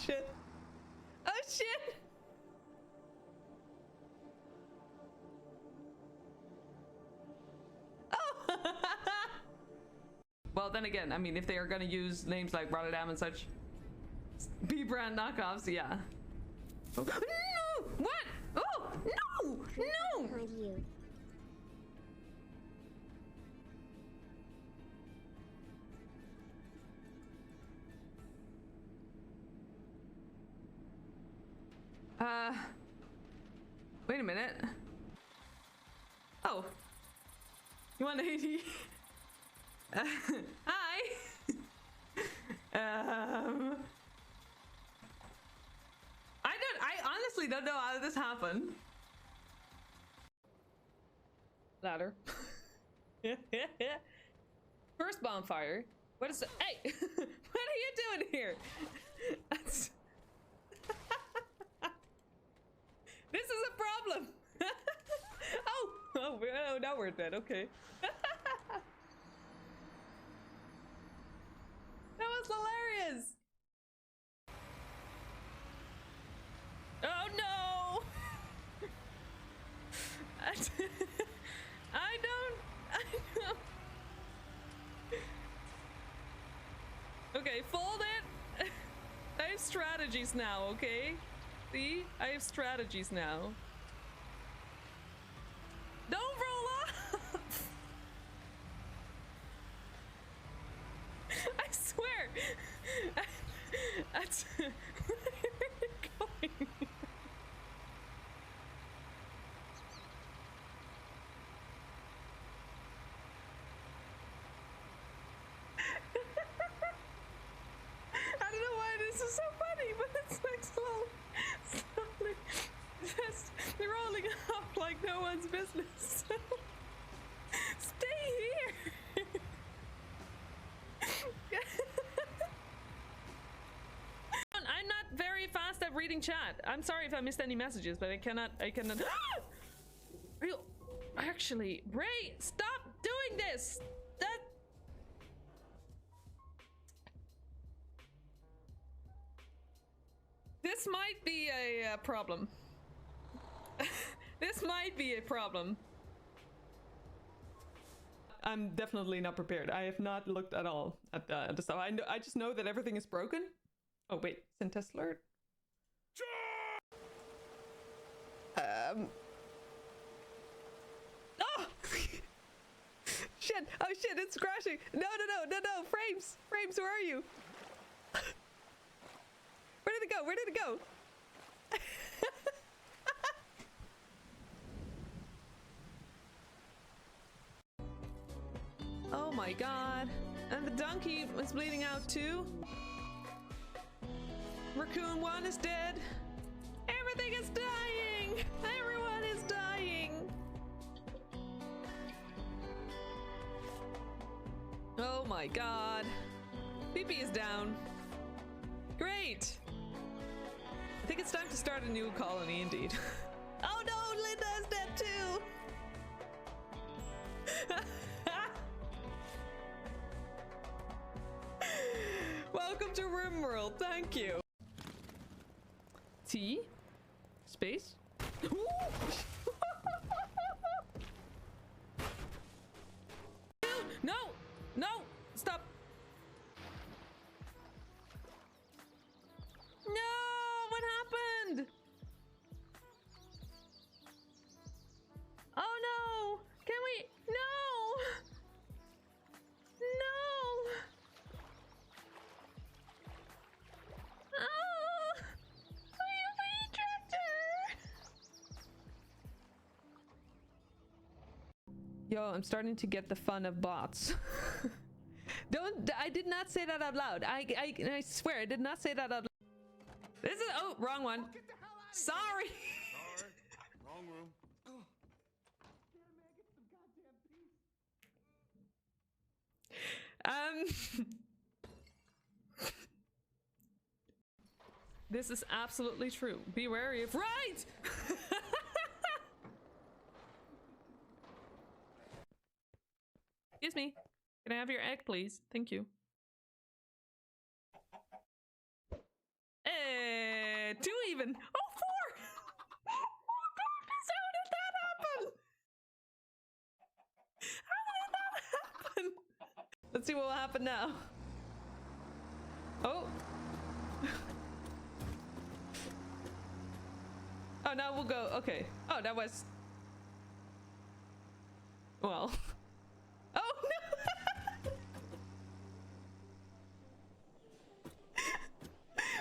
shit. Oh shit. Oh. Well, then again, I mean, if they are gonna use names like Rotterdam and such, B brand knockoffs, yeah. Oh. No! What? Oh no! No! Behind you. Wait a minute. Oh. You want 80? Hi. I honestly don't know how this happened. Ladder. First bonfire. What is it? Hey! What are you doing here? That's... This is a problem. Oh, now we're dead. Okay. That was hilarious. Oh no. I don't. Okay, fold it. I have strategies now. Okay. See? I have strategies now. Don't roll off! I swear! That's... Where are you going? I don't know why this is so funny, but it's like slowly. They're rolling up like no one's business. Stay here. I'm not very fast at reading chat. I'm sorry if I missed any messages, but I cannot. Are you actually, Ray? Stop doing this. This might be a problem. This might be a problem. I'm definitely not prepared. I have not looked at all at the stuff. I just know that everything is broken. Oh wait, Syntest alert. Oh! Shit! Oh shit! It's crashing! No! Frames! Where are you? Where did it go? Where did it go? Oh my god. And the donkey was bleeding out too. Raccoon 1 is dead. Everything is dying. Everyone is dying. Oh my god. PP is down. Great. I think it's time to start a new colony indeed. Oh no, Linda is dead too. Welcome to RimWorld, thank you. T? Space? No! No! Stop! No! What happened? Oh no! Can we? No! No! Oh! Wee tractor! Yo, I'm starting to get the fun of bots. I did not say that out loud. I swear I did not say that out loud. This is, oh, wrong one. Sorry. Sorry. Wrong room. This is absolutely true. Be wary of right. Excuse me. Can I have your egg, please? Thank you. Hey. even? Oh, 4! Oh, goodness, how did that happen? How did that happen? Let's see what will happen now. Oh. Oh, now we'll go. Okay. Oh, that was... Well. Oh, no!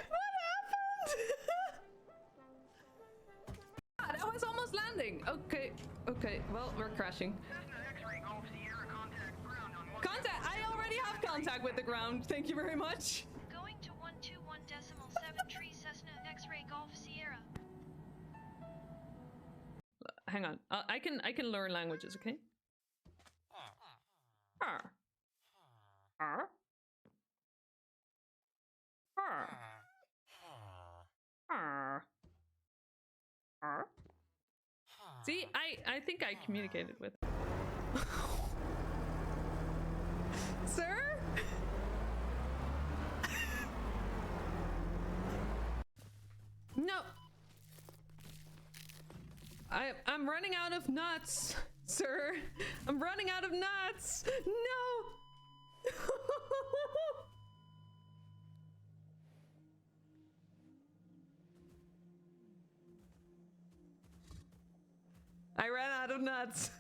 What happened? Ah, that was almost landing. Okay. Okay. Well, we're crashing. Contact! I already have contact with the ground. Thank you very much. Going to 121.73 Cessna X-ray Golf Sierra. Hang on. I can learn languages, okay? Arr. Arr. Arr. Arr. Arr. See, I think I communicated with Sir? No. I'm running out of nuts, sir. I'm running out of nuts. No. I ran out of nuts.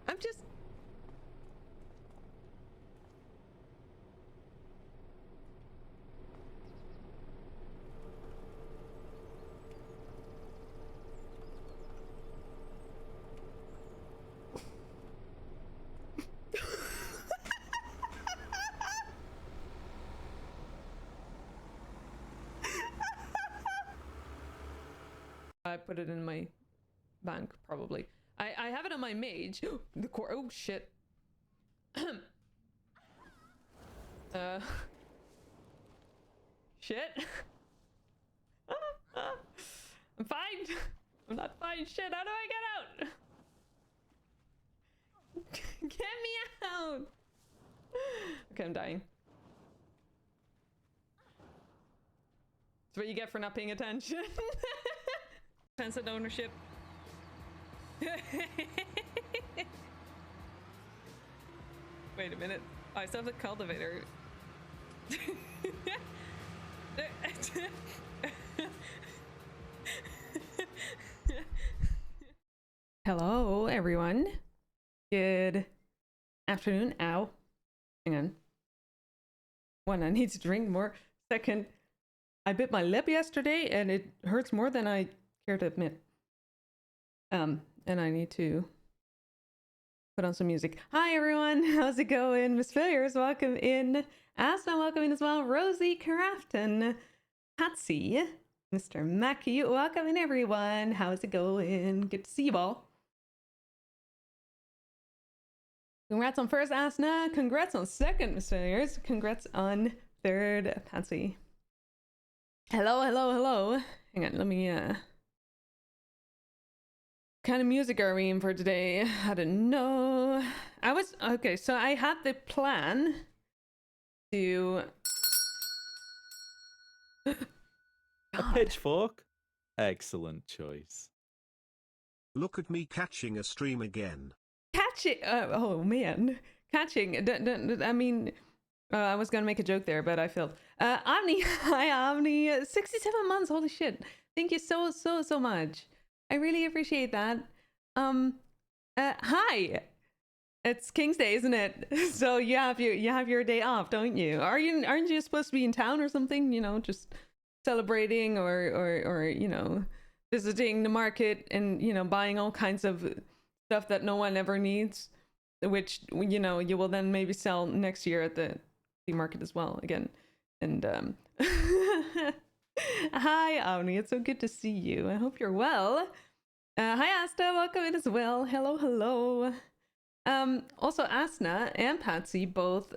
I'm just... I put it in my bank, probably. I have it on my mage. The core. Oh shit. Shit. I'm fine. I'm not fine. Shit. How do I get out? Get me out. Okay, I'm dying. That's what you get for not paying attention. Sense of ownership. Wait a minute. Oh, I still have the cultivator. Hello, everyone. Good afternoon. Ow. Hang on. One, I need to drink more. Second, I bit my lip yesterday and it hurts more than I care to admit. And I need to put on some music. Hi everyone, how's it going? Miss Failures, welcome in. Asna, welcome in as well. Rosie Crafton, Patsy, Mr. Mackie, welcome in everyone. How's it going? Good to see you all. Congrats on first, Asna. Congrats on second, Miss Failures. Congrats on third, Patsy. Hello, hello, hello. Hang on, let me kind of music are we in for today? I don't know. Okay, so I had the plan to a pitchfork. Excellent choice. Look at me catching a stream again. Catching. Oh man, catching. I mean, I was gonna make a joke there, but I failed. Omni, hi Omni. 67 months. Holy shit! Thank you so much. I really appreciate that. Hi. It's King's Day, isn't it? So you have your day off, don't you? Aren't you supposed to be in town or something? You know, just celebrating or you know, visiting the market and you know, buying all kinds of stuff that no one ever needs, which you know you will then maybe sell next year at the market as well again. And hi, Omni. It's so good to see you. I hope you're well. Hi, Asta. Welcome in as well. Hello, hello. Also, Asna and Patsy both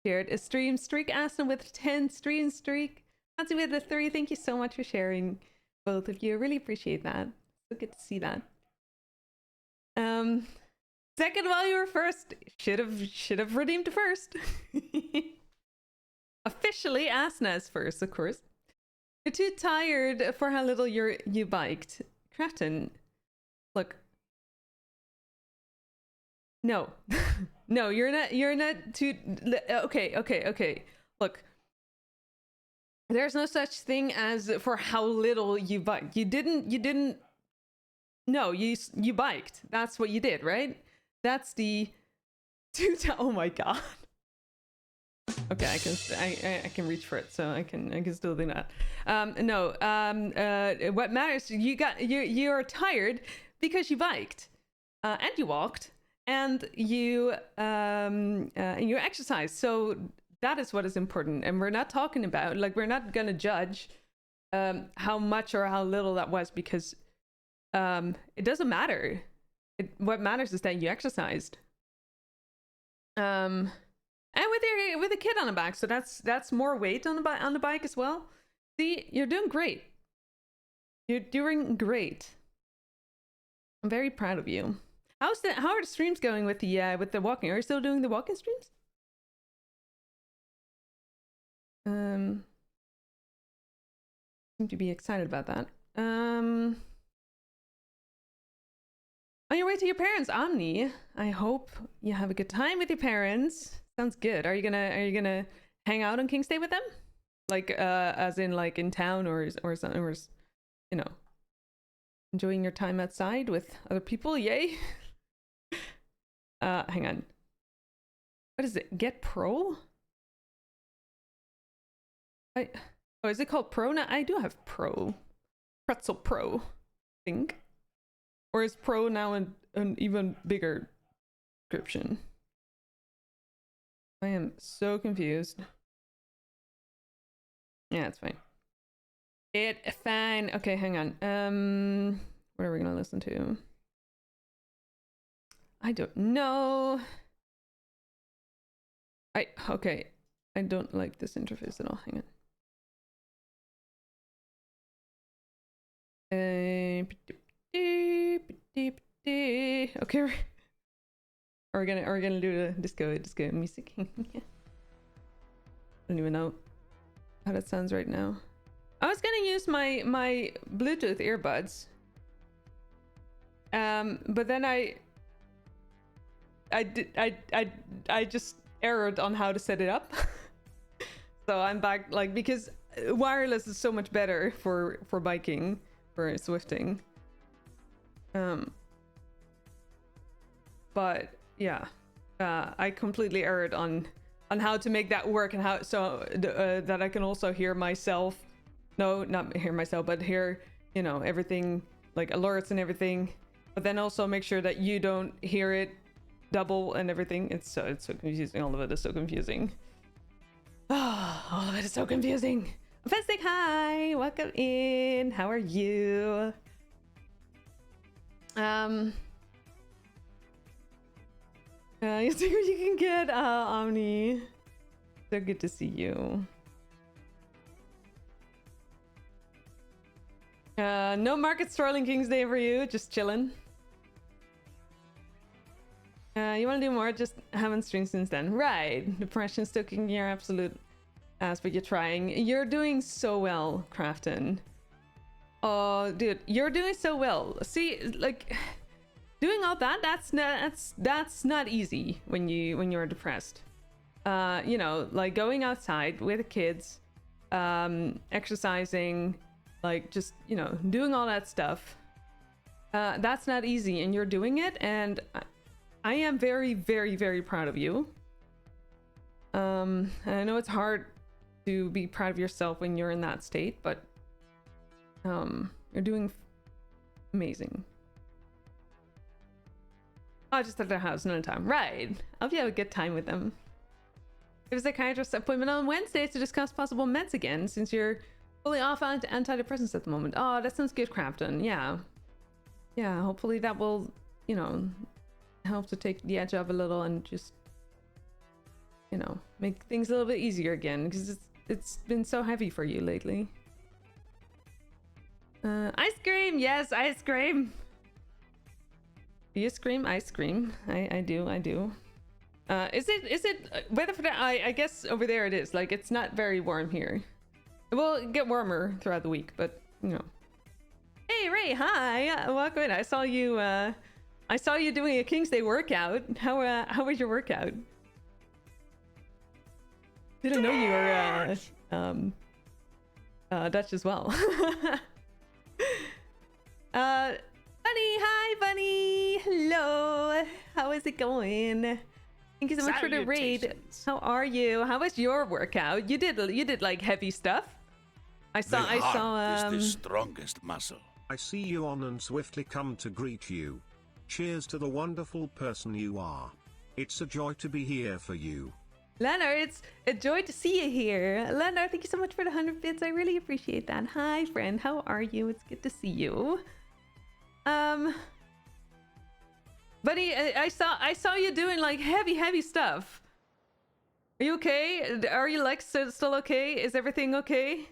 shared a stream streak. Asna with 10 stream streak. Patsy with the 3. Thank you so much for sharing, both of you. I really appreciate that. So good to see that. Second while you were first. Should have redeemed first. Officially Asna's first, of course. You're too tired for how little you biked. Crafton, look. No. No, you're not too okay. Look. There's no such thing as for how little you biked. You didn't No, you biked. That's what you did, right? That's the oh my god. Okay, I can reach for it, so I can still do that. What matters? You're tired because you biked, and you walked, and you exercised. So that is what is important, and we're not talking about we're not gonna judge how much or how little that was because it doesn't matter. What matters is that you exercised. And with a kid on the back, so that's more weight on the bike as well. See, you're doing great. You're doing great. I'm very proud of you. How are the streams going with the walking? Are you still doing the walking streams? Seem to be excited about that. On your way to your parents, Omni. I hope you have a good time with your parents. Sounds good. Are you gonna hang out on King's Day with them? As in in town or you know, enjoying your time outside with other people? Yay. Hang on. What is it? Get Pro? Oh, is it called Pro now? I do have Pro. Pretzel Pro, I think. Or is Pro now an even bigger description? I am so confused. Yeah, it's fine. It's fine. Okay, hang on. What are we gonna listen to? I don't know. Okay. I don't like this interface at all. Hang on. Okay. Are we gonna do the disco music? I don't even know how that sounds right now. I was gonna use my Bluetooth earbuds, but then I just erred on how to set it up. So I'm back because wireless is so much better for biking, for Zwifting. But yeah, I completely erred on how to make that work and how that I can also hear myself. No, not hear myself, but hear everything, alerts and everything. But then also make sure that you don't hear it double and everything. It's so confusing. All of it is so confusing. All of it is so confusing. Festic, hi, welcome in. How are you? You see what you can get, Omni. So good to see you. No market strolling King's Day for you, just chilling. You want to do more? Just haven't streamed since then. Right. Depression still kicking your absolute ass, but you're trying. You're doing so well, Crafton. Oh, dude, you're doing so well. See, doing all that's not easy when you're depressed. Going outside with the kids, exercising, just doing all that stuff. That's not easy, and you're doing it, and I am very, very, very proud of you. And I know it's hard to be proud of yourself when you're in that state, but you're doing amazing. Oh, just at their house another time. Right. I hope you have a good time with them. There's a psychiatrist appointment on Wednesday to discuss possible meds again, since you're fully off antidepressants at the moment. Oh, that sounds good, Crafton. Yeah. Yeah, hopefully that will, help to take the edge off a little and just, make things a little bit easier again, because it's been so heavy for you lately. Ice cream! Yes, ice cream! You scream, I scream. I do. Is it weather for that? I guess over there it is. Like, it's not very warm here. It will get warmer throughout the week, but you know. Hey Ray, hi. Welcome in. I saw you doing a King's Day workout. How was your workout? Didn't know you were Dutch as well. Bunny, hi Bunny. Hello. How is it going? Thank you so much for the raid. How are you? How was your workout? You did like heavy stuff. I saw is the strongest muscle. I see you on and swiftly come to greet you. Cheers to the wonderful person you are. It's a joy to be here for you. Leonard, it's a joy to see you here. Leonard, thank you so much for the 100 bits. I really appreciate that. Hi, friend. How are you? It's good to see you. Buddy, I saw you doing like heavy stuff. Are you okay? Are your legs still okay? Is everything okay?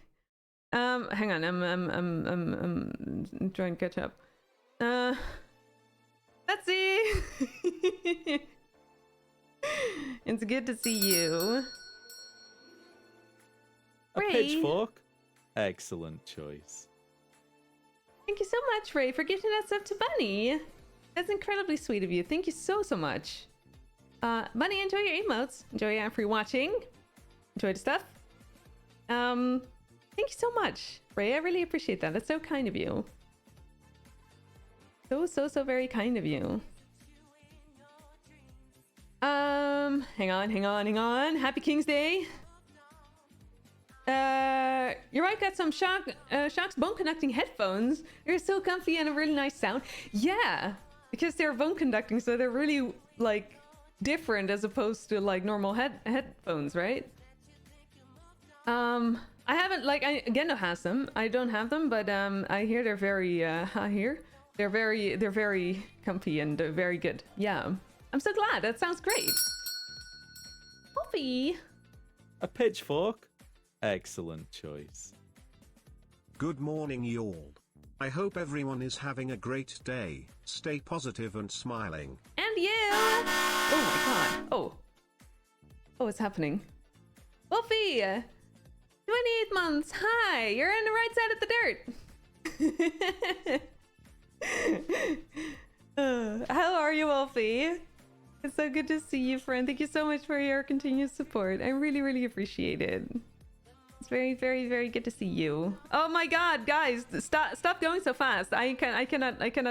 Hang on. I'm trying to catch up. Let's see. It's good to see you. A Ray. pitchfork? Excellent choice. Thank you so much, Ray, for gifting that sub to Bunny. That's incredibly sweet of you. Thank you so much. Bunny, enjoy your emotes. Enjoy your free watching. Enjoy the stuff. Thank you so much, Ray. I really appreciate that. That's so kind of you. So very kind of you. Hang on. Happy King's Day. You're right, got some Shock's bone conducting headphones. They're so comfy and a really nice sound. Yeah, because they're bone conducting, so they're really like different as opposed to like normal headphones, right? I haven't Gendo has them. I don't have them, but I hear they're very they're very comfy and very good. Yeah, I'm so glad. That sounds great. Coffee. A pitchfork? Excellent choice. Good morning, y'all. I hope everyone is having a great day. Stay positive and smiling. And you. Oh my god. Oh, it's happening. Wolfie. 28 months. Hi. You're on the right side of the dirt. How are you, Wolfie? It's so good to see you, friend. Thank you so much for your continued support. I really appreciate it. It's very good to see you. Oh my god, guys, stop going so fast. I cannot. Hang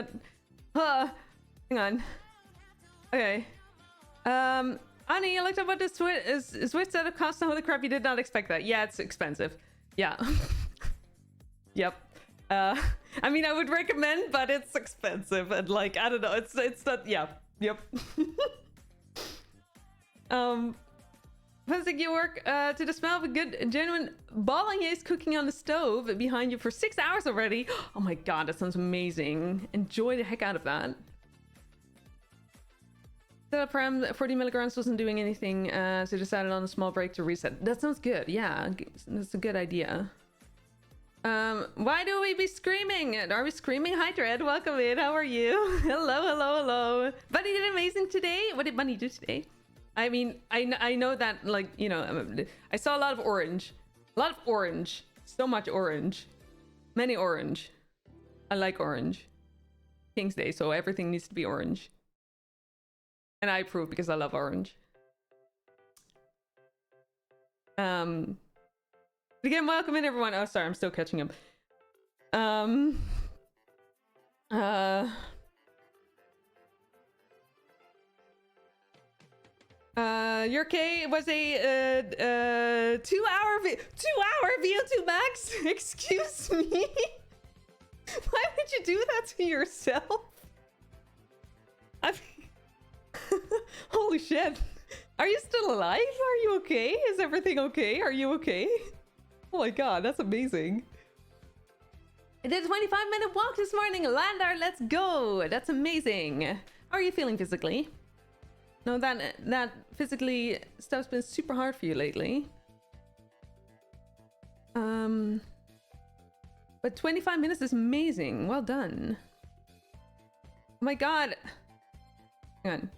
on. Okay. Annie, you looked up what the Zwift setup costs. Holy crap, you did not expect that. Yeah, it's expensive. Yeah. Yep. I mean, I would recommend, but it's expensive and like I don't know. It's not. Yeah. Yep. Fancy you work to the smell of a good genuine bolognese cooking on the stove behind you for 6 hours already. Oh my god, that sounds amazing. Enjoy the heck out of that. The Prem 40 milligrams wasn't doing anything, so decided on a small break to reset. That sounds good. Yeah, that's a good idea. Why do we be screaming? Are we screaming? Hi Dread, welcome in. How are you? Hello. Bunny did amazing today. What did Bunny do today? I mean, I know that, like, you know, I saw a lot of orange. So much orange. Many orange. I like orange. King's Day, so everything needs to be orange. And I approve because I love orange. Again, welcome in everyone. Oh, sorry, I'm still catching up. Your K was a 2 hour VO2 max. Excuse me. Why would you do that to yourself? I mean, holy shit. Are you still alive? Are you okay? Is everything okay? Are you okay? Oh my god, that's amazing. I did a 25-minute walk this morning. Landar, let's go. That's amazing. How are you feeling physically? No, that physically stuff's been super hard for you lately. But 25 minutes is amazing. Well done. Oh my god. Hang on.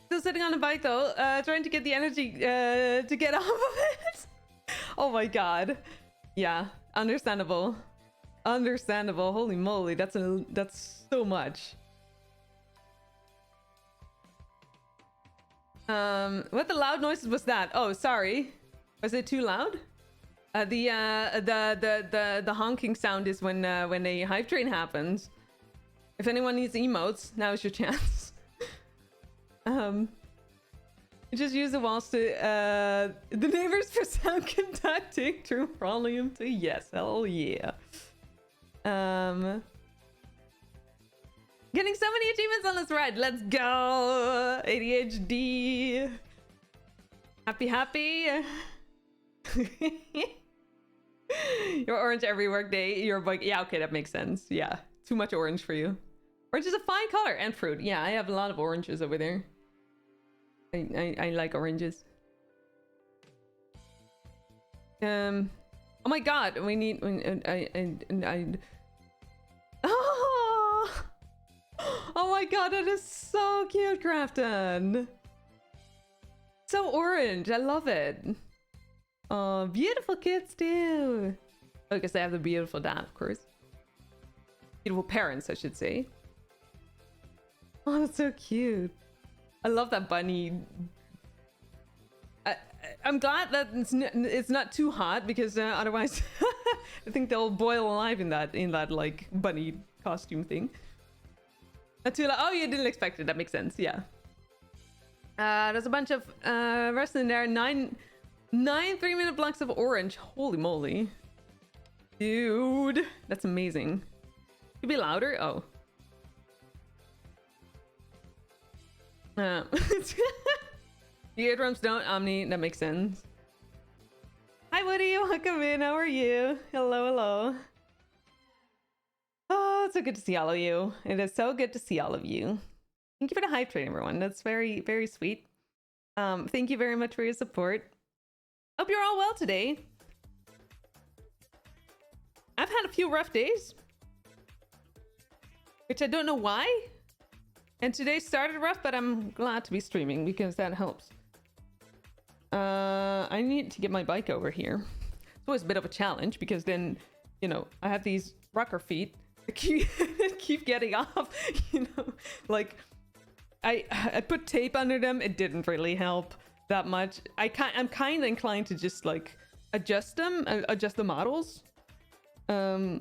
Still sitting on the bike though, trying to get the energy to get off of it. Oh my god. Yeah, understandable. Understandable. Holy moly, that's so much. What the loud noises was that? Oh, sorry. Was it too loud? The honking sound is when a hype train happens. If anyone needs emotes, now's your chance. Just use the walls to the neighbors for sound conducting. True volume to yes. Hell yeah. Getting so many achievements on this ride. Let's go. ADHD. Happy. You're orange every workday. You're like, yeah, okay, that makes sense. Yeah, too much orange for you. Orange is a fine color, and fruit. Yeah, I have a lot of oranges over there. I like oranges. Oh my god, we need. Oh my god, that is so cute, Crafton. So orange, I love it. Oh, beautiful kids too. I guess they have the beautiful dad, of course. Beautiful parents, I should say. Oh, that's so cute. I love that bunny. I'm glad that it's not too hot because otherwise I think they'll boil alive in that like bunny costume thing. Not too loud. Oh, you didn't expect it. That makes sense. Yeah. There's a bunch of rest in there. Nine 3-minute blocks of orange. Holy moly, dude, that's amazing. Could be louder. Oh. The eardrums don't. Omni. That makes sense. Hi, Woody. Welcome in. How are you? Hello. Oh, it's so good to see all of you. It is so good to see all of you. Thank you for the hype train, everyone. That's very, very sweet. Thank you very much for your support. Hope you're all well today. I've had a few rough days, which I don't know why. And today started rough, but I'm glad to be streaming because that helps. I need to get my bike over here. It's always a bit of a challenge because then, you know, I have these rocker feet that keep getting off, you know, like I put tape under them. It didn't really help that much. I'm kind of inclined to just like adjust them, adjust the models. To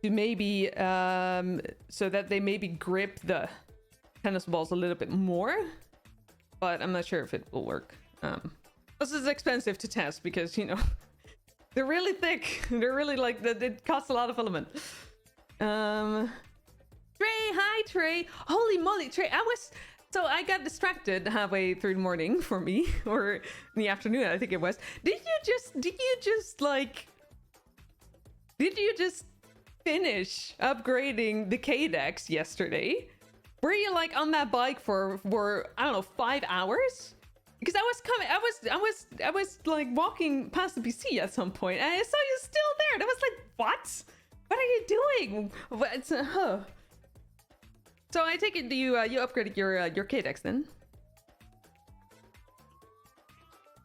maybe so that they maybe grip the tennis balls a little bit more, but I'm not sure if it will work. This is expensive to test because, you know, they're really thick. They're really like that. It costs a lot of filament. Trey, hi Trey. Holy moly, Trey. I got distracted halfway through the morning for me, or in the afternoon, I think it was. Did you just finish upgrading the K-Dex yesterday? Were you like on that bike for I don't know, 5 hours? Because I was like walking past the PC at some point and I saw you still there and I was like, what are you doing? So I take it you upgraded your K-Dex then?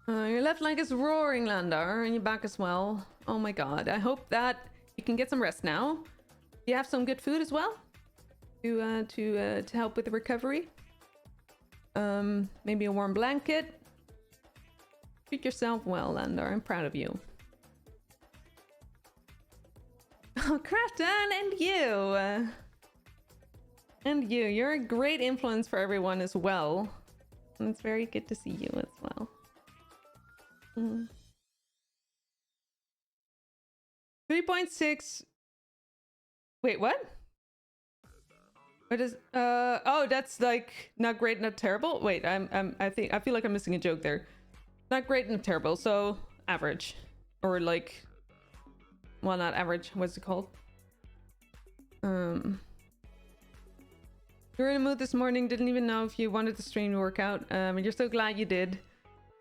Your left leg is roaring, Landar, and your back as well. Oh my god, I hope that you can get some rest now. You have some good food as well to help with the recovery. Maybe a warm blanket. Treat yourself well, Landar. I'm proud of you. Oh, Crafton, and you. You're a great influence for everyone as well. And it's very good to see you as well. 3.6. Wait, what? What is oh, that's like not great, not terrible. Wait, I feel like I'm missing a joke there. Not great, not terrible. So average, or like, well, not average. What's it called? You were in a mood this morning. Didn't even know if you wanted to stream your workout. And you're so glad you did.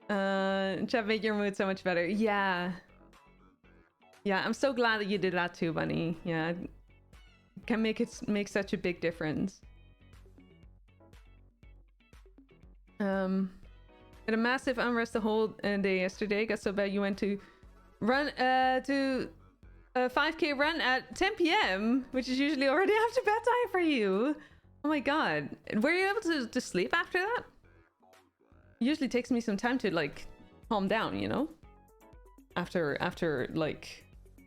Chat made your mood so much better. Yeah. Yeah, I'm so glad that you did that too, Bunny. Yeah, it can make such a big difference. Had a massive unrest the whole day yesterday. Got so bad you went to run to a 5K run at 10 p.m., which is usually already after bedtime for you. Oh my god, were you able to sleep after that? It usually takes me some time to like calm down, you know, after like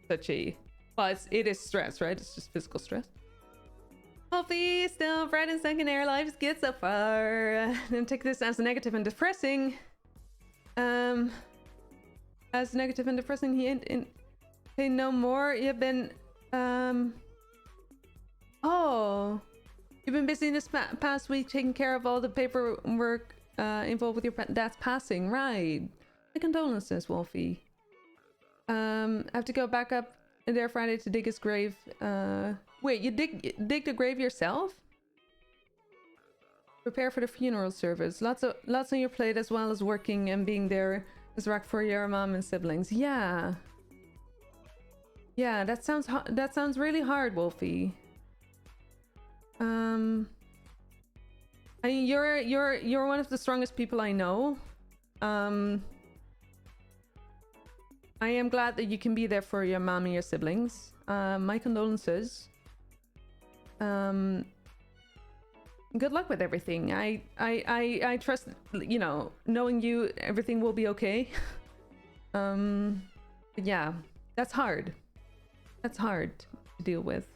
such a, well, it is stress, right? It's just physical stress. Healthy, still bright and second air. Life's good so far. Don't take this as negative and depressing. As negative and depressing. Hey, no more. You've been oh, you've been busy this past week taking care of all the paperwork involved with your dad's passing, right? My condolences, Wolfie. I have to go back up there Friday to dig his grave. Wait, you dig the grave yourself? Prepare for the funeral service. Lots on your plate, as well as working and being there as rock for your mom and siblings. Yeah, that sounds really hard, Wolfie. I mean, you're one of the strongest people I know. I am glad that you can be there for your mom and your siblings. My condolences. Good luck with everything. I trust, you know, knowing you, everything will be okay. But yeah, that's hard. That's hard to deal with.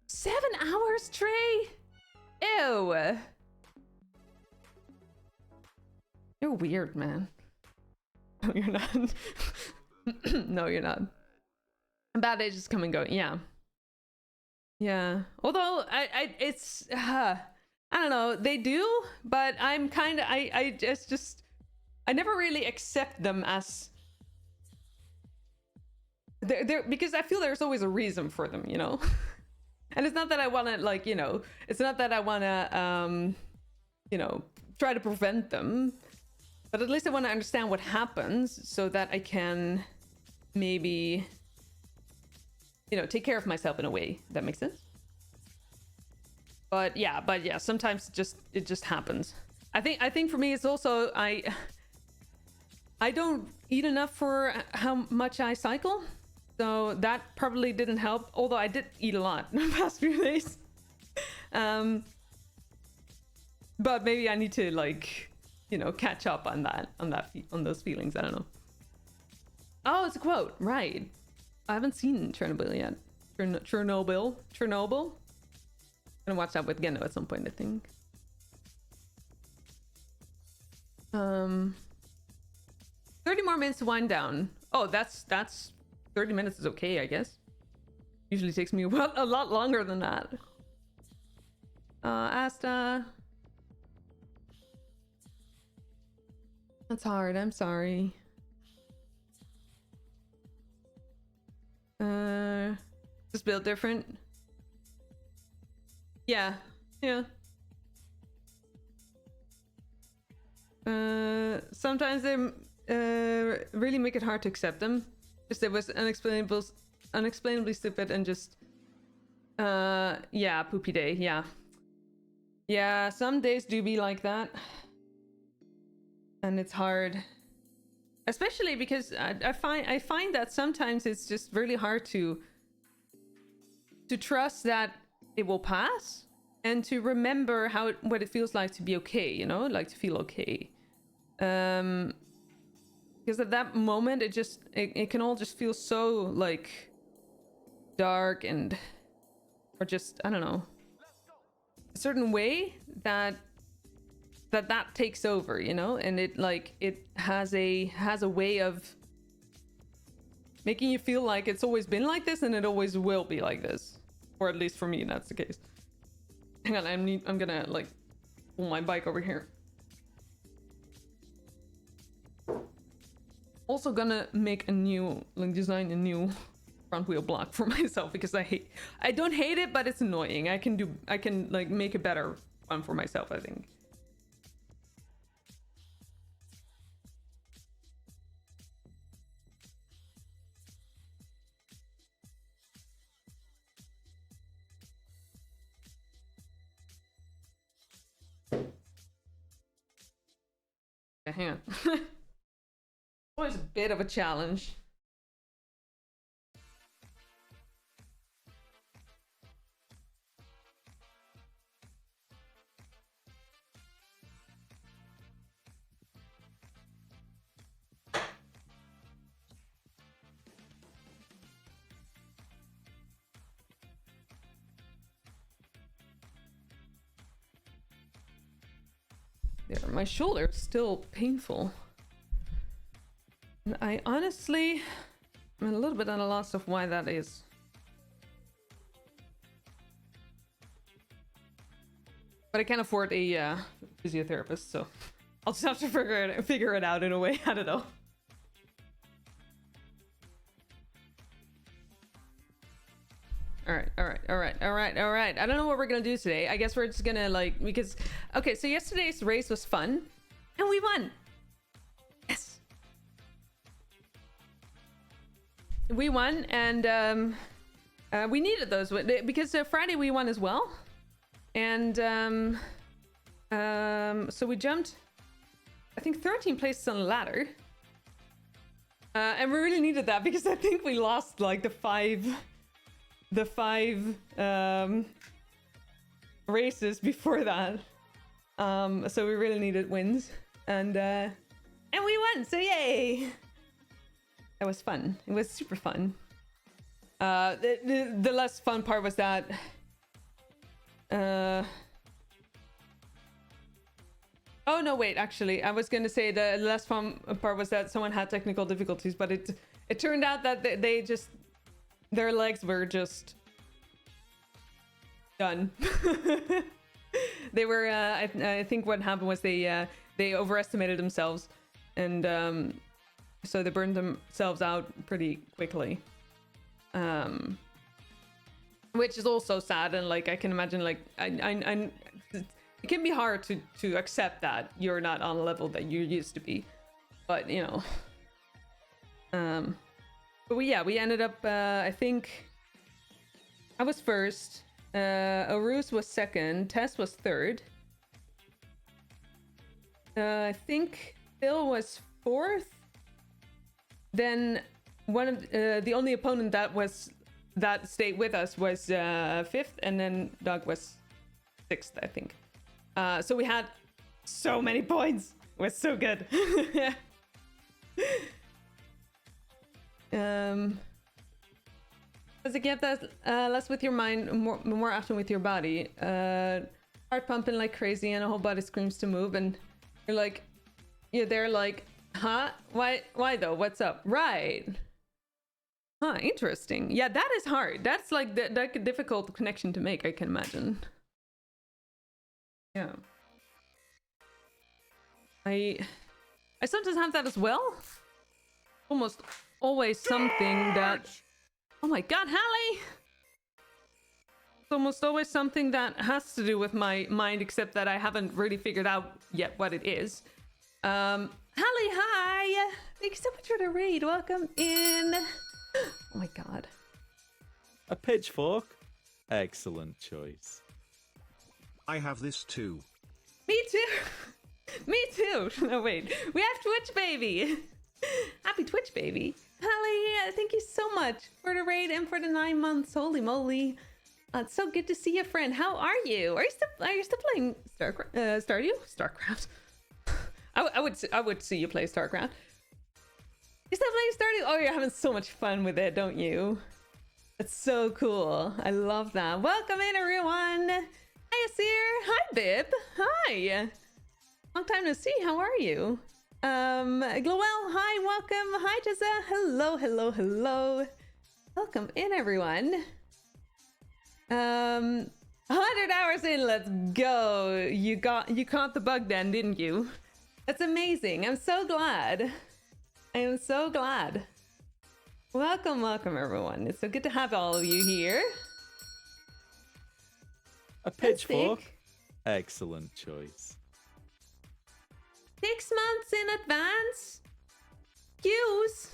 7 hours, Trey? Ew. You're weird, man. No, you're not. No, you're not. Bad days just come and go. Yeah. Although it's I don't know, they do, but I'm kind of I never really accept them as they're because I feel there's always a reason for them, you know. And it's not that I want to, like, you know, it's not that I want to you know, try to prevent them. But at least I want to understand what happens so that I can maybe, you know, take care of myself in a way. That makes sense? But yeah, sometimes it just happens. I think for me it's also I don't eat enough for how much I cycle. So that probably didn't help, although I did eat a lot the past few days. But maybe I need to, like, you know, catch up on those feelings. I don't know. Oh, it's a quote, right? I haven't seen Chernobyl yet. Chernobyl. I'm gonna watch that with Gendo at some point, I think. 30 more minutes to wind down. Oh, that's 30 minutes is okay, I guess. Usually takes me a lot longer than that. Asta. That's hard, I'm sorry. Just built different. Yeah. Sometimes they really make it hard to accept them. Just it was unexplainably stupid and just yeah, poopy day. Yeah, some days do be like that. And it's hard, especially because I find that sometimes it's just really hard to trust that it will pass and to remember what it feels like to be okay, you know, like to feel okay. Because at that moment it can all just feel so like dark or just, I don't know, a certain way that takes over, you know, and it has a way of making you feel like it's always been like this and it always will be like this, or at least for me that's the case. Hang on, I'm gonna like pull my bike over here. Also gonna make design a new front wheel block for myself because I don't hate it, but it's annoying. I can like make a better one for myself, I think. hang on. Always a bit of a challenge. There, my shoulder is still painful. And I honestly am a little bit at a loss of why that is. But I can't afford a physiotherapist, so I'll just have to figure it out in a way. I don't know. All right. I don't know what we're gonna do today. I guess we're just gonna like, because okay, so yesterday's race was fun and we won. Yes. We won, and we needed those because Friday we won as well. And so we jumped, I think 13 places on the ladder. And we really needed that because I think we lost like the five races before that. So we really needed wins, and we won, so yay. That was fun. It was super fun. The less fun part was that oh no, wait, actually I was gonna say the less fun part was that someone had technical difficulties, but it turned out that they just, their legs were just done. They were I think what happened was they overestimated themselves, and so they burned themselves out pretty quickly, which is also sad. And like I can imagine, like I it can be hard to accept that you're not on a level that you used to be, but you know, but we ended up I think I was first, Arus was second, Tess was third, I think Phil was fourth, then one of the only opponent that stayed with us was fifth, and then Doug was sixth, I think. So we had so many points. It was so good. As it get that less with your mind, more often with your body. Heart pumping like crazy, and a whole body screams to move, and you're like, they're like, huh? Why though? What's up? Right. Huh, interesting. Yeah, that is hard. That's like a difficult connection to make, I can imagine. Yeah. I sometimes have that as well. Almost always something that... Oh my god, Hallie! It's almost always something that has to do with my mind, except that I haven't really figured out yet what it is. Hallie, hi! Thank you so much for the raid. Welcome in. Oh my god. A pitchfork? Excellent choice. I have this too. Me too. Me too. No, wait. We have Twitch baby. Happy Twitch baby. Hallie, thank you so much for the raid and for the 9 months. Holy moly. It's so good to see you, friend. How are you? Are you still playing Stardew? Starcraft. I would see you play Starcraft. You still playing Stardew? Oh, you're having so much fun with it, don't you? That's so cool. I love that. Welcome in, everyone. Hi, Asir. Hi, Bib. Hi. Long time no see. How are you? Glowell, hi, welcome. Hi, Jessa. Hello, hello, hello. Welcome in, everyone. 100 hours in, let's go. You caught the bug then, didn't you? That's amazing. I'm so glad. I am so glad. Welcome, welcome, everyone. It's so good to have all of you here. A pitchfork? Excellent choice. 6 months in advance? Hughes?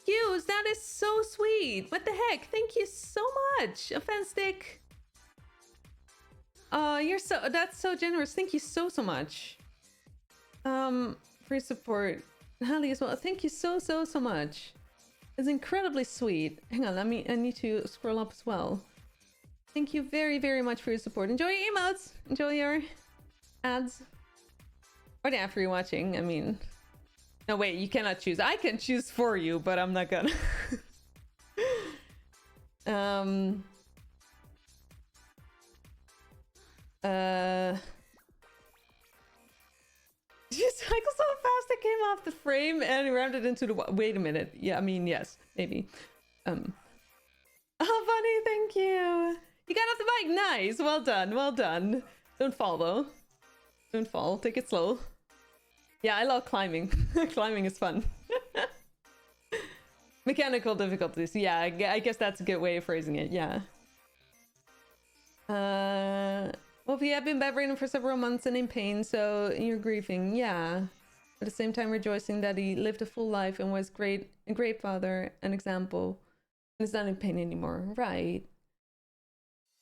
Hughes, that is so sweet. What the heck? Thank you so much. Offense stick. Oh, that's so generous. Thank you so much. Free support. Hallie as well. Thank you so much. It's incredibly sweet. Hang on, I need to scroll up as well. Thank you very much for your support. Enjoy your emotes. Enjoy your ads. Or the after you're watching. I mean, no wait, you cannot choose. I can choose for you, but I'm not gonna. You cycle so fast it came off the frame and rammed it into the wait a minute. Yeah, I mean, yes, maybe. Oh, Bunny, thank you. You got off the bike. Nice. Well done. Don't fall, though. Don't fall. Take it slow. Yeah, I love climbing. Climbing is fun. Mechanical difficulties. Yeah, I guess that's a good way of phrasing it. Yeah. Well, if you have been bedridden for several months and in pain, so you're grieving, yeah. At the same time, rejoicing that he lived a full life and was a great father, an example, and is not in pain anymore, right?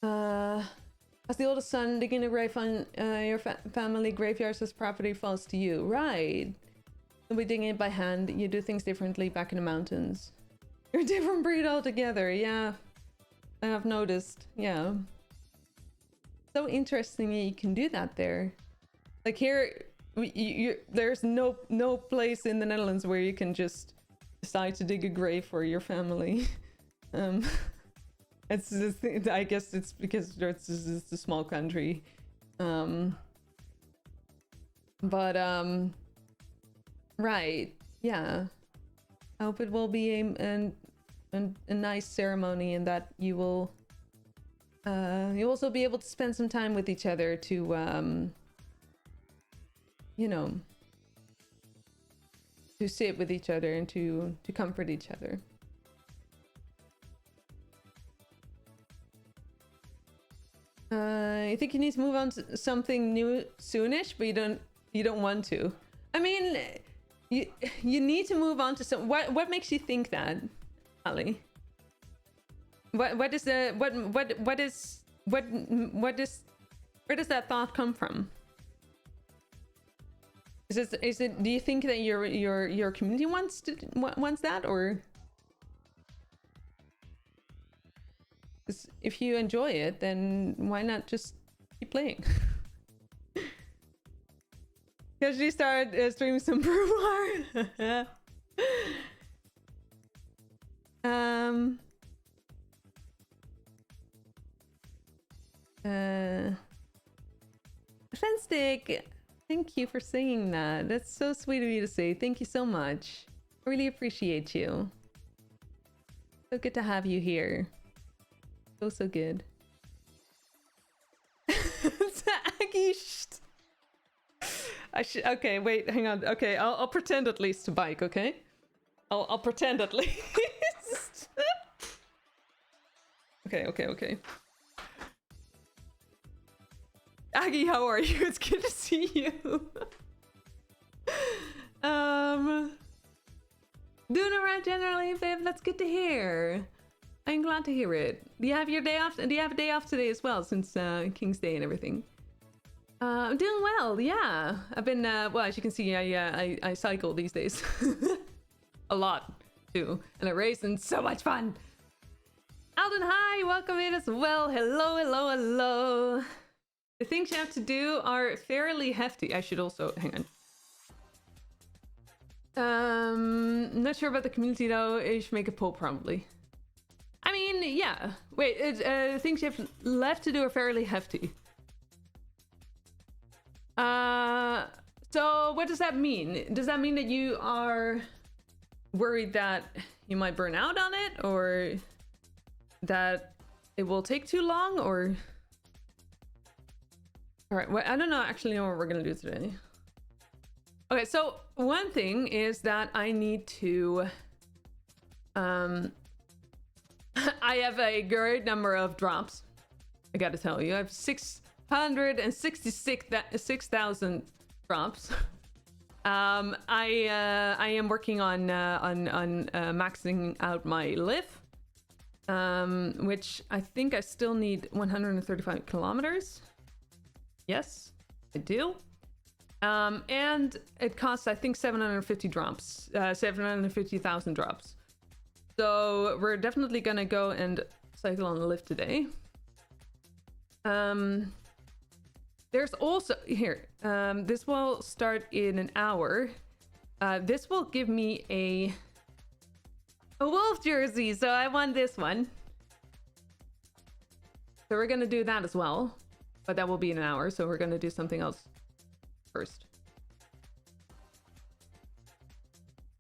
As the oldest son, digging a grave on your family graveyards as property falls to you, right? You'll be digging it by hand. You do things differently back in the mountains. You're a different breed altogether, yeah. I have noticed, yeah. So interesting you can do that there. Like here, there's no place in the Netherlands where you can just decide to dig a grave for your family. It's just, I guess it's because it's a small country. Right, yeah. I hope it will be a nice ceremony and that you will you'll also be able to spend some time with each other to you know, to sit with each other and to comfort each other. I think you need to move on to something new soonish, but you don't want to. I mean, you need to move on to some. What makes you think that, Ali? Where does that thought come from? Is it? Do you think that your community wants that, or? If you enjoy it, then why not just keep playing? Casually start streaming some Brew War. Fantastic. Thank you for saying that. That's so sweet of you to say. Thank you so much. I really appreciate you. So good to have you here. So good. Okay, wait, hang on. Okay, I'll pretend at least to bike, okay? I'll pretend at least. Okay. Aggie, how are you? It's good to see you. Doing alright generally, babe. That's good to hear. I'm glad to hear it. Do you have your day off? Do you have a day off today as well, since King's Day and everything? I'm doing well, yeah. I've been, well, as you can see, I cycle these days. A lot, too. And I race, and so much fun! Alden, hi! Welcome in as well. Hello. The things you have to do are fairly hefty. I should also, hang on. Not sure about the community, though. I should make a poll, probably. I mean, yeah. Wait, things you have left to do are fairly hefty. So what does that mean? Does that mean that you are worried that you might burn out on it, or that it will take too long, or? All right, well, I don't actually know what we're gonna do today. Okay, so one thing is that I need to, I have a great number of drops. I gotta tell you, I have 666,000 drops. I am working on maxing out my live, which I think I still need 135 kilometers. Yes, I do. And it costs, I think, 750 drops, 750,000 drops. So we're definitely gonna go and cycle on the lift today. There's also here. This will start in an hour. This will give me a wolf jersey, so I want this one. So we're gonna do that as well, but that will be in an hour. So we're gonna do something else first.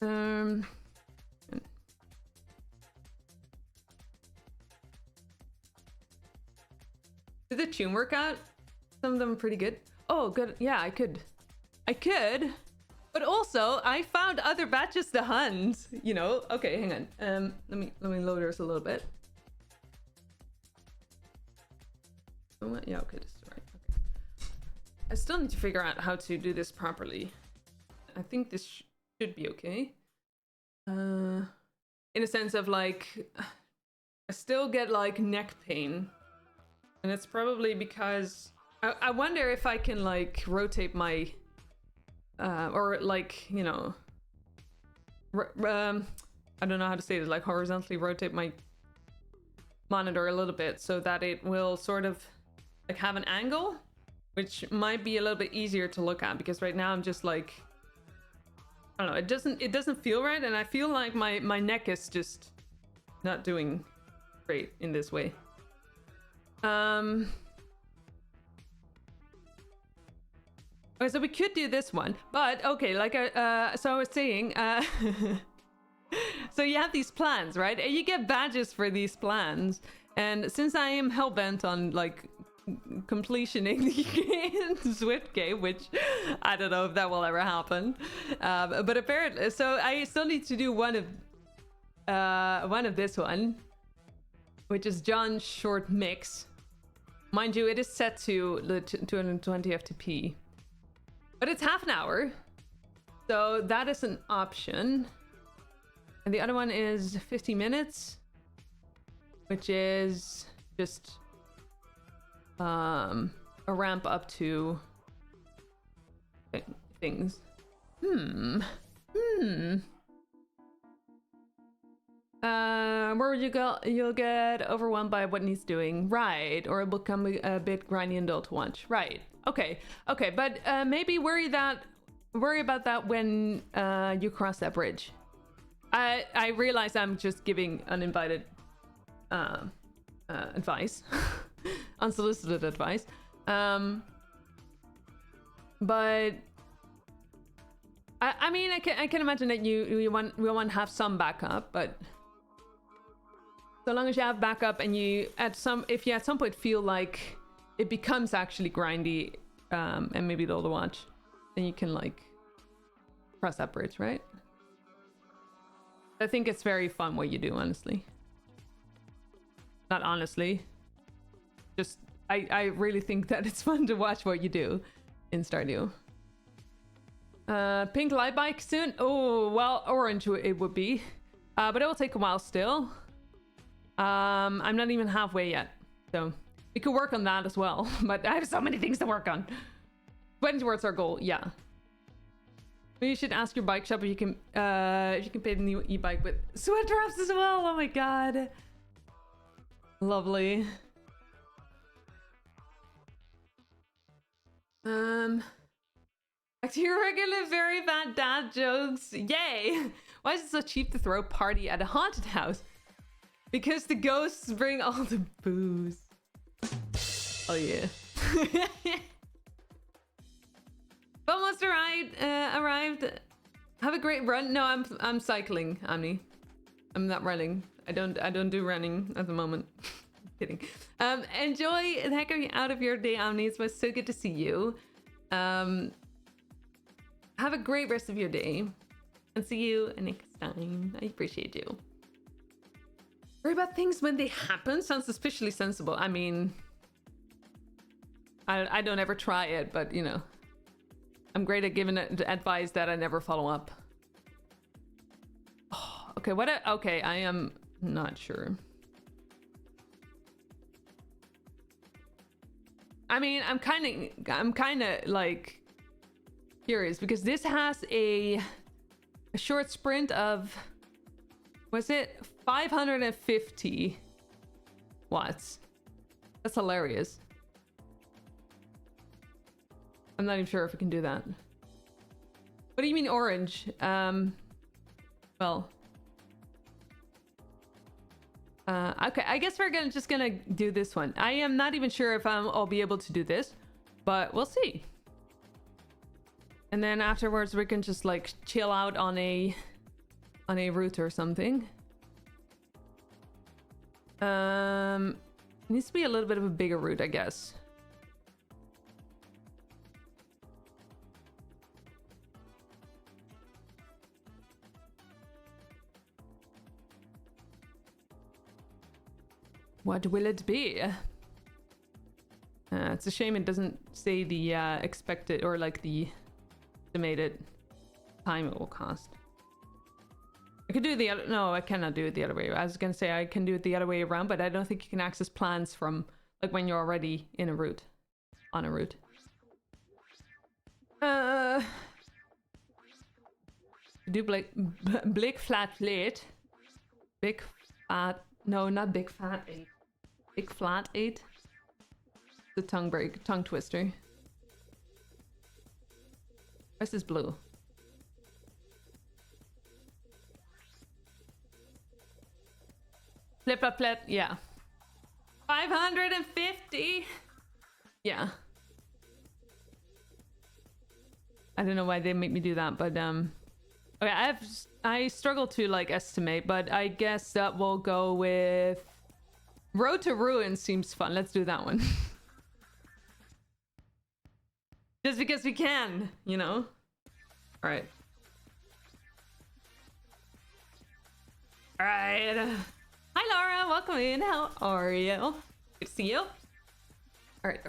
Did the tune work out? Some of them are pretty good. Oh, good. Yeah, I could. But also, I found other batches to hunt. You know. Okay, hang on. Let me load this a little bit. Yeah, okay, this is right. Okay. I still need to figure out how to do this properly. I think this should be okay. In a sense of like, I still get like neck pain. And it's probably because I wonder if I can like rotate my or like, you know, I don't know how to say this, like horizontally rotate my monitor a little bit so that it will sort of like have an angle, which might be a little bit easier to look at, because right now I'm just like, I don't know, it doesn't feel right, and I feel like my neck is just not doing great in this way. Okay, so we could do this one, but okay, like so I was saying, so you have these plans, right? And you get badges for these plans, and since I am hellbent on like completioning the Zwift game, which I don't know if that will ever happen, but apparently, so I still need to do one of this one, which is John's short mix. Mind you, it is set to the 220 FTP, but it's half an hour, so that is an option. And the other one is 50 minutes, which is just a ramp up to things. Where would you go? You'll get overwhelmed by what needs doing, right? Or it will become a bit grindy and dull to watch, right? Okay, but maybe worry about that when you cross that bridge. I realize I'm just giving uninvited advice, unsolicited advice. But I mean, I can imagine that we want to have some backup, but so long as you have backup and if you at some point feel like it becomes actually grindy and maybe dull to watch, then you can like cross that bridge, right? I think it's very fun what you do, honestly. Not honestly. Just, I really think that it's fun to watch what you do in Stardew. Pink light bike soon? Oh, well, orange it would be. But it will take a while still. I'm not even halfway yet. So we could work on that as well. But I have so many things to work on. 20 towards our goal, yeah. You should ask your bike shop if you can pay the new e-bike with sweat drops as well. Oh my god. Lovely. Back to your regular very bad dad jokes. Yay! Why is it so cheap to throw a party at a haunted house? Because the ghosts bring all the booze. Oh yeah. Almost arrived. Have a great run. No, I'm cycling, Amni. I'm not running. I don't do running at the moment. Kidding. Enjoy the heck out of your day, Amni. It was so good to see you. Have a great rest of your day, and see you next time. I appreciate you. Worry about things when they happen sounds suspiciously sensible. I mean, I don't ever try it, but you know, I'm great at giving advice that I never follow up. Oh, okay, okay, I am not sure. I mean, I'm kind of like curious because this has a short sprint of, was it 550 watts? That's hilarious. I'm not even sure if we can do that. What do you mean orange? Well, okay, I guess we're just gonna do this one. I am not even sure if I'll be able to do this, but we'll see. And then afterwards we can just like chill out on a route or something. It needs to be a little bit of a bigger route, I guess. What will it be? It's a shame it doesn't say the expected or like the estimated time it will cost. I could do the other. No, I cannot do it the other way. I was gonna say I can do it the other way around, but I don't think you can access plans from like when you're already in a route, on a route. Do Blake flat plate. Big fat. No, not big fat 8. Big flat 8. The tongue twister. Where's this blue? Flip up flip, yeah. 550. Yeah. I don't know why they make me do that, but okay, I struggle to like estimate, but I guess that will go with Road to Ruin. Seems fun. Let's do that one. Just because we can, you know. All right. All right. Hi Laura, welcome in. How are you? Good to see you. All right.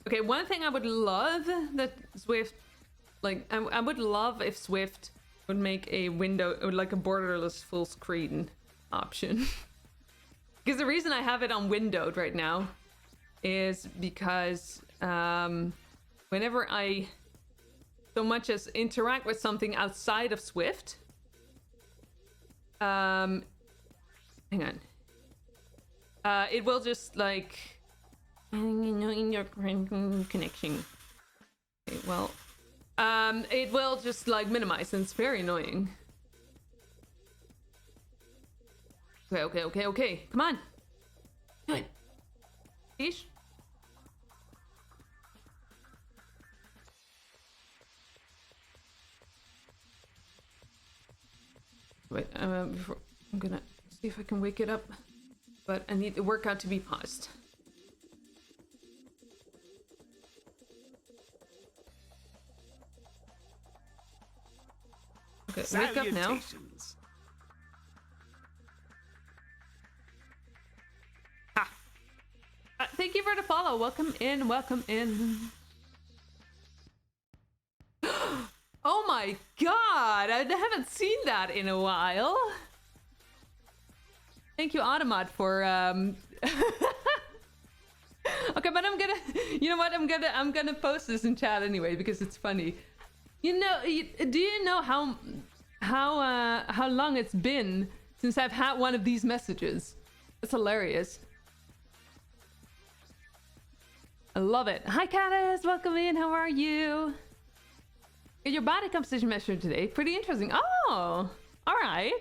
Okay, one thing I would love that Zwift, like, I would love if Zwift would make a window, or like a borderless full screen option. Because the reason I have it on windowed right now is because whenever I so much as interact with something outside of Zwift, hang on, it will just like, in your connection. Okay, well, it will just like minimize, and it's very annoying. Okay. Come on. Do it. Ish. Wait, before, I'm gonna see if I can wake it up, but I need the workout to be paused. Okay, wake up now. Ha! Thank you for the follow. Welcome in. Oh my god! I haven't seen that in a while. Thank you, Automat, for Okay, but I'm gonna. You know what? I'm gonna post this in chat anyway because it's funny. You know, do you know how long it's been since I've had one of these messages? It's hilarious. I love it. Hi, Caddis. Welcome in. How are you? Your body composition measured today. Pretty interesting. Oh, all right.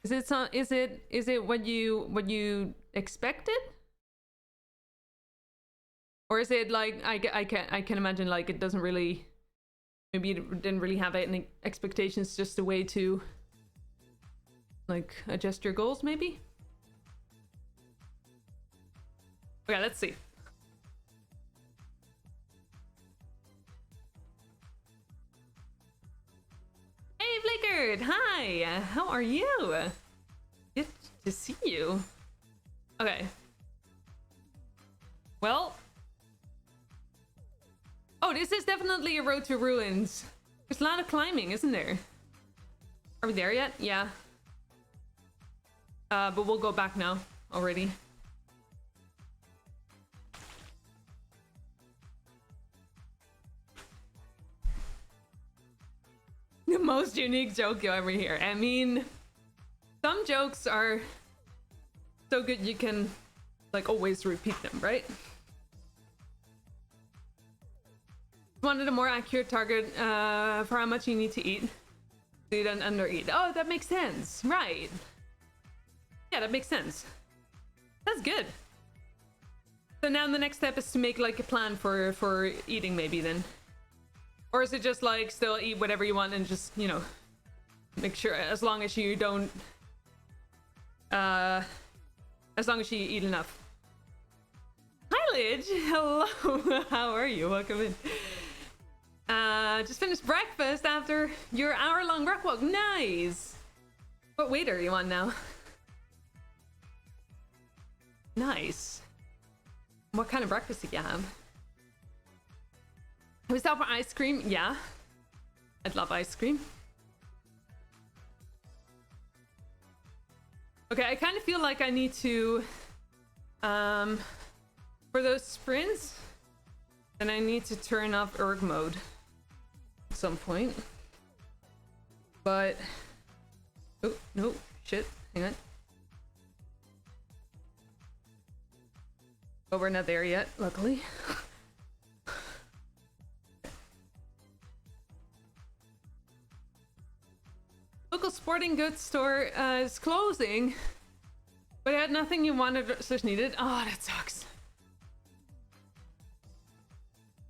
Is it what you expected? Or is it like I can imagine like it doesn't really. Maybe you didn't really have any expectations, just a way to like adjust your goals, maybe? Okay, let's see. Hey, Flickered! Hi! How are you? Good to see you. Okay. Well... Oh, this is definitely a road to ruins. There's a lot of climbing, isn't there? Are we there yet? Yeah. But we'll go back now already. most unique joke you ever hear. I mean, some jokes are so good you can like always repeat them, right? Wanted a more accurate target for how much you need to eat. So you don't undereat. Oh, that makes sense. Right. Yeah, that makes sense. That's good. So now the next step is to make like a plan for eating maybe then. Or is it just like still eat whatever you want and just, you know, make sure as long as you don't as long as you eat enough. Hi Lidge, hello. How are you? Welcome in. Just finished breakfast after your hour-long rock walk. Nice. What weight are you on now? Nice. What kind of breakfast did you have? We stop for ice cream? Yeah. I'd love ice cream. Okay, I kind of feel like I need to for those sprints, then I need to turn off erg mode at some point. But oh no, shit, hang on. But we're not there yet, luckily. Local sporting goods store is closing, but it had nothing you wanted or needed. Oh, that sucks.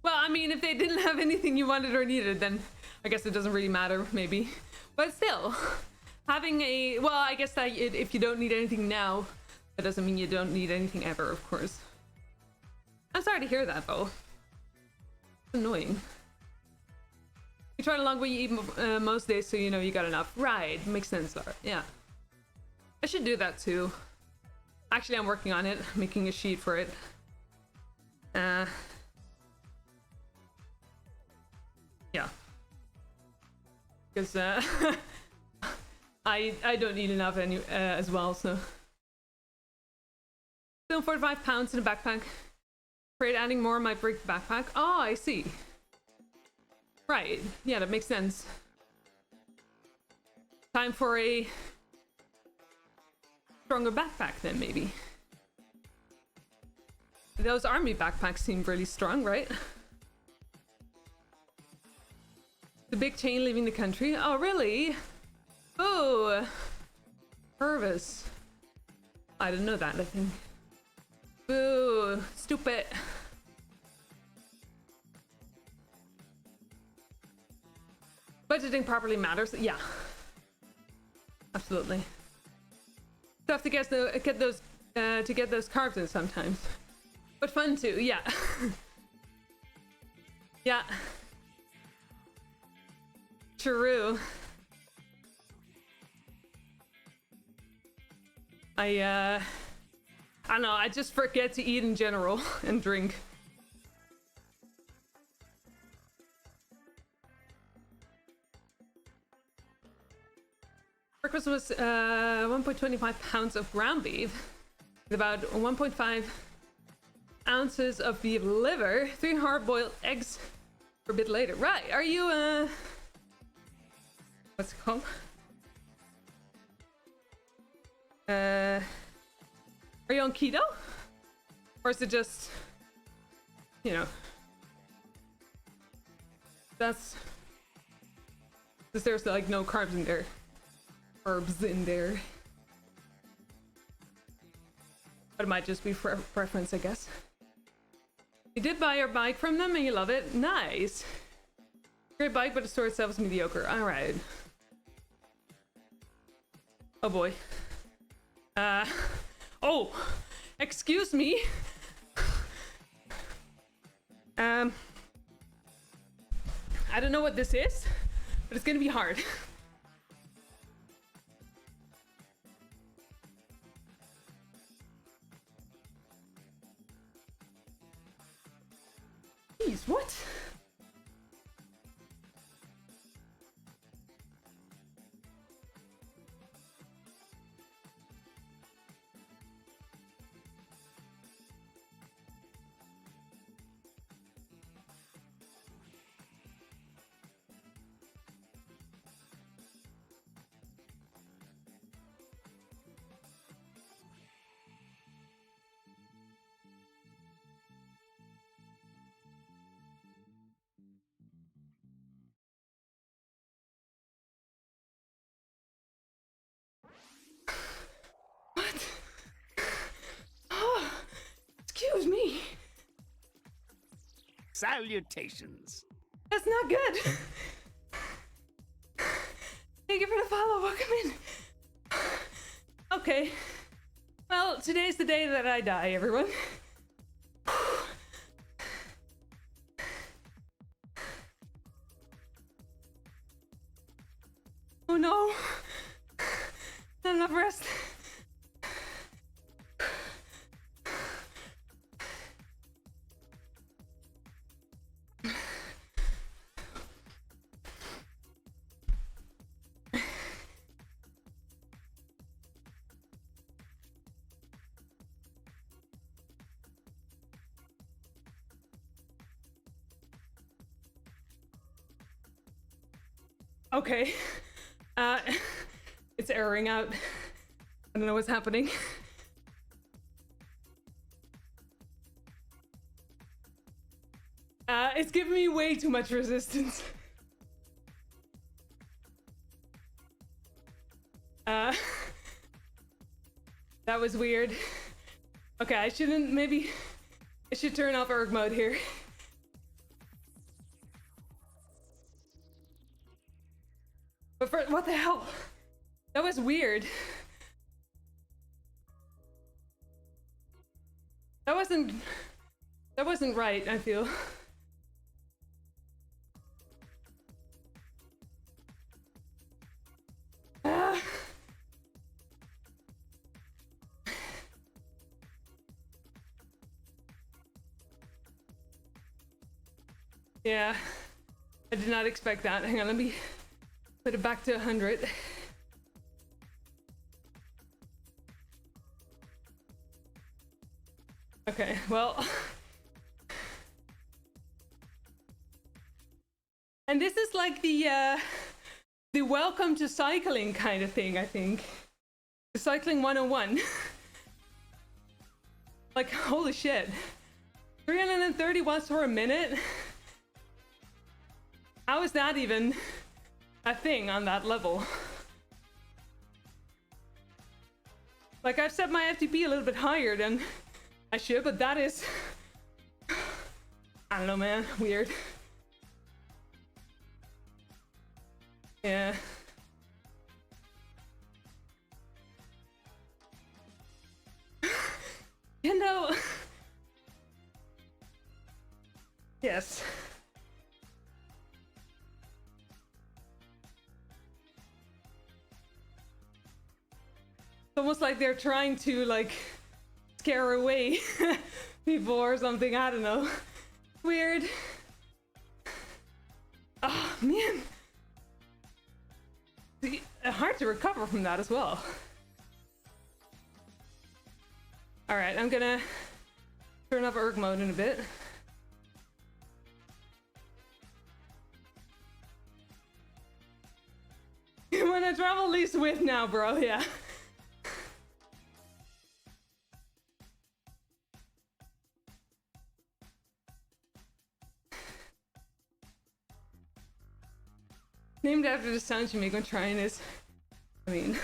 Well, I mean, if they didn't have anything you wanted or needed, then I guess it doesn't really matter, maybe. But still, having a... Well, I guess that if you don't need anything now, that doesn't mean you don't need anything ever, of course. I'm sorry to hear that, though. It's annoying. You try to log what you eat most days so you know you got enough. Right, makes sense, Laura. Yeah. I should do that too. Actually, I'm working on it, making a sheet for it. Yeah. Because I don't eat enough as well, so. Still 45 pounds in a backpack. Afraid adding more might break the backpack. Oh, I see. Right, yeah, that makes sense. Time for a stronger backpack then, maybe. Those army backpacks seem really strong, right? The big chain leaving the country. Oh, really? Oh, Purvis. I didn't know that, I think. Boo, stupid. Budgeting properly matters. Yeah, absolutely. Tough to get those carbs in sometimes, but fun too. Yeah, yeah. True. I don't know. I just forget to eat in general and drink. Breakfast was 1.25 pounds of ground beef, with about 1.5 ounces of beef liver, 3 hard-boiled eggs for a bit later. Right, are you, what's it called? Are you on keto? Or is it just, you know, that's, because there's like no carbs in there. Herbs in there. But it might just be preference, I guess. You did buy your bike from them and you love it? Nice. Great bike, but the store itself is mediocre. Alright. Oh boy. Oh! Excuse me! I don't know what this is, but it's gonna be hard. Jeez, what? salutations. That's not good. Thank you for the follow. Welcome in. Okay. Well, today's the day that I die, everyone. Oh no. Not enough rest. Okay. It's erroring out. I don't know what's happening. It's giving me way too much resistance. That was weird. Okay, I shouldn't, maybe I should turn off erg mode here. But for, what the hell? That was weird. That wasn't right, I feel. Yeah, I did not expect that. Hang on, let me put it back to 100. Okay, well. And this is like the welcome to cycling kind of thing, I think. The cycling 101. Like, holy shit. 330 watts for a minute? How is that even a thing on that level? Like, I've set my FTP a little bit higher than I should, but that is... I don't know, man. Weird. Yeah. You know... Yes. It's almost like they're trying to, like, scare away people or something. I don't know. Weird. Oh, man. It's hard to recover from that as well. Alright, I'm gonna turn off erg mode in a bit. You wanna travel at least with now, bro, yeah. Named after the sound you make when trying is... I mean...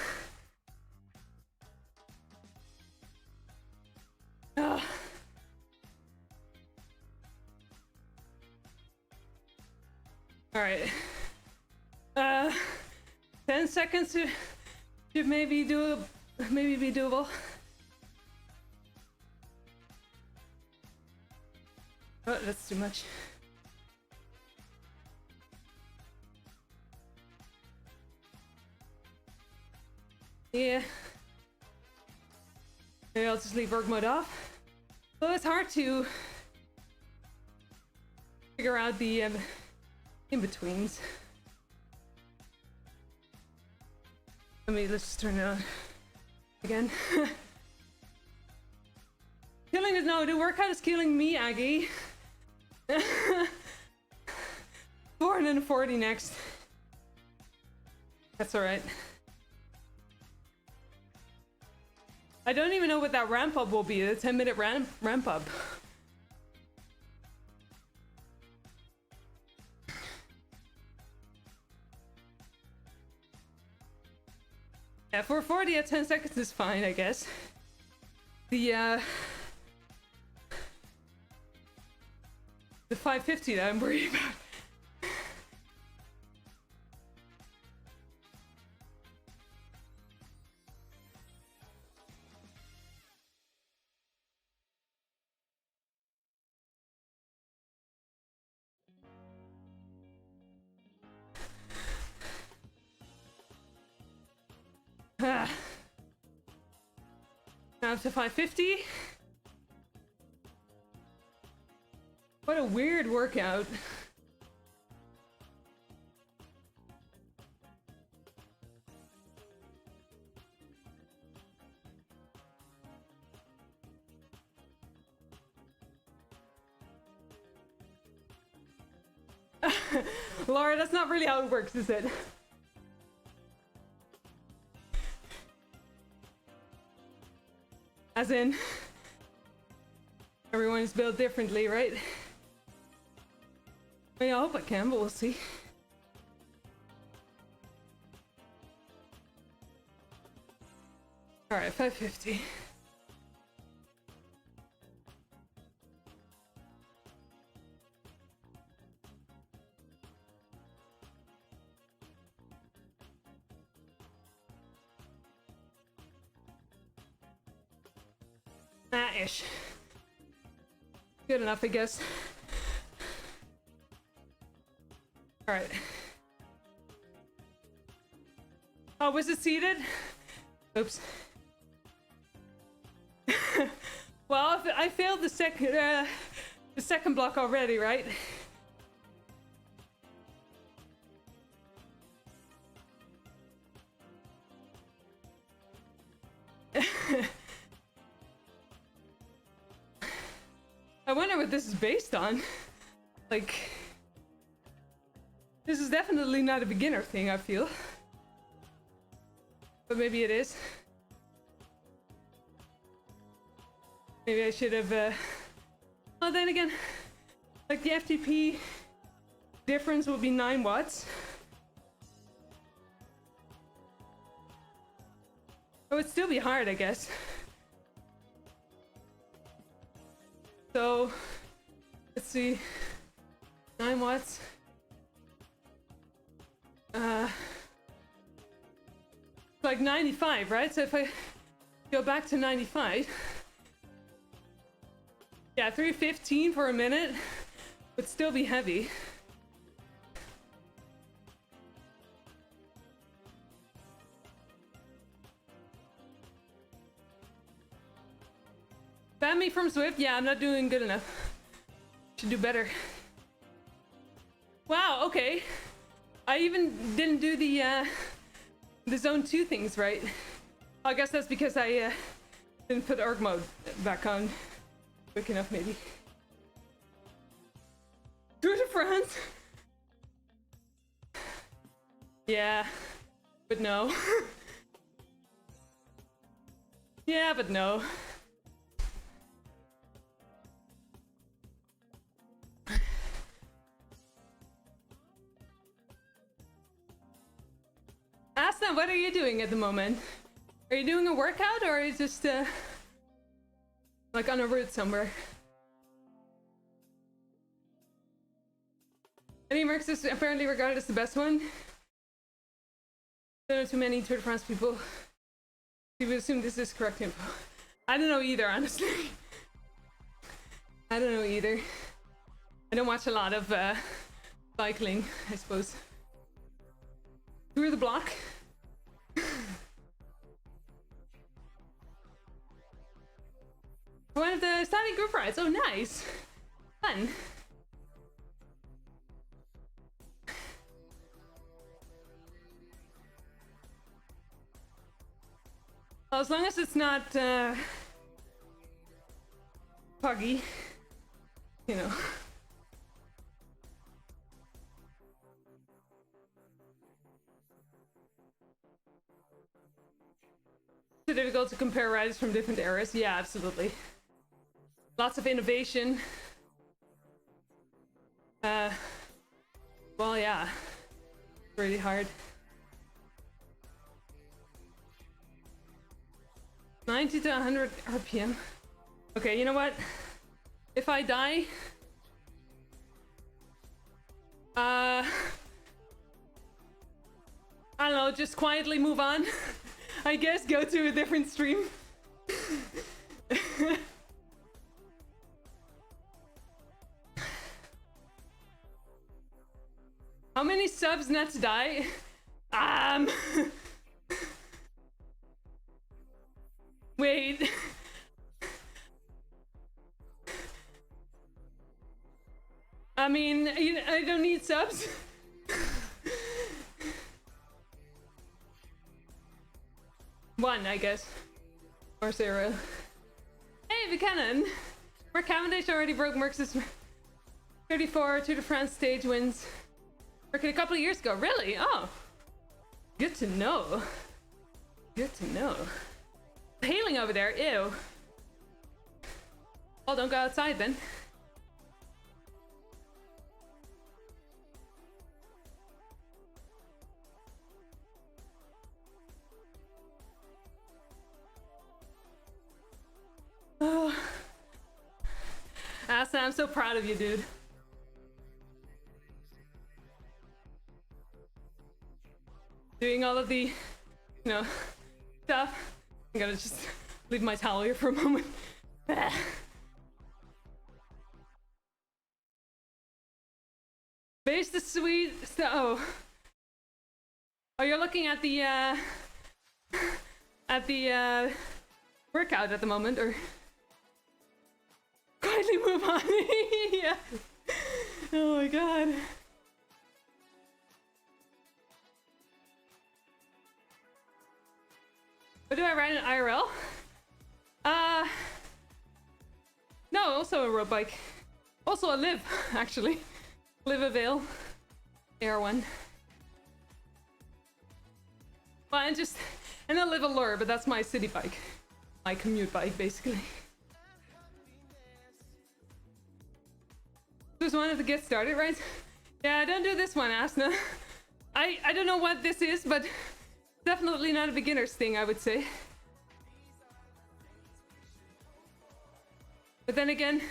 Alright. 10 seconds should maybe be doable. Oh, that's too much. Yeah. Maybe I'll just leave erg mode off. Well, it's hard to figure out the in-betweens. Let's just turn it on again. Killing is no, the workout is killing me, Aggie. 440 next. That's alright. I don't even know what that ramp up will be. The 10-minute ramp up. Yeah, 440 at 10 seconds is fine, I guess. The 550 that I'm worried about. Now to 550. What a weird workout. Laura, that's not really how it works, is it? As in, everyone is built differently, right? I mean, I hope I can, but we'll see. Alright, 550. Ish. Good enough, I guess. Alright. Oh, was it seated? Oops. Well, I failed the second block already, right? I wonder what this is based on. Like, this is definitely not a beginner thing, I feel. But maybe it is. Maybe I should have, well, then again, like the FTP difference would be 9 watts. It would still be hard, I guess. So, let's see, 9 watts. Like 95, right? So if I go back to 95, yeah, 315 for a minute would still be heavy. Ban me from Zwift? Yeah, I'm not doing good enough. Should do better. Wow, okay. I even didn't do the zone 2 things right. I guess that's because I didn't put org mode back on quick enough, maybe. Tour de France? Yeah, but no. Yeah, but no. Asna, what are you doing at the moment? Are you doing a workout or are you just like on a route somewhere? Eddie Merckx is apparently regarded as the best one. There are too many Tour de France people. You would assume this is correct info. I don't know either, honestly. I don't know either. I don't watch a lot of cycling, I suppose. Tour the block. One of the standing group rides. Oh, nice. Fun. Well, as long as it's not puggy, you know. It's difficult to compare riders from different eras. Yeah, absolutely. Lots of innovation. Well, yeah. Really hard. 90 to 100 RPM. Okay, you know what? If I die, I don't know, just quietly move on. I guess go to a different stream. How many subs not to die? Wait. I mean, I don't need subs. One, I guess. Or 0. Hey, Buchanan! Mark Cavendish already broke Merck's 34 Tour de France stage wins. Working a couple of years ago. Really? Oh. Good to know. Good to know. Hailing over there. Ew. Well, don't go outside then. Oh. Asa, I'm so proud of you, dude. Doing all of the, you know, stuff. I'm gonna just leave my towel here for a moment. Base the sweet. Oh, you're looking at the workout at the moment, or quietly move on. Yeah. Oh my god. What do I ride an IRL? No, also a road bike. Also a Liv, actually. Liv Avail. AR1. Well, and a Liv Allure, but that's my city bike. My commute bike, basically. Just wanted to get started, right? Yeah, don't do this one, Asna. I don't know what this is, but definitely not a beginner's thing, I would say. But then again,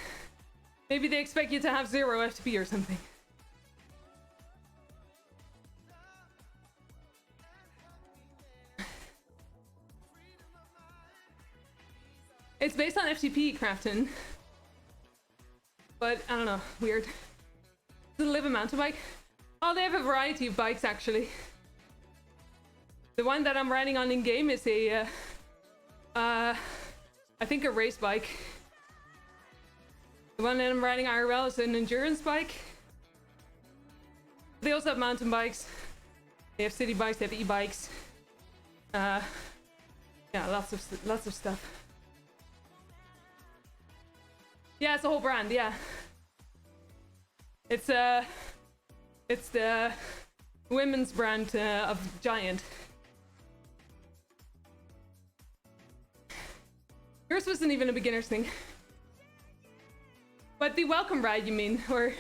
maybe they expect you to have 0 FTP or something. It's based on FTP, Crafton. But, I don't know, weird. Does it live a mountain bike? Oh, they have a variety of bikes, actually. The one that I'm riding on in-game is a, I think a race bike. The one that I'm riding IRL is an endurance bike. They also have mountain bikes. They have city bikes, they have e-bikes. Yeah, lots of stuff. Yeah, it's a whole brand, yeah. It's the women's brand of Giant. Yours wasn't even a beginner's thing. But the welcome ride, you mean? Or...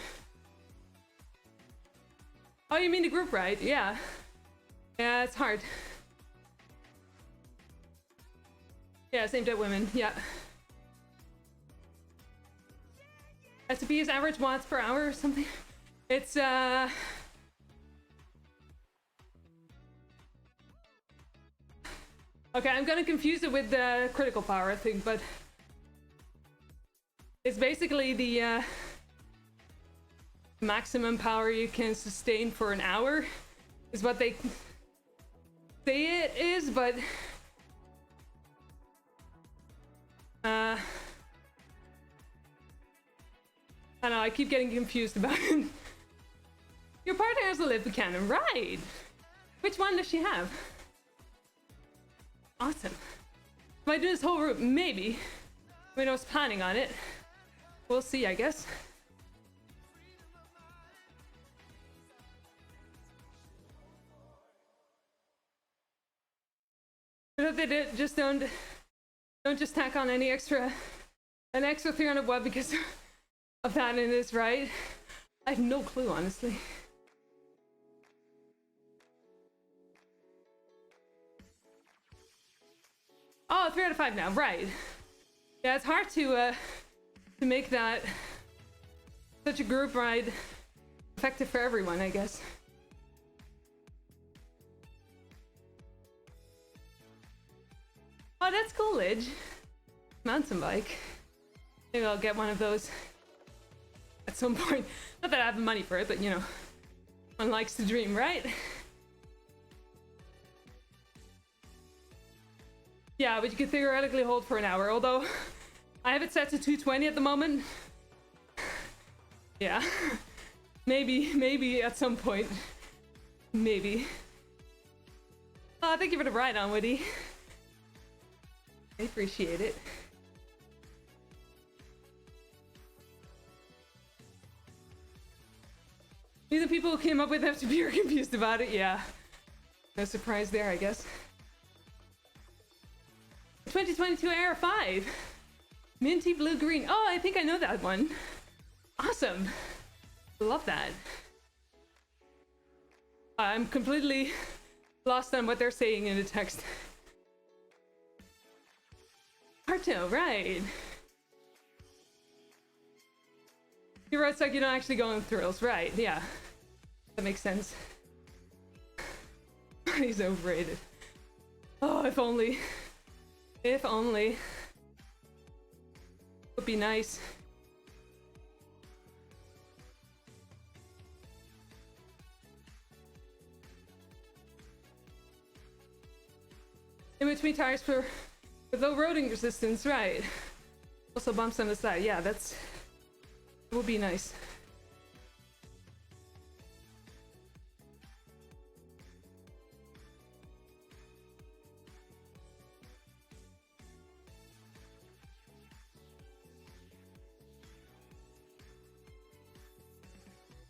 Oh, you mean the group ride? Yeah. Yeah, it's hard. Yeah, same to women, yeah. SCP is average watts per hour or something. It's, Okay, I'm gonna confuse it with the critical power, I think, but... It's basically the, maximum power you can sustain for an hour, is what they say it is, but... I don't know, I keep getting confused about it. Your partner has a Liv Buchanan, right? Which one does she have? Awesome. Am I doing this whole route? Maybe. I mean, I was planning on it. We'll see, I guess. But if they did, just don't just tack on an extra 300 watt because of that in this, right? I have no clue, honestly. Oh, 3 out of 5 now, right? Yeah, it's hard to make that such a group ride effective for everyone, I guess. Oh, that's cool, Lidge. Mountain bike. Maybe I'll get one of those at some point. Not that I have the money for it, but you know, one likes to dream, right? Yeah, but you could theoretically hold for an hour, although I have it set to 220 at the moment. Yeah. Maybe at some point. Maybe. Thank you for the ride on, Woody. I appreciate it. These are the people who came up with have to be confused about it, yeah. No surprise there, I guess. 2022 Air 5. Minty blue green. Oh, I think I know that one. Awesome. Love that. I'm completely lost on what they're saying in the text. Arto, right. You're right, it's like you don't actually go on thrills, right? Yeah. That makes sense. He's overrated. Oh, if only. If only. Would be nice. In between tires for low roading resistance, right? Also bumps on the side. Yeah, that's would be nice.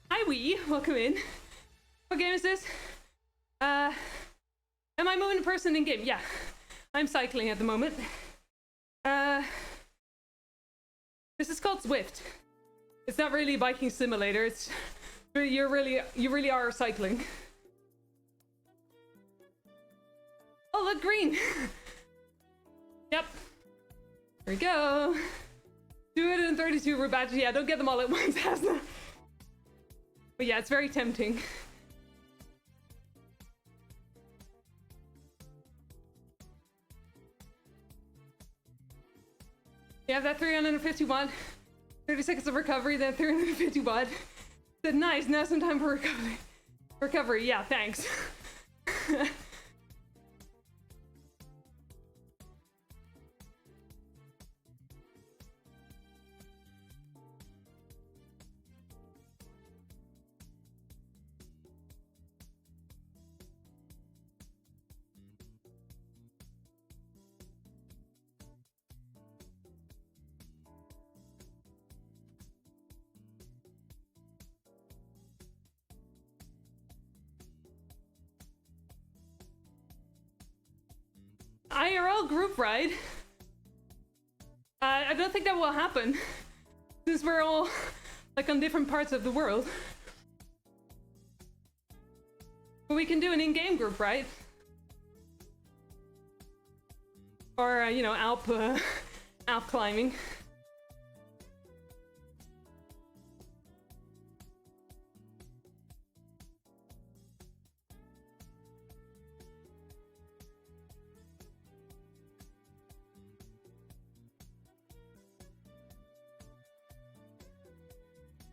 Hi, Wee. Welcome in. What game is this? Am I moving a person in game? Yeah. I'm cycling at the moment. This is called Zwift. It's not really a biking simulator. It's you really are cycling. Oh, look, green. Yep. There we go. 232 root badges. Yeah, don't get them all at once, Hasna. But yeah, it's very tempting. You have that 351, 30 seconds of recovery, then 351. Said nice, now some time for recovery. Recovery, yeah, thanks. IRL group ride? I don't think that will happen, since we're all like on different parts of the world. But we can do an in-game group, right? Or you know, Alp climbing.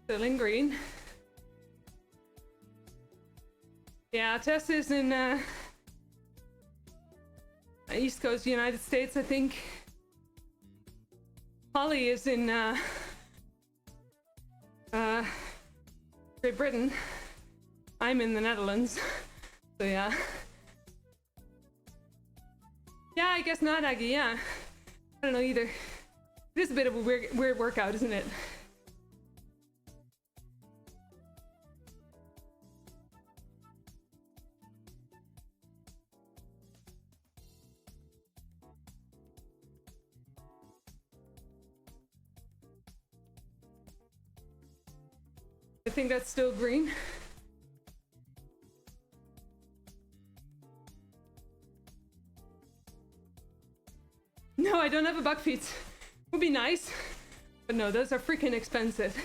Still in green. Yeah, Tess is in East Coast United States, I think. Holly is in Great Britain. I'm in the Netherlands. So yeah. Yeah, I guess not, Aggie, yeah. I don't know either. It is a bit of a weird workout, isn't it? I think that's still green. No, I don't have a buck feet. Would be nice. But no, those are freaking expensive.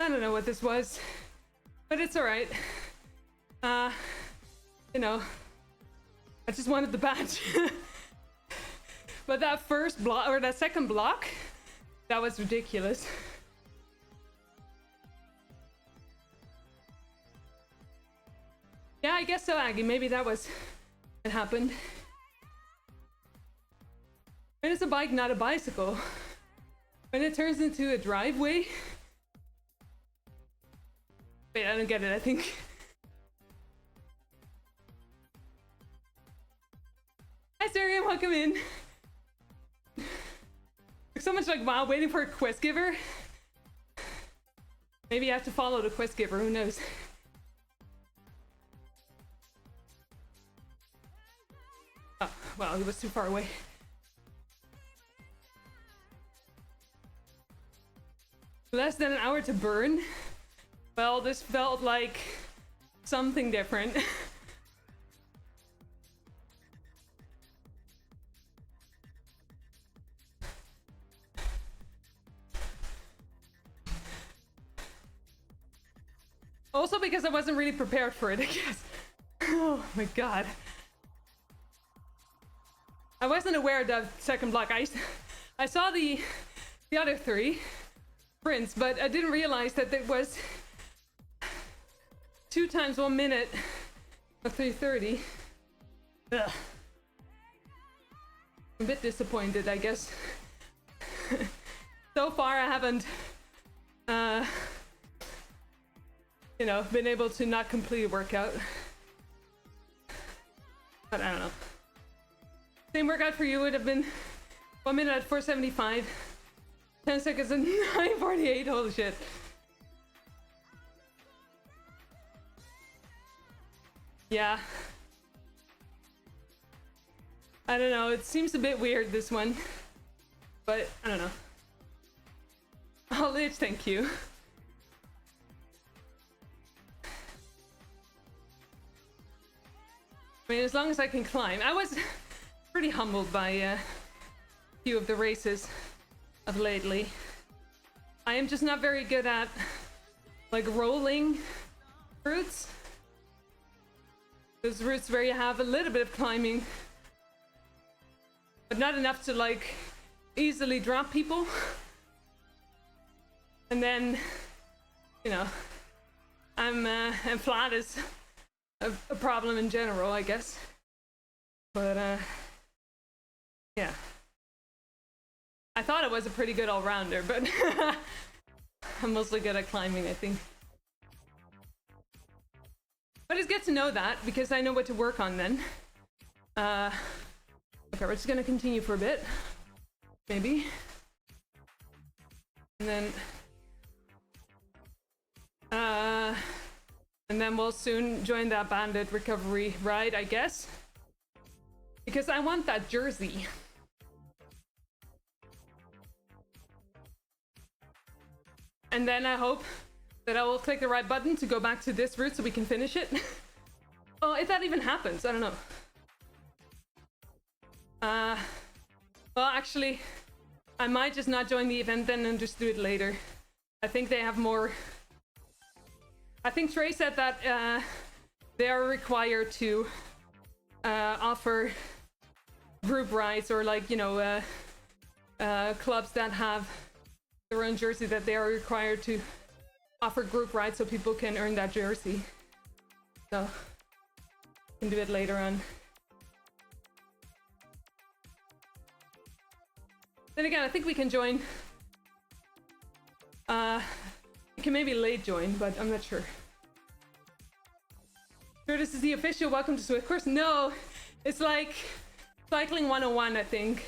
I don't know what this was, but it's all right. You know, I just wanted the badge. But that first block, or that second block, that was ridiculous. Yeah, I guess so, Aggie. Maybe that was it happened. When it's a bike, not a bicycle. When it turns into a driveway. Wait, I don't get it, I think. Hi, Sirium, welcome in. So much like, wow, waiting for a quest giver. Maybe I have to follow the quest giver, who knows? Oh, well, he was too far away. Less than an hour to burn? Well, this felt like something different. Also because I wasn't really prepared for it, I guess. Oh my god. I wasn't aware of the second block. I saw the other three prints, but I didn't realize that it was 2 times 1 minute of 3:30. Ugh. I'm a bit disappointed, I guess. So far, I haven't, you know, been able to not complete a workout. But I don't know. Same workout for you would have been 1 minute at 4:75, 10 seconds at 9:48. Holy shit. Yeah. I don't know, it seems a bit weird, this one. But, I don't know. Oh, Lich, thank you. I mean, as long as I can climb. I was pretty humbled by a few of the races of lately. I am just not very good at, like, rolling routes. Those routes where you have a little bit of climbing, but not enough to, like, easily drop people. And then, you know, and flat is a problem in general, I guess. But, yeah. I thought I was a pretty good all-rounder, but I'm mostly good at climbing, I think. But it's good to know that, because I know what to work on then. Okay, we're just gonna continue for a bit. Maybe. And then we'll soon join that bandit recovery ride, I guess. Because I want that jersey. And then I hope that I will click the right button to go back to this route so we can finish it. Oh, if that even happens, I don't know. Well, actually, I might just not join the event then and just do it later. I think they have more... I think Trey said that they are required to offer group rides, or, like, you know, clubs that have their own jersey, that they are required to offer group rides so people can earn that jersey. So, can do it later on. Then again, I think we can join. We can maybe late join, but I'm not sure. Sure, this is the official Welcome to Zwift course? No, it's like Cycling 101, I think.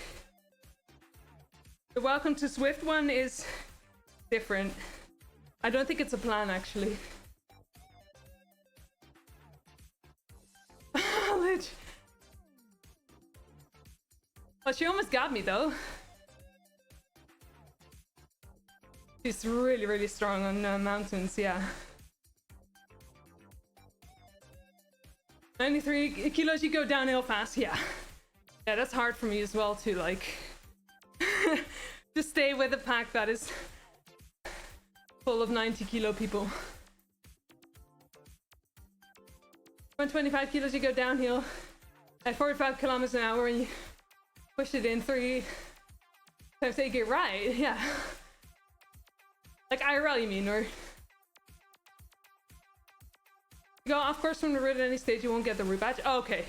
The Welcome to Zwift one is different. I don't think it's a plan, actually. Lich. Oh, she almost got me, though. She's really, really strong on mountains, yeah. 93 kilos, you go downhill fast, yeah. Yeah, that's hard for me as well to, like, to stay with a pack that is full of 90 kilo people. 125 kilos, you go downhill at 45 kilometers an hour and you push it in 3 times 8, get right, yeah. Like IRL, you mean, or... You go off course from the route at any stage, you won't get the route badge. Oh, okay.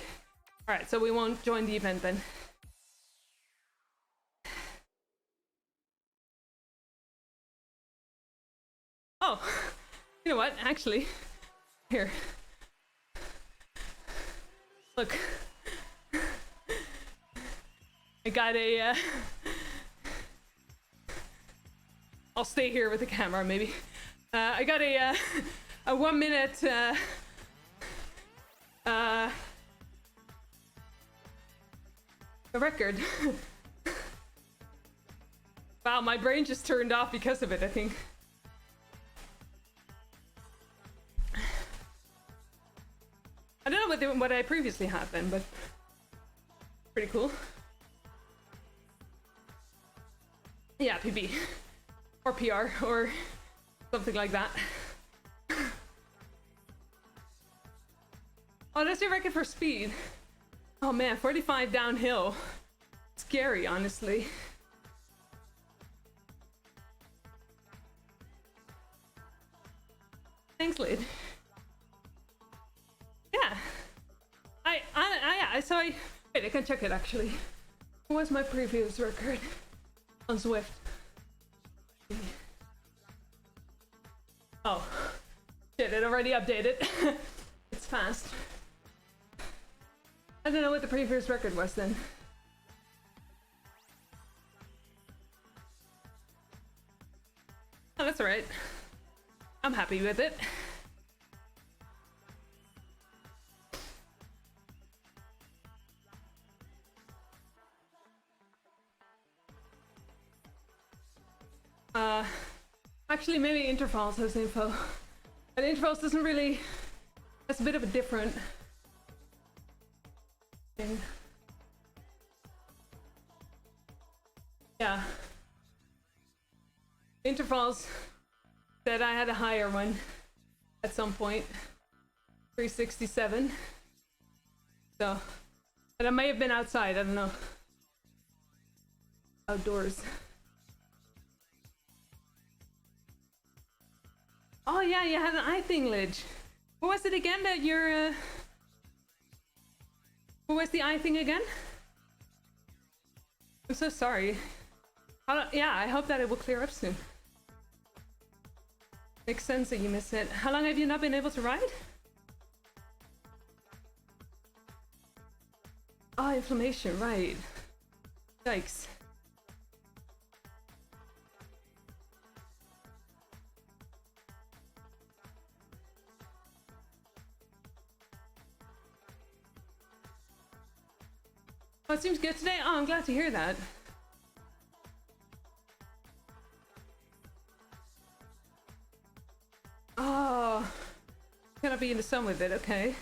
Alright, so we won't join the event then. Oh, you know what? Actually, here. Look. I got a, I'll stay here with the camera, maybe. I got a 1 minute, a record. Wow, my brain just turned off because of it, I think. I don't know what I previously had then, but pretty cool. Yeah, PB. Or PR, or something like that. Oh, that's your record for speed. Oh man, 45 downhill. Scary, honestly. Thanks, Lid. Yeah. Wait, I can check it actually. What was my previous record on Zwift? Oh. Shit, it already updated. It's fast. I don't know what the previous record was then. Oh, that's alright. I'm happy with it. Actually, maybe Intervals has info. But Intervals doesn't really... That's a bit of a different thing. Yeah. Intervals said I had a higher one at some point. 367. So... But I may have been outside, I don't know. Outdoors. Oh yeah, you had an eye thing, Lidge. What was it again that you're What was the eye thing again? I'm so sorry. Yeah, I hope that it will clear up soon. Makes sense that you miss it. How long have you not been able to ride? Oh, inflammation, right. Yikes. Oh, it seems good today? Oh, I'm glad to hear that. Oh, gonna be in the sun with it, okay.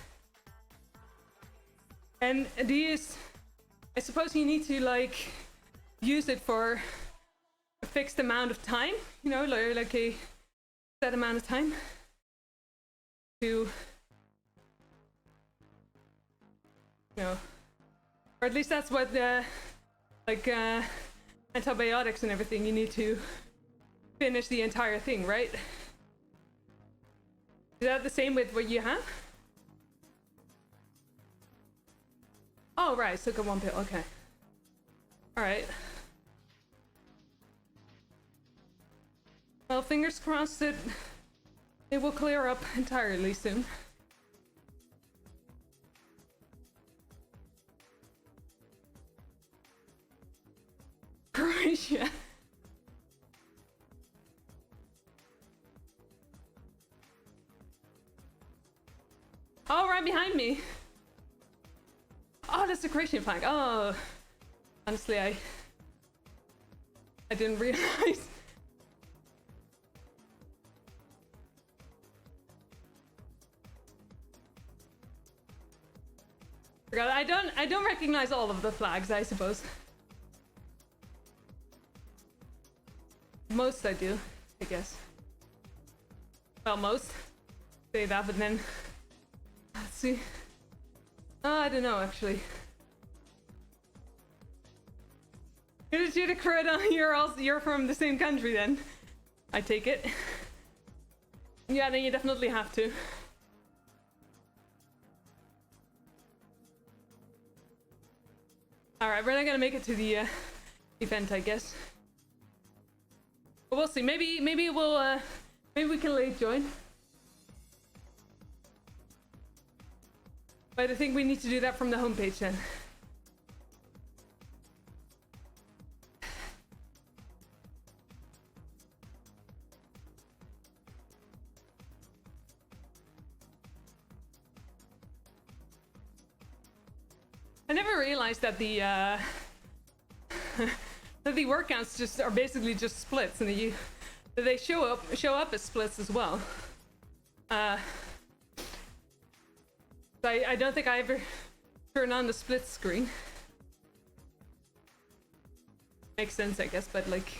And do you... I suppose you need to, like, use it for a fixed amount of time? You know, like a set amount of time? To... You know... Or at least that's what antibiotics and everything, you need to finish the entire thing, right? Is that the same with what you have? Oh, right, so got one pill, okay. Alright. Well, fingers crossed that it will clear up entirely soon. Croatia. Oh, right behind me. Oh, that's the Croatian flag. Oh, honestly, I didn't realize. Forgot. I don't recognize all of the flags, I suppose. Most I do, I guess. Well, most say that, but then let's see. I don't know actually. Judicrita, you're from the same country then. I take it. Yeah, then you definitely have to. Alright, we're not gonna make it to the event, I guess. But we'll see. Maybe we'll maybe we can late join. But I think we need to do that from the homepage then. I never realized that the that the workouts just are basically just splits, and that they show up as splits as well. I don't think I ever turn on the split screen. Makes sense, I guess, but like,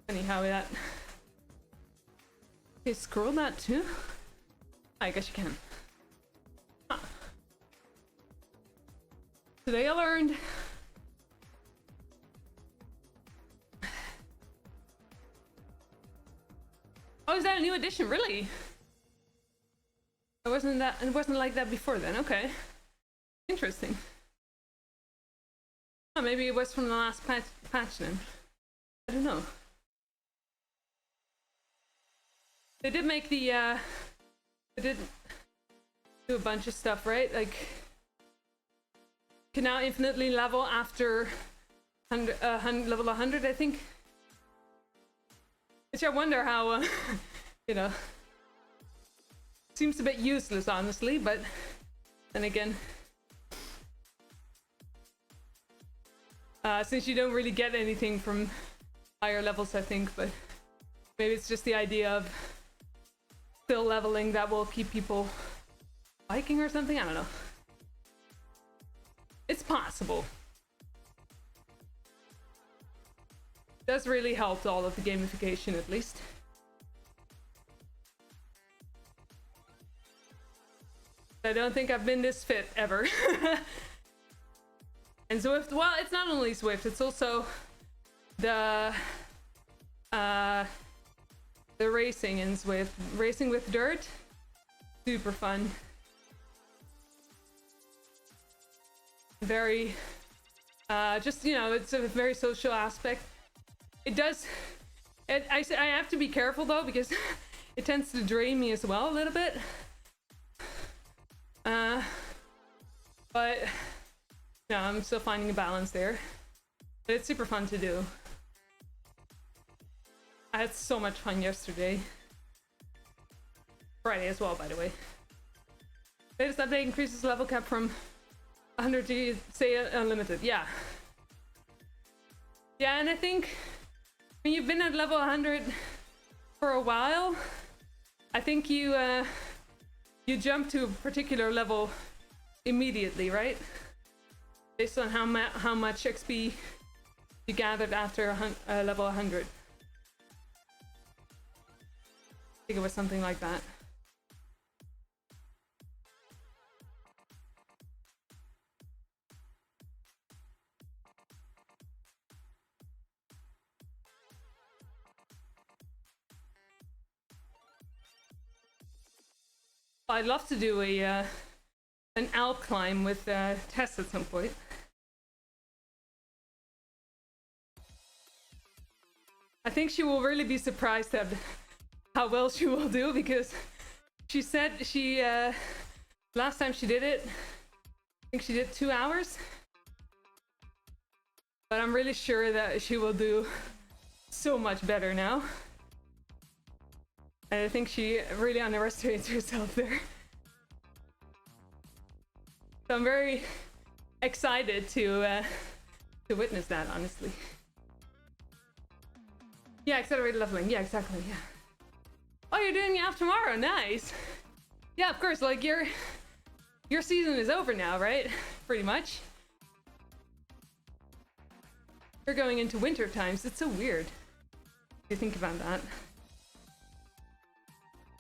anyhow, that. Okay, scroll that too. I guess you can. Huh. Today I learned. Oh, is that a new edition? Really? It wasn't like that before then. Okay. Interesting. Oh, maybe it was from the last patch then. I don't know. They did make the they did do a bunch of stuff, right? Like, you can now infinitely level after level 100, I think. Which I wonder how, you know, seems a bit useless, honestly, but then again, since you don't really get anything from higher levels, I think, but maybe it's just the idea of still leveling that will keep people liking or something. I don't know. It's possible. Does really help all of the gamification, at least. I don't think I've been this fit ever. And Zwift, well, it's not only Zwift, it's also the racing in Zwift. Racing with dirt, super fun. Very, just, you know, it's a very social aspect. It does, I have to be careful though, because it tends to drain me as well a little bit. But no, I'm still finding a balance there. But it's super fun to do. I had so much fun yesterday. Friday as well, by the way. Latest update increases level cap from 100 to, say, unlimited. Yeah. Yeah, and I think when you've been at level 100 for a while, I think you jump to a particular level immediately, right? Based on how much XP you gathered after level 100. I think it was something like that. I'd love to do an Alp climb with Tess at some point. I think she will really be surprised at how well she will do, because she said she last time she did it, I think she did 2 hours. But I'm really sure that she will do so much better now. And I think she really underestimates herself there. So I'm very excited to witness that, honestly. Yeah, accelerated leveling. Yeah, exactly. Yeah. Oh, you're doing Alp tomorrow. Nice. Yeah, of course. Like your season is over now, right? Pretty much. You're going into winter times. It's so weird if you think about that.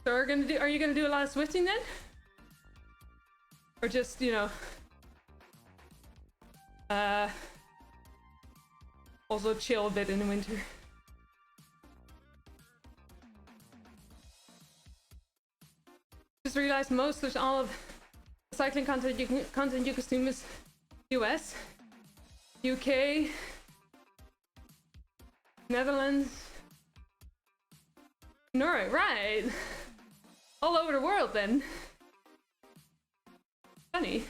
So are you gonna do a lot of Swifting then? Or just, you know, also chill a bit in the winter? Just realized most of all of the cycling content you consume is US, UK, Netherlands, Norway, right? All over the world then. Funny.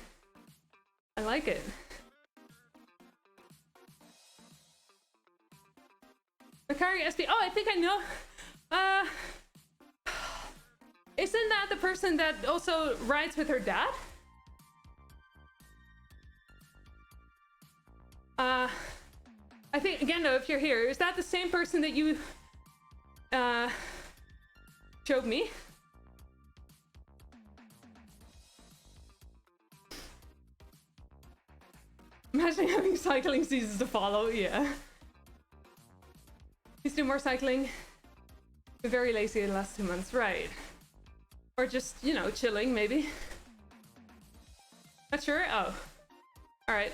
I like it. Makari SP. Oh, I think I know. Isn't that the person that also rides with her dad? I think, again though, if you're here, is that the same person that you showed me? Imagine having cycling seasons to follow, yeah. Please do more cycling. Been very lazy the last 2 months, right? Or just, you know, chilling, maybe. Not sure? Oh. Alright.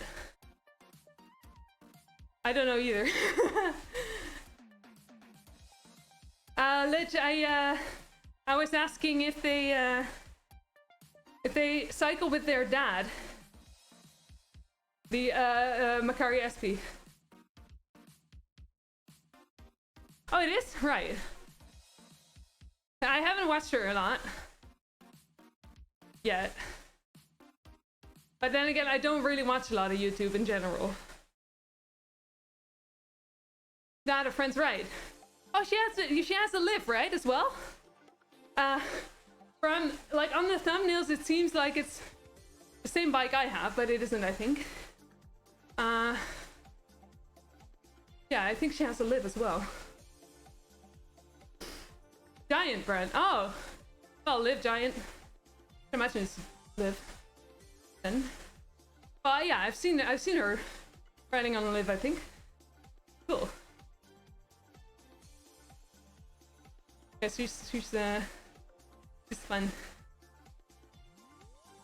I don't know either. Lich, I was asking if they cycle with their dad. The Makari SP. Oh, it is? Right. I haven't watched her a lot yet. But then again, I don't really watch a lot of YouTube in general. Not a friend's right. Oh, she has to live, right, as well? From, like, on the thumbnails, it seems like it's the same bike I have, but it isn't, I think. Yeah, I think she has to live as well. Giant brand. Oh, well, Live Giant. I imagine it's Live. Then. Well, yeah, I've seen her riding on Live, I think. Cool. Yeah, she's fun.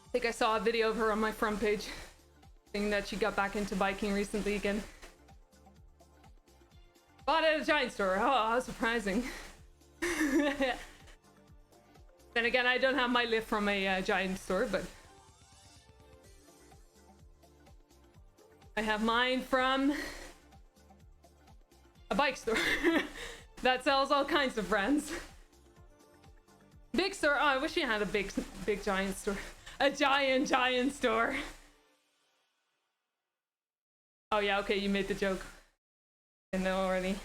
I think I saw a video of her on my front page saying that she got back into biking recently again. Bought it at a Giant store. Oh, how surprising. Then again, I don't have my lift from a Giant store, but I have mine from a bike store that sells all kinds of brands. Big store. Oh, I wish you had a big Giant store. A giant store. Oh yeah, okay, you made the joke. I know already.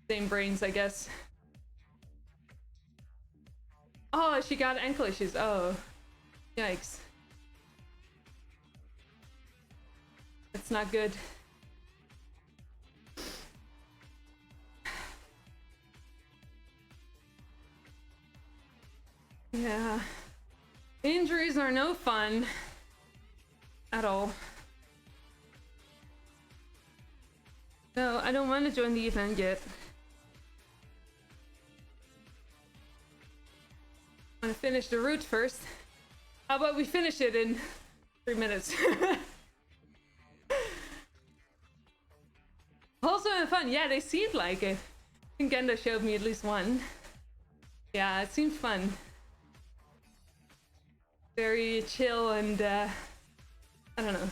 Same brains, I guess. Oh, she got ankle issues. Oh, yikes. That's not good. Yeah. Injuries are no fun. At all. No, I don't want to join the event yet. I want to finish the route first. How about we finish it in 3 minutes? Also fun. Yeah, they seemed like it. I think Genda showed me at least one. Yeah, it seemed fun. Very chill and I don't know.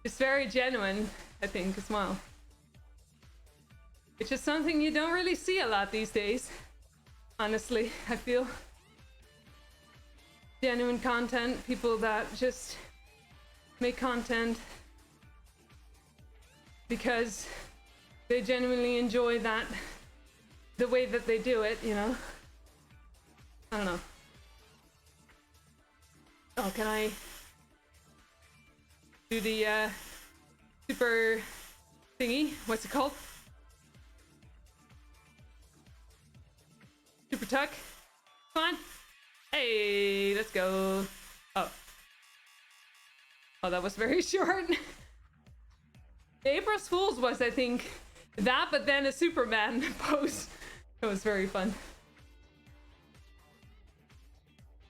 It's very genuine, I think, as well. Which is something you don't really see a lot these days. Honestly, I feel. Genuine content, people that just make content because they genuinely enjoy that, the way that they do it, you know? I don't know. Oh, can I do the super thingy? What's it called? Super tuck? Come on. Hey, let's go. Oh. Oh, that was very short. April's Fool's was, I think, that, but then a Superman pose. It was very fun.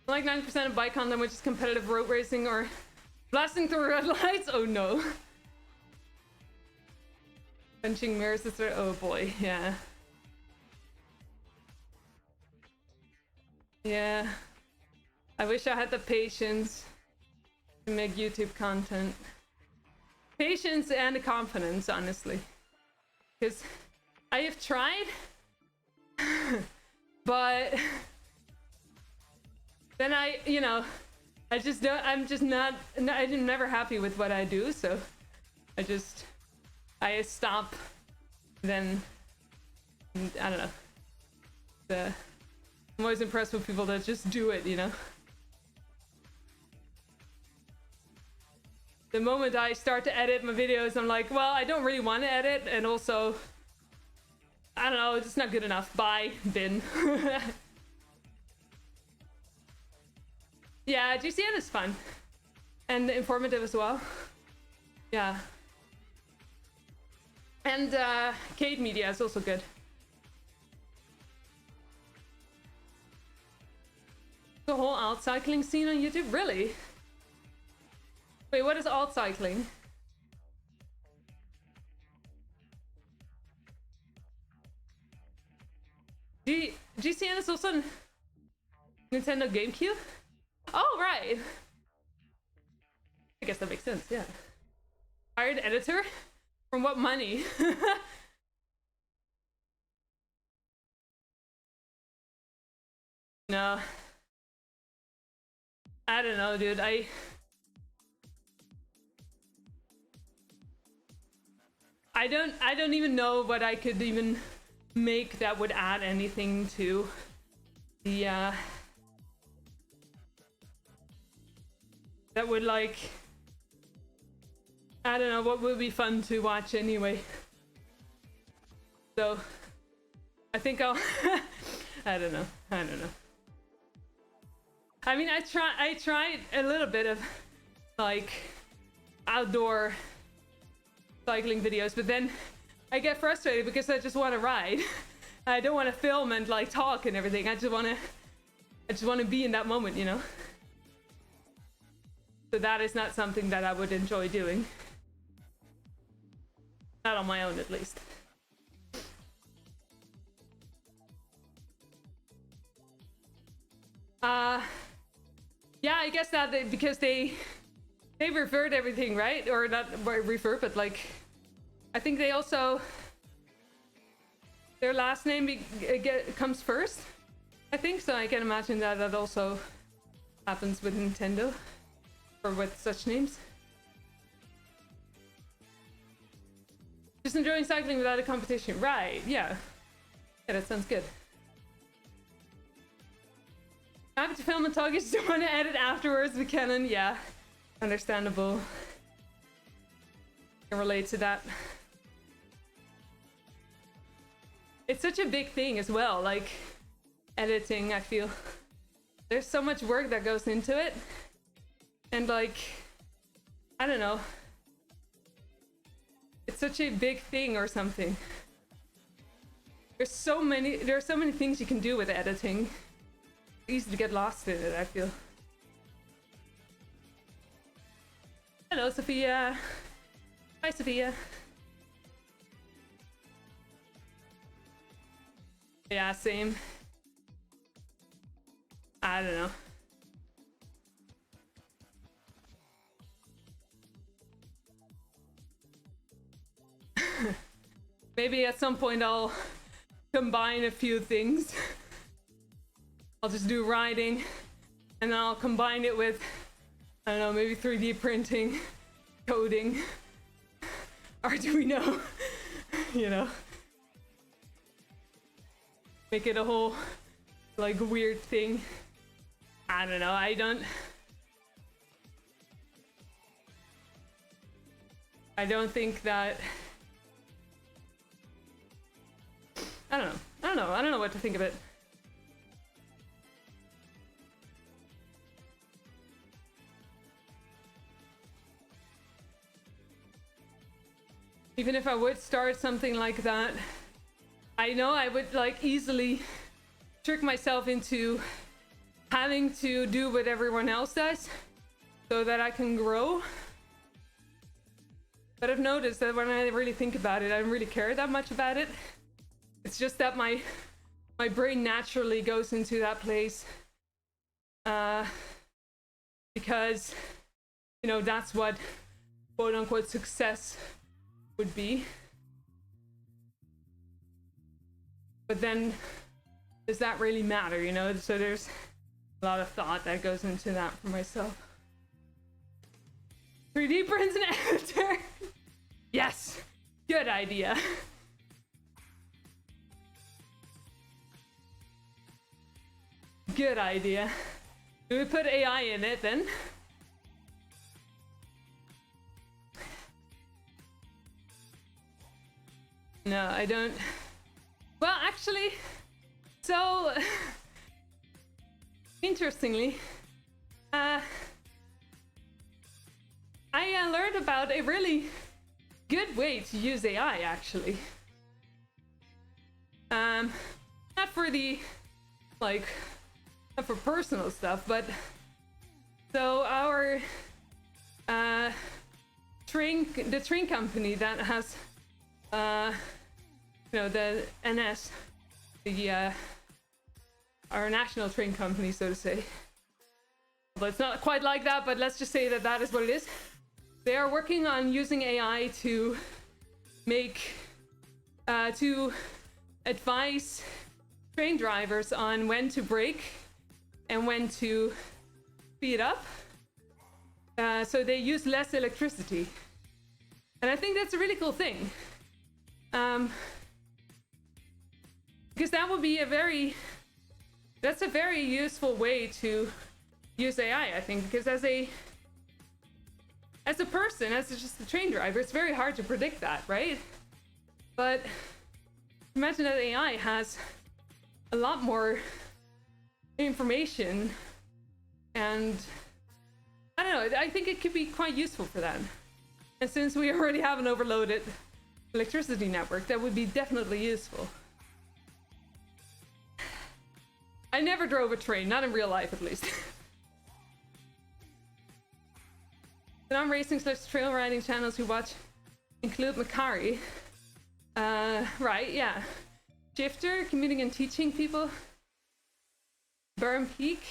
Like 90% of bike content, which is competitive road racing or blasting through red lights. Oh no. Punching mirrors. Oh boy, yeah. Yeah. I wish I had the patience to make YouTube content. Patience and the confidence, honestly. Because I have tried, but then I'm never happy with what I do, so I stop, then, I don't know. I'm always impressed with people that just do it, you know? The moment I start to edit my videos, I'm like, well, I don't really want to edit, and also, I don't know, it's not good enough. Bye, bin. Yeah, GCN is fun. And informative as well. Yeah. And Cade Media is also good. The whole alt cycling scene on YouTube? Really? Wait, what is alt cycling? GCN is also on Nintendo GameCube? Oh, right. I guess that makes sense, yeah. Hired editor? From what money? No. I don't know, dude. I don't even know what I could even make that would add anything to the that would, like, I don't know what would be fun to watch anyway. So I think I'll I don't know. I mean, I tried a little bit of like outdoor cycling videos, but then I get frustrated because I just want to ride. I don't want to film and like talk and everything. I just want to be in that moment, you know? So that is not something that I would enjoy doing. Not on my own, at least. Yeah, I guess that because they revert everything, right? Or not revert, but like, I think they also, their last name comes first, I think. So I can imagine that also happens with Nintendo or with such names. Just enjoying cycling without a competition, right? Yeah, that sounds good. Happy to film and talk, you just don't want to edit afterwards with Canon. Yeah, understandable. Can relate to that. It's such a big thing as well, like editing. I feel there's so much work that goes into it, and like, I don't know, it's such a big thing or something. There's so many things you can do with editing. Easy to get lost in it, I feel. Hello, Sophia. Hi, Sophia. Yeah, same. I don't know. Maybe at some point I'll combine a few things. I'll just do riding, and then I'll combine it with, I don't know, maybe 3D printing, coding, Arduino, you know. Make it a whole, like, weird thing. I don't know, I don't think that, I don't know what to think of it. even if I would start something like that, I know I would like easily trick myself into having to do what everyone else does so that I can grow. But I've noticed that when I really think about it, I don't really care that much about it. It's just that my brain naturally goes into that place because, you know, that's what quote unquote success would be. But then does that really matter, you know? So there's a lot of thought that goes into that for myself. 3D prints an editor. Yes, good idea. Good idea. Do we put AI in it then? No, I don't. Well, actually, so interestingly, I learned about a really good way to use AI, actually. Not for the, like, not for personal stuff, but so our the train company that has you know, the NS, the our national train company, so to say. But it's not quite like that, but let's just say that that is what it is. They are working on using AI to make to advise train drivers on when to brake and when to speed up, so they use less electricity. And I think that's a really cool thing, because that would be that's a very useful way to use AI, I think, because as a person, as just a train driver, it's very hard to predict that, right? But imagine that AI has a lot more information, and I don't know, I think it could be quite useful for that. And since we already have an overloaded electricity network, that would be definitely useful. I never drove a train, not in real life at least. Non-racing / trail riding channels who watch include Macari. Right, yeah. Shifter, commuting and teaching people. Burn Peak,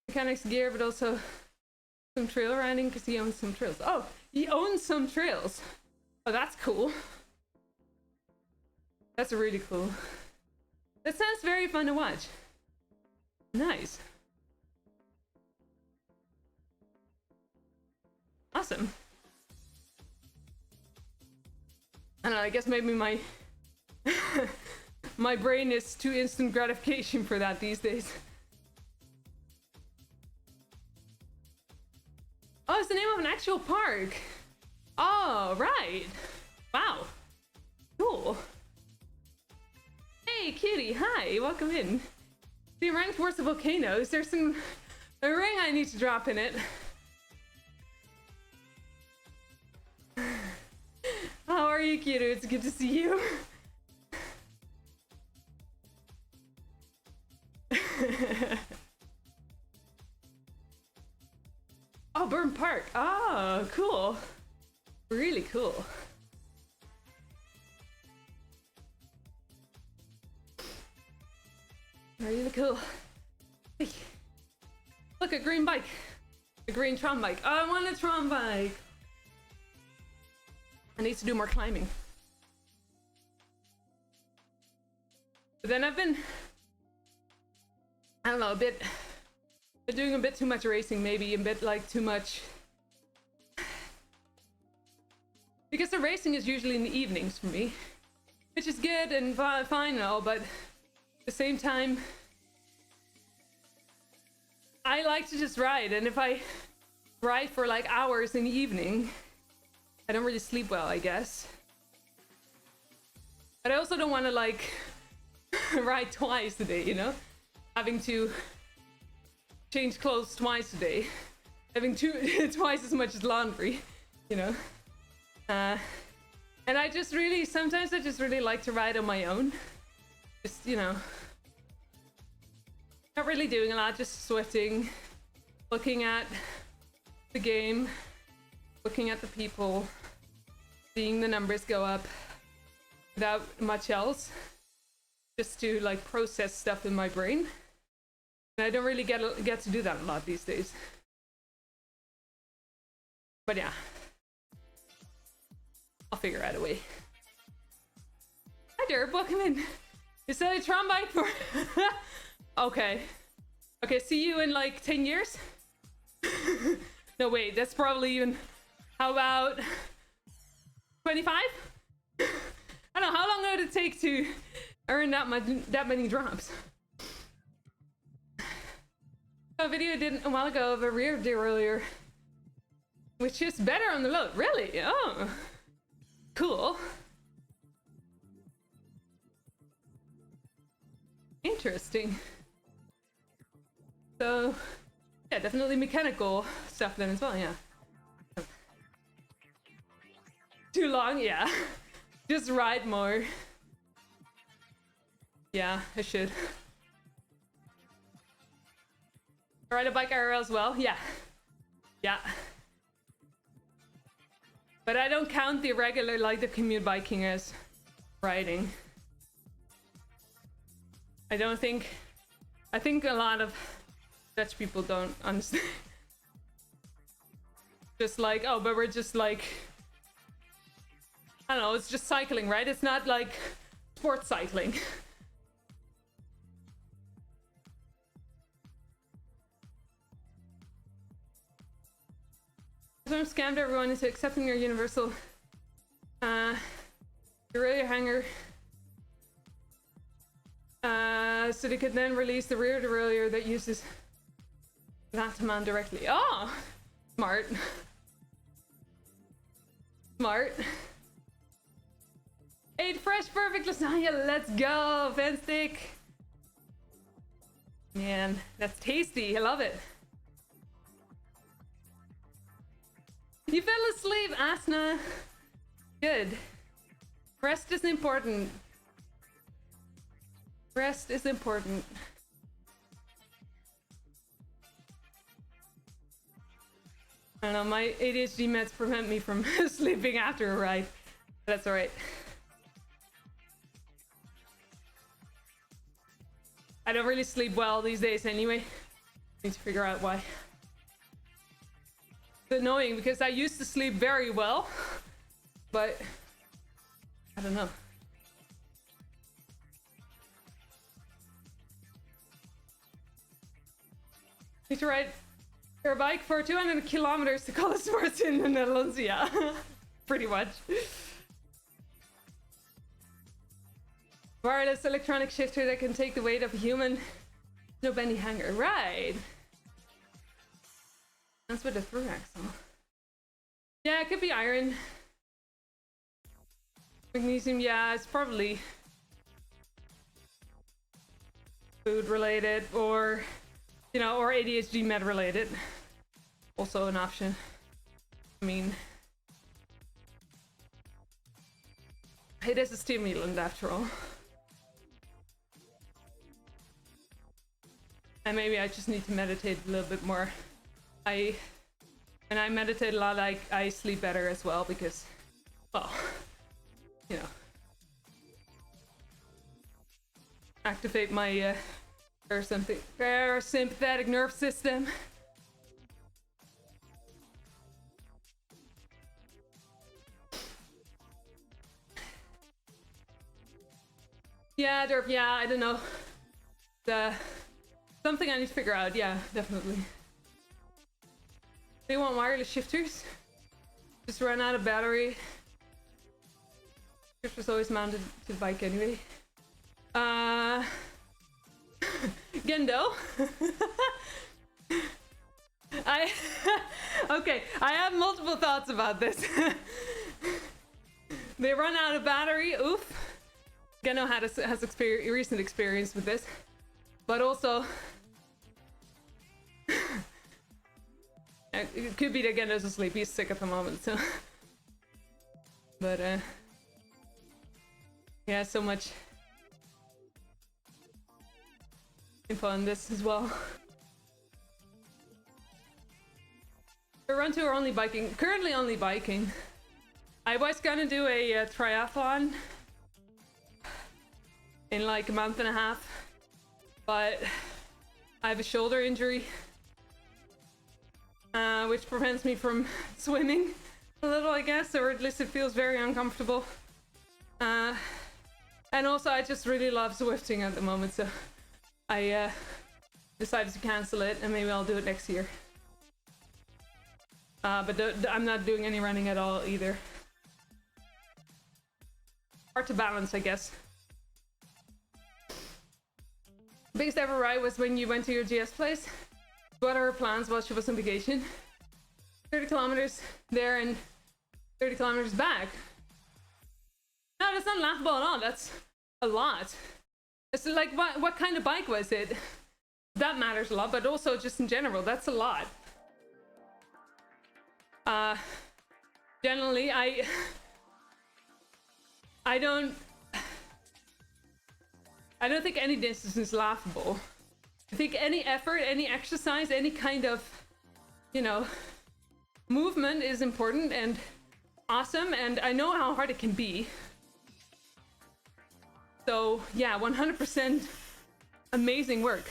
mechanics gear, but also some trail riding because he owns some trails. Oh, he owns some trails. Oh, that's cool. That's really cool. That sounds very fun to watch. Nice. Awesome. I don't know, I guess maybe my my brain is too instant gratification for that these days. Oh, it's the name of an actual park. Oh, right. Wow. Cool. Hey, kitty. Hi. Welcome in. The ranked towards the volcanoes. There's a ring I need to drop in it. How are you, kiddo? It's good to see you. Oh, Burn Park. Oh, cool. Really cool. Really cool. Hey. Look, a green bike. A green Tron bike. Oh, I want a Tron bike. I need to do more climbing. But then I've been, I don't know, doing a bit too much racing, maybe a bit like too much. Because the racing is usually in the evenings for me, which is good and fine and all, but at the same time, I like to just ride, and if I ride for like hours in the evening, I don't really sleep well, I guess. But I also don't want to like ride twice a day, you know? Having to change clothes twice a day. Having twice as much as laundry, you know? And I just really, sometimes I just really like to ride on my own. Just, you know, not really doing a lot, just Swifting, looking at the game, looking at the people, seeing the numbers go up without much else, just to like process stuff in my brain. And I don't really get to do that a lot these days. But yeah, I'll figure out a way. Hi Derp, welcome in. You said a Tron bike for... Okay. Okay, see you in like 10 years? No, wait, that's probably even... How about... 25? I don't know, how long would it take to earn that many drops? A video I did a while ago of a rear derailleur, which is better on the load. Really? Oh, cool. Interesting. So, yeah, definitely mechanical stuff then as well, yeah. Too long? Yeah. Just ride more. Yeah, I should. Ride a bike IRL as well? Yeah. Yeah. But I don't count the regular, like the commute biking as riding. I think a lot of Dutch people don't understand. Just like, oh, but we're just like, I don't know, it's just cycling, right? It's not like sports cycling. So I've scammed everyone into accepting your universal derailleur hanger. So they could then release the rear derailleur that uses that to mount directly. Oh! Smart. Smart. 8 fresh perfect lasagna, let's go! Fanstick! Man, that's tasty, I love it. You fell asleep, Asna. Good. Rest is important. Rest is important. I don't know, my ADHD meds prevent me from sleeping after a ride. That's alright. I don't really sleep well these days anyway. Need to figure out why. It's annoying because I used to sleep very well, but I don't know. Need to ride your bike for 200 kilometers to college sports in the Netherlands, yeah. Pretty much. Wireless electronic shifter that can take the weight of a human. No bendy hanger, right. That's with a through axle. Yeah, it could be iron. Magnesium, yeah, it's probably food related or, you know, or ADHD med related. Also an option. I mean, it is a stimulant after all. And maybe I just need to meditate a little bit more. When I meditate a lot, I sleep better as well because, well, you know, activate my parasympathetic nerve system. Yeah, Derp, yeah, I don't know. Something I need to figure out, yeah, definitely. They want wireless shifters. Just run out of battery. Shifter's always mounted to the bike anyway. Gendo. Okay, I have multiple thoughts about this. They run out of battery, oof. Gendo has recent experience with this. But also, it could be that Gendo's asleep, he's sick at the moment, so. But Yeah, so much info on this as well. For run two or only biking? Currently only biking. I was gonna do a triathlon in like a month and a half, but I have a shoulder injury, which prevents me from swimming a little, I guess, or at least it feels very uncomfortable. And also I just really love Zwifting at the moment, so I decided to cancel it, and maybe I'll do it next year. But I'm not doing any running at all either. Hard to balance, I guess. Biggest ever ride was when you went to your GS place. What are her plans while she was on vacation? 30 kilometers there and 30 kilometers back. No, that's not laughable at all. That's a lot. It's like, what kind of bike was it? That matters a lot, but also just in general, that's a lot. Generally, I don't think any distance is laughable. I think any effort, any exercise, any kind of, you know, movement is important and awesome, and I know how hard it can be. So yeah, 100% amazing work.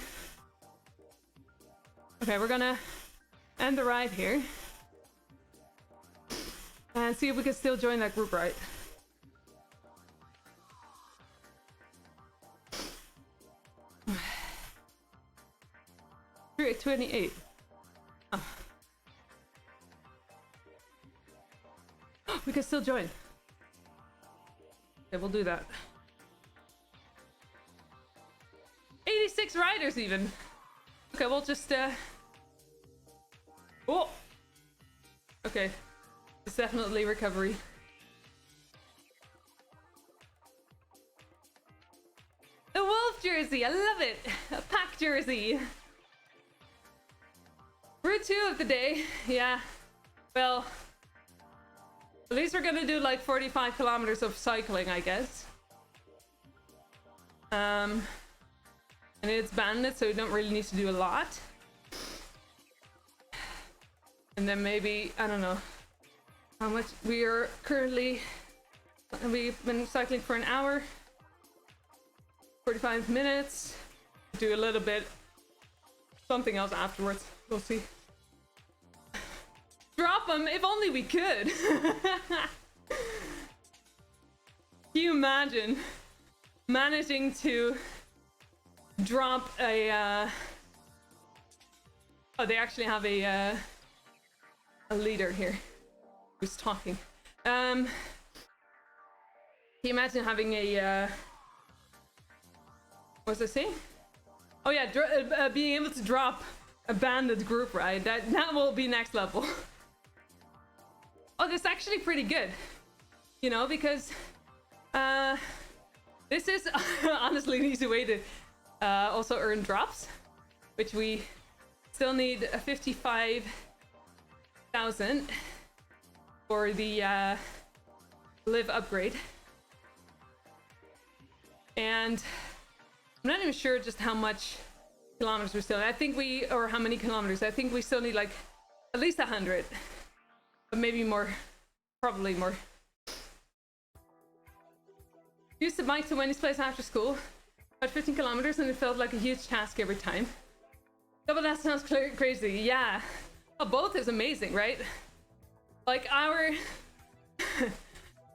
Okay, we're gonna end the ride here and see if we can still join that group ride. We're at 28. Oh. We can still join. Okay, we'll do that. 86 riders even. Okay, we'll just oh. Okay. It's definitely recovery. A wolf jersey, I love it. A pack jersey. Route 2 of the day. Yeah. Well, at least we're gonna do like 45 kilometers of cycling, I guess. And it's banded, so we don't really need to do a lot. And then maybe, I don't know how much we are currently, we've been cycling for an hour, 45 minutes, do a little bit, something else afterwards, we'll see. Drop them, if only we could. Can you imagine managing to drop a oh, they actually have a leader here who's talking. Can you imagine having a what was I saying? Oh yeah, being able to drop a banded group ride. That will be next level. Oh, that's actually pretty good, you know, because this is honestly an easy way to also earn drops, which we still need a 55,000 for the live upgrade. And I'm not even sure just how much kilometers we still, I think we, or how many kilometers, I think we still need like at least 100, but maybe more, probably more. Used to bike to Wendy's place after school, about 15 kilometers, and it felt like a huge task every time. Oh, but that sounds crazy. Yeah. Oh, both is amazing, right? Like our,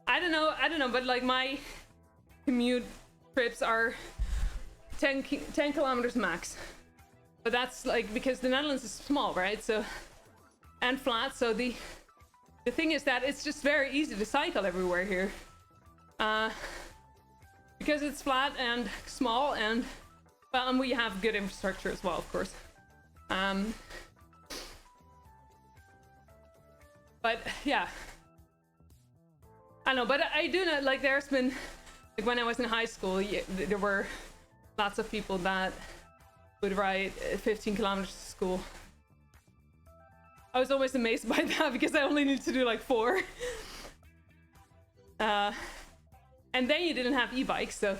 I don't know, but like my commute trips are 10 kilometers max. But that's like because the Netherlands is small, right? So, and flat. So the thing is that it's just very easy to cycle everywhere here. Because it's flat and small, and well, and we have good infrastructure as well, of course. But yeah, I know, but I do know, like, there's been, like, when I was in high school, there were lots of people that would ride 15 kilometers to school. I was always amazed by that because I only need to do like 4. And then you didn't have e-bikes, so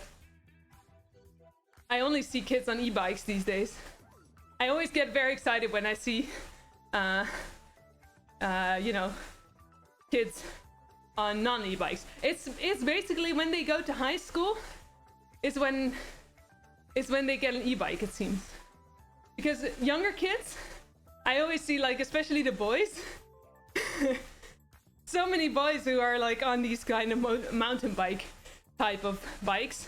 I only see kids on e-bikes these days. I always get very excited when I see, you know, kids on non-e-bikes. It's basically when they go to high school is when they get an e-bike, it seems. Because younger kids, I always see, like, especially the boys, so many boys who are like on these kind of mountain bike type of bikes,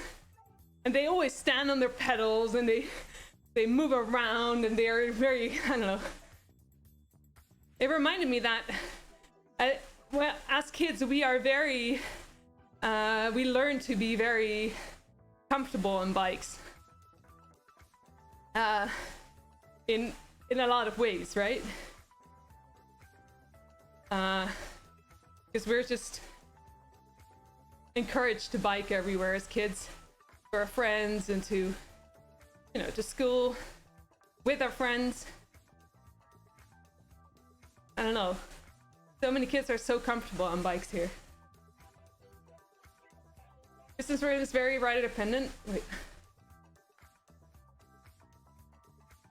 and they always stand on their pedals and they move around and they're very, I don't know. It reminded me that well, as kids we are very we learn to be very comfortable on bikes in a lot of ways, right? Because we're just encouraged to bike everywhere as kids, for our friends, and to, you know, to school with our friends. I don't know. So many kids are so comfortable on bikes here. This is where it's very rider dependent. Wait.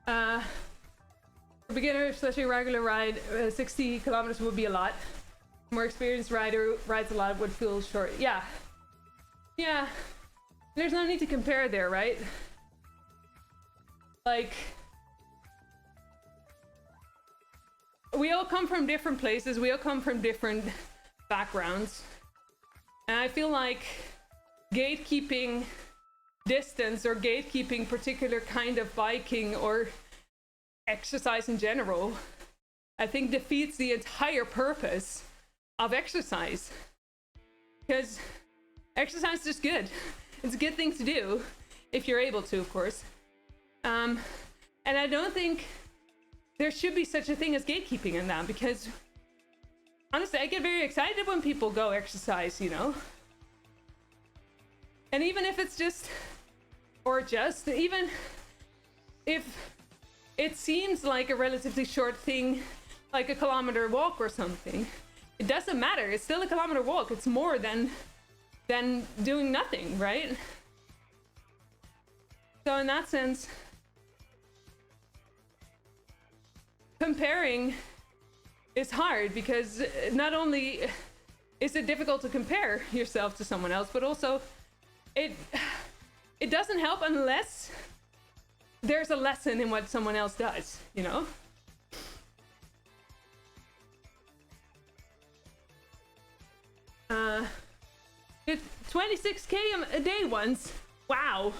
For beginners, especially regular ride, 60 kilometers would be a lot. More experienced rider rides a lot, would feel short. Yeah. Yeah. There's no need to compare there, right? Like, we all come from different places, we all come from different backgrounds. And I feel like gatekeeping distance or gatekeeping particular kind of biking or exercise in general, I think defeats the entire purpose of exercise. Because exercise is just good. It's a good thing to do if you're able to, of course. And I don't think there should be such a thing as gatekeeping in that, because honestly, I get very excited when people go exercise, you know? And even if it's just, or just, even if it seems like a relatively short thing, like a kilometer walk or something, it doesn't matter. It's still a kilometer walk. It's more than doing nothing, right? So in that sense, comparing is hard, because not only is it difficult to compare yourself to someone else, but also it doesn't help unless there's a lesson in what someone else does, you know? Did 26k a day once. Wow.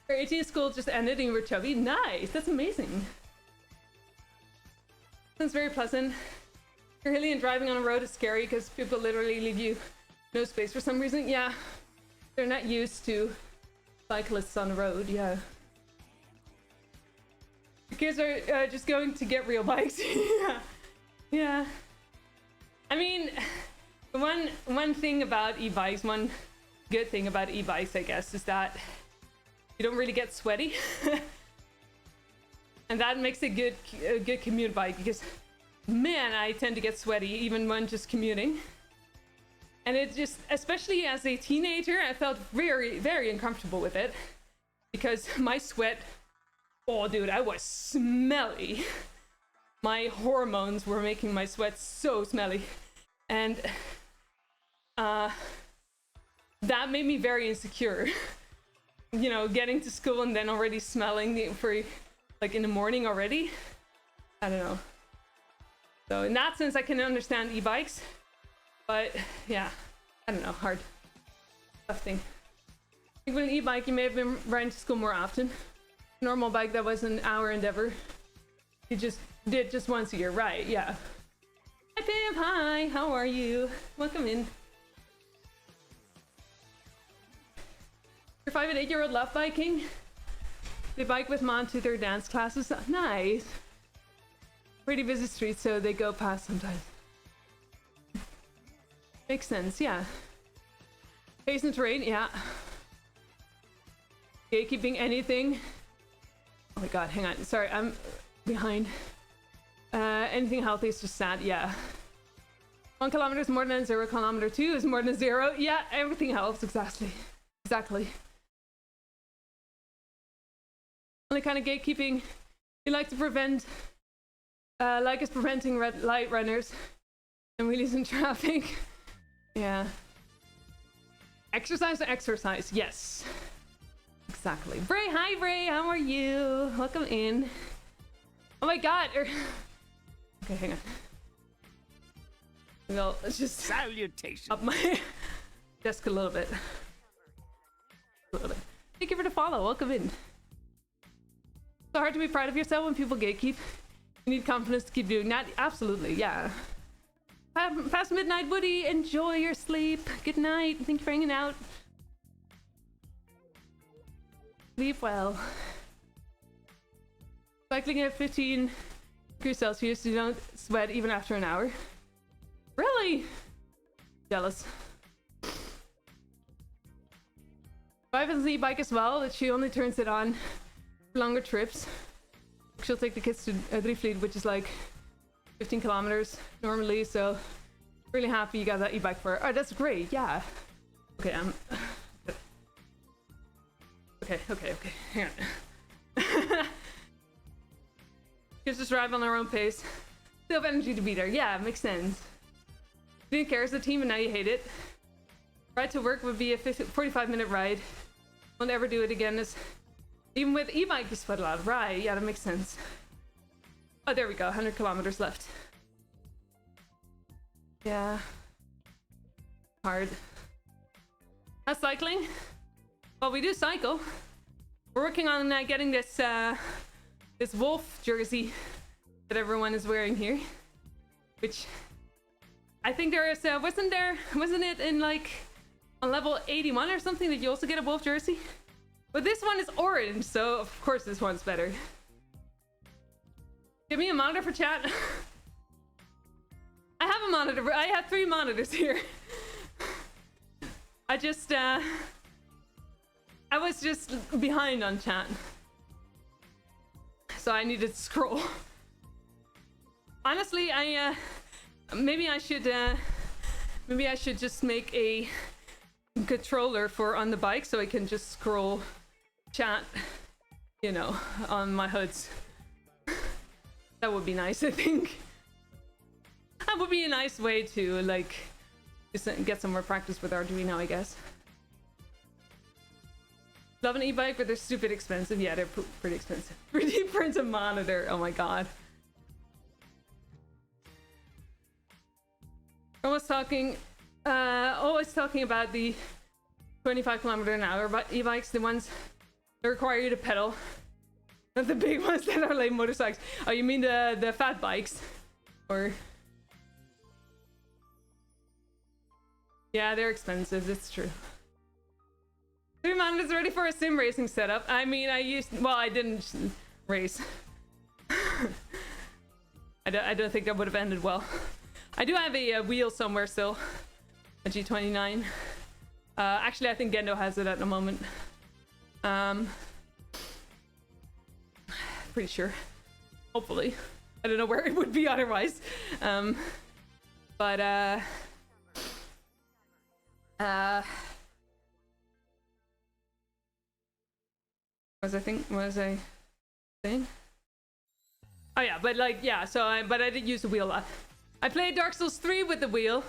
Your 18 school just ended and you were chubby. Nice, that's amazing. Sounds very pleasant. You're hilly and driving on a road is scary because people literally leave you no space for some reason. Yeah, they're not used to cyclists on the road. Yeah. The kids are just going to get real bikes. Yeah. Yeah. I mean, one thing about e-bikes, one good thing about e-bikes, I guess, is that you don't really get sweaty. And that makes it a good commute bike, because man, I tend to get sweaty even when just commuting. And it just, especially as a teenager, I felt very, very uncomfortable with it, because my sweat, oh dude, I was smelly. My hormones were making my sweat so smelly. And that made me very insecure. You know, getting to school and then already smelling for, like, in the morning already. I don't know. So in that sense, I can understand e-bikes, but yeah, I don't know, hard, tough thing. I think with an e-bike, you may have been riding to school more often. Normal bike, that was an hour endeavor. You just did just once a year, right? Yeah. Hi Pam, hi, how are you? Welcome in. Your 5 and 8-year-old love biking? They bike with mom to their dance classes. Nice. Pretty busy streets, so they go past sometimes. Makes sense, yeah. Pace and terrain, yeah. Gatekeeping anything. Oh my god, hang on. Sorry, I'm behind. Anything healthy is just sad, yeah. 1 kilometer is more than 0 kilometer, 2 is more than 0. Yeah, everything helps, exactly. Exactly. Only kind of gatekeeping you like to prevent, like is preventing red light runners and wheelies in traffic. Yeah. Exercise to exercise, yes. Exactly. Bray, hi Bray, how are you? Welcome in. Oh my god. Okay, hang on. Well, let's just Salutations. up my desk a little bit. Thank you for the follow. Welcome in. So hard to be proud of yourself when people gatekeep. You need confidence to keep doing that. Absolutely, yeah. Past midnight, Woody. Enjoy your sleep. Good night. Thank you for hanging out. Sleep well. Cycling at 15 degrees Celsius, you don't sweat even after an hour. Really? Jealous. Wife has an e-bike as well, that she only turns it on for longer trips. She'll take the kids to Drifleet, which is like 15 kilometers normally, so really happy you got that e-bike for her. Oh, that's great, yeah. Okay, Okay, hang on. Kids just drive on their own pace. Still have energy to be there. Yeah, makes sense. You didn't care as a team and now you hate it. Ride to work would be a 45-minute ride. Won't ever do it again. Even with e-bike you sweat a lot. Right, yeah, that makes sense. Oh, there we go. 100 kilometers left. Yeah. Hard. How's cycling? Well, we do cycle. We're working on getting this this wolf jersey that everyone is wearing here, which I think there is wasn't it in like on level 81 or something that you also get a wolf jersey? But this one is orange, so of course this one's better. Give me a monitor for chat. I have a monitor. I have 3 monitors here. I was just behind on chat, so I needed to scroll. Honestly, maybe I should just make a controller for on the bike so I can just scroll chat, you know, on my hoods. That would be nice, I think. That would be a nice way to like just get some more practice with Arduino, I guess. Love an e-bike, but they're stupid expensive. Yeah, they're pretty expensive. 3D print a monitor. Oh my god. Always talking about the 25 kilometer an hour e-bikes, the ones that require you to pedal. Not the big ones that are like motorcycles. Oh, you mean the fat bikes? Or... yeah, they're expensive, it's true. 3 monitors ready for a sim racing setup. I mean, I didn't race. I don't think that would have ended well. I do have a wheel somewhere still, a G29. Actually, I think Gendo has it at the moment. Pretty sure. Hopefully. I don't know where it would be otherwise. Was I saying? Oh yeah, but like, yeah, so I did use the wheel a lot. I played Dark Souls 3 with the wheel.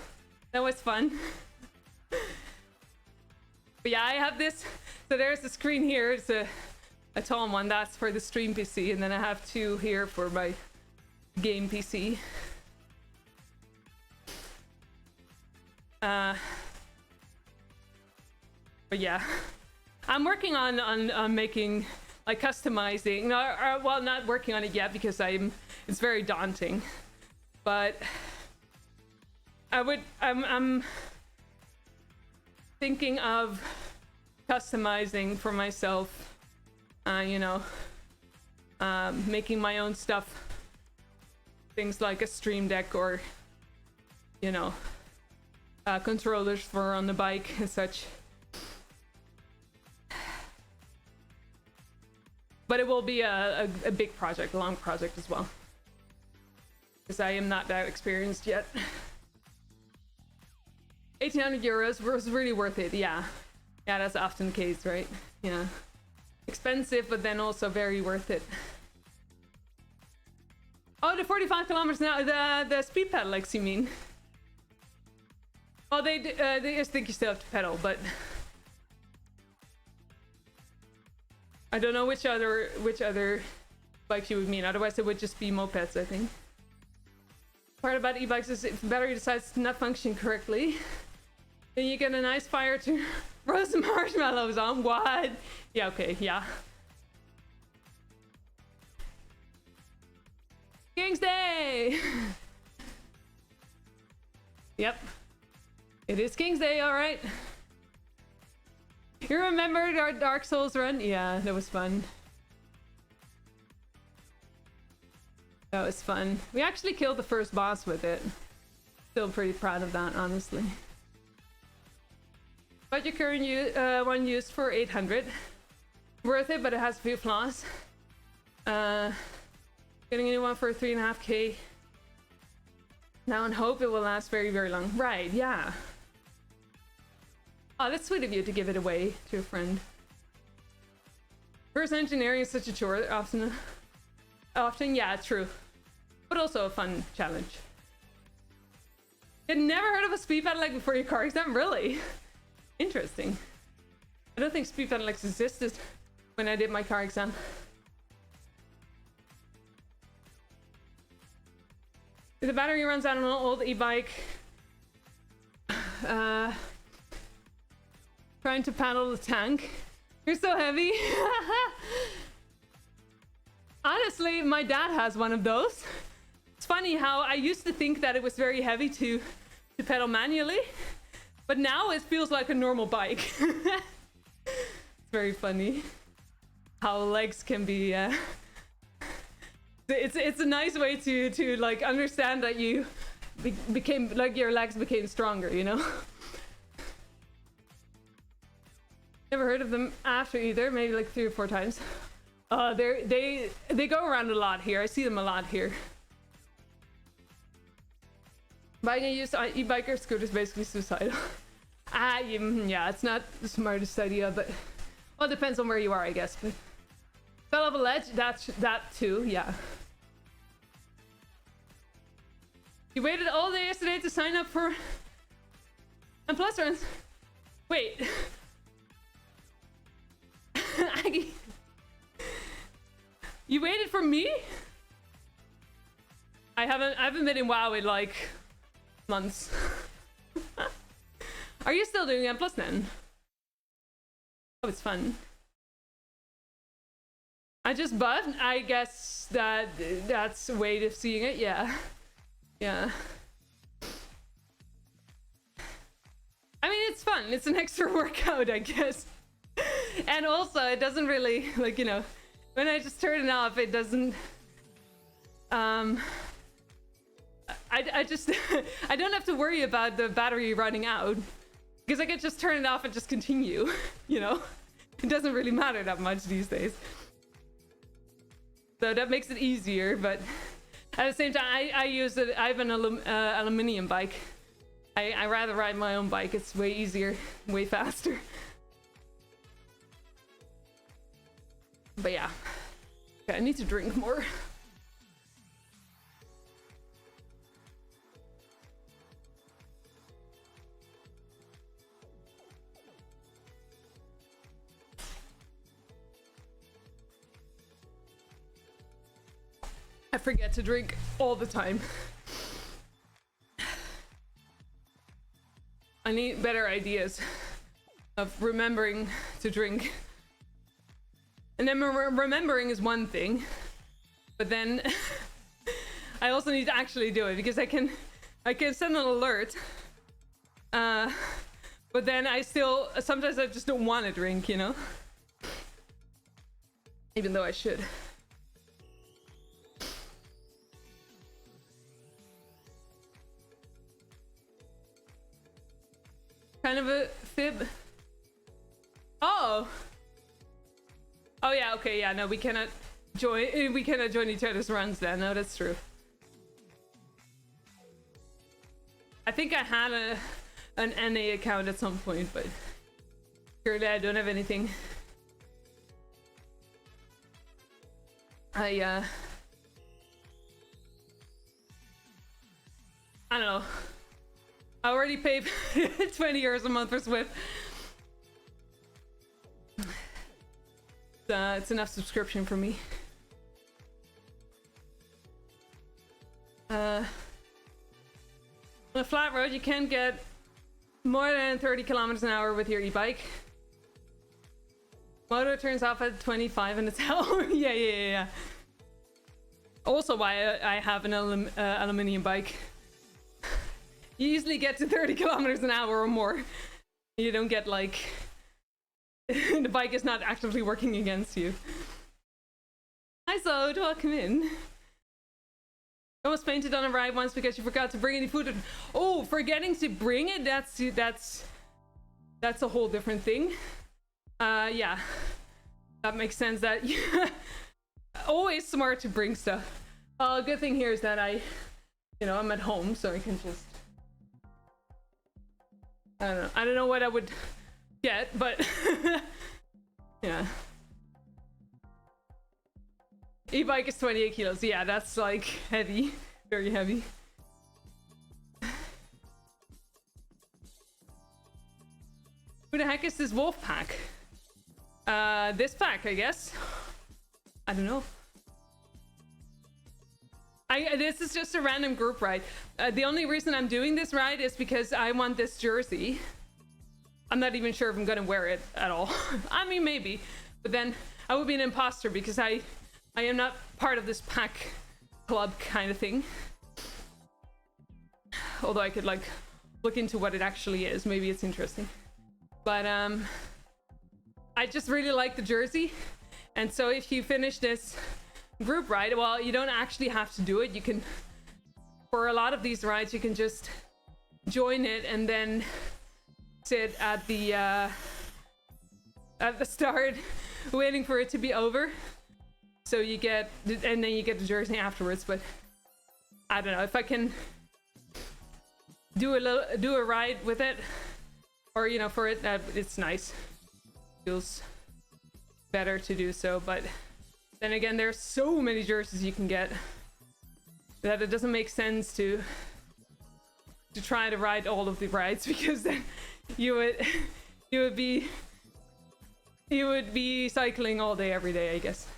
That was fun. But yeah, I have this. So there's the screen here. It's a tall one. That's for the stream PC. And then I have 2 here for my game PC. But yeah. I'm working on making, like, customizing. No, well, not working on it yet because it's very daunting. But I'm thinking of customizing for myself, you know, making my own stuff. Things like a stream deck or, you know, controllers for on the bike and such. But it will be a big project, a long project as well. Because I am not that experienced yet. 1,800 euros was really worth it. Yeah, that's often the case, right? Yeah, expensive, but then also very worth it. Oh, the 45 kilometers now. The speed pedelecs, you mean? Well, they just think you still have to pedal, but I don't know which other bikes you would mean. Otherwise, it would just be mopeds, I think. Part about e-bikes is if the battery decides to not function correctly, then you get a nice fire to roast some marshmallows on. What? Yeah, okay, yeah. King's Day! Yep. It is King's Day, alright. You remembered our Dark Souls run? Yeah, that was fun. That was fun. We actually killed the first boss with it. Still pretty proud of that, honestly. But your current one used for 800. Worth it, but it has a few flaws. Getting a new one for 3.5k. Now and hope it will last very, very long. Right, yeah. Oh, that's sweet of you to give it away to a friend. First engineering is such a chore. Often, yeah, true. But also a fun challenge. I'd never heard of a speed pedelec before your car exam? Really? Interesting. I don't think speed pedelecs existed when I did my car exam. If the battery runs out on an old e-bike, trying to paddle the tank. You're so heavy. Honestly, my dad has one of those. It's funny how I used to think that it was very heavy to pedal manually, but now it feels like a normal bike. It's very funny how legs can be it's a nice way to like understand that you became like your legs became stronger, you know. Never heard of them after either, maybe like 3 or 4 times. They go around a lot here. I see them a lot here. Buying a used e-bike or scooter is basically suicidal. Yeah, it's not the smartest idea, but well, it depends on where you are, I guess. But fell off a ledge, that too, yeah. You waited all day yesterday to sign up for and plus runs. Wait. Aggie. You waited for me? I haven't been in WoW in like months. Are you still doing M+ then? Oh, it's fun. I just buffed. I guess that's a way of seeing it. Yeah. Yeah. I mean, it's fun. It's an extra workout, I guess. And also, it doesn't really, like, you know, when I just turn it off, it doesn't... I just... I don't have to worry about the battery running out. Because I can just turn it off and just continue, you know? It doesn't really matter that much these days. So that makes it easier, but at the same time, I use it. I have an aluminium bike. I rather ride my own bike. It's way easier, way faster. But yeah. Okay, I need to drink more. I forget to drink all the time. I need better ideas of remembering to drink. And then remembering is one thing, but then I also need to actually do it because I can send an alert, but then sometimes I just don't want to drink, you know? Even though I should. Kind of a fib. Oh yeah, okay, yeah, no, we cannot join each other's runs then. No, that's true. I think I had an NA account at some point, but currently I don't have anything. I don't know. I already pay 20 euros a month for Zwift. It's enough subscription for me. On a flat road, you can't get more than 30 kilometers an hour with your e-bike. Moto turns off at 25 and it's hell. Yeah. Also why I have an aluminium bike. You usually get to 30 kilometers an hour or more. You don't get like... the bike is not actively working against you. Hi Zod, welcome in. I almost fainted on a ride once because you forgot to bring any food. Oh, forgetting to bring it? That's a whole different thing. Yeah. That makes sense. That always smart to bring stuff. Good thing here is that I'm at home, so I can just... I don't know what I would get, but yeah. E-bike is 28 kilos. Yeah, that's like heavy, very heavy. Who the heck is this wolf pack? This pack, I guess. I don't know. This is just a random group ride. The only reason I'm doing this ride is because I want this jersey. I'm not even sure if I'm gonna wear it at all. I mean, maybe, but then I would be an imposter because I am not part of this pack club kind of thing. Although I could like look into what it actually is. Maybe it's interesting. But I just really like the jersey. And so if you finish this group ride, well, you don't actually have to do it. You can, for a lot of these rides, you can just join it and then sit at the start waiting for it to be over. So you get, and then you get the jersey afterwards. But I don't know if I can do a ride with it, or for it. It's nice. Feels better to do so. But then again, there's so many jerseys you can get that it doesn't make sense to try to ride all of the rides, because then you would be cycling all day every day, I guess.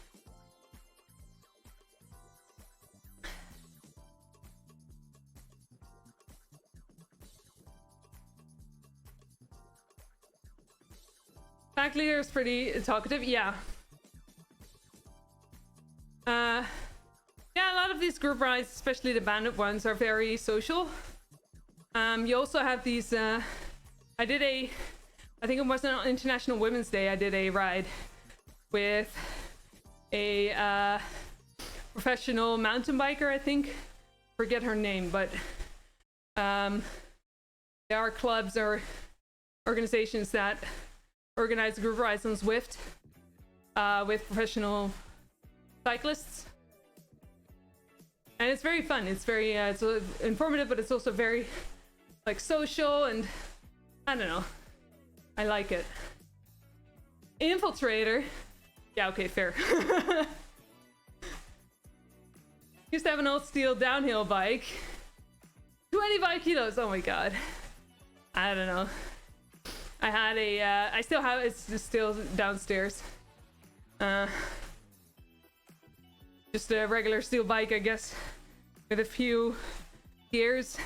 Pack leader is pretty talkative, yeah. Yeah, a lot of these group rides, especially the bandit ones, are very social. You also have these, I think it was on International Women's Day, I did a ride with a professional mountain biker, I think. Forget her name, but there are clubs or organizations that organize group rides on Zwift with professional cyclists. And it's very fun. It's very it's informative, but it's also very like social, and I don't know. I like it. Infiltrator. Yeah, okay, fair. Used to have an old steel downhill bike. 25 kilos. Oh my god. I don't know. I had a I still have it's still downstairs. Just a regular steel bike, I guess, with a few gears.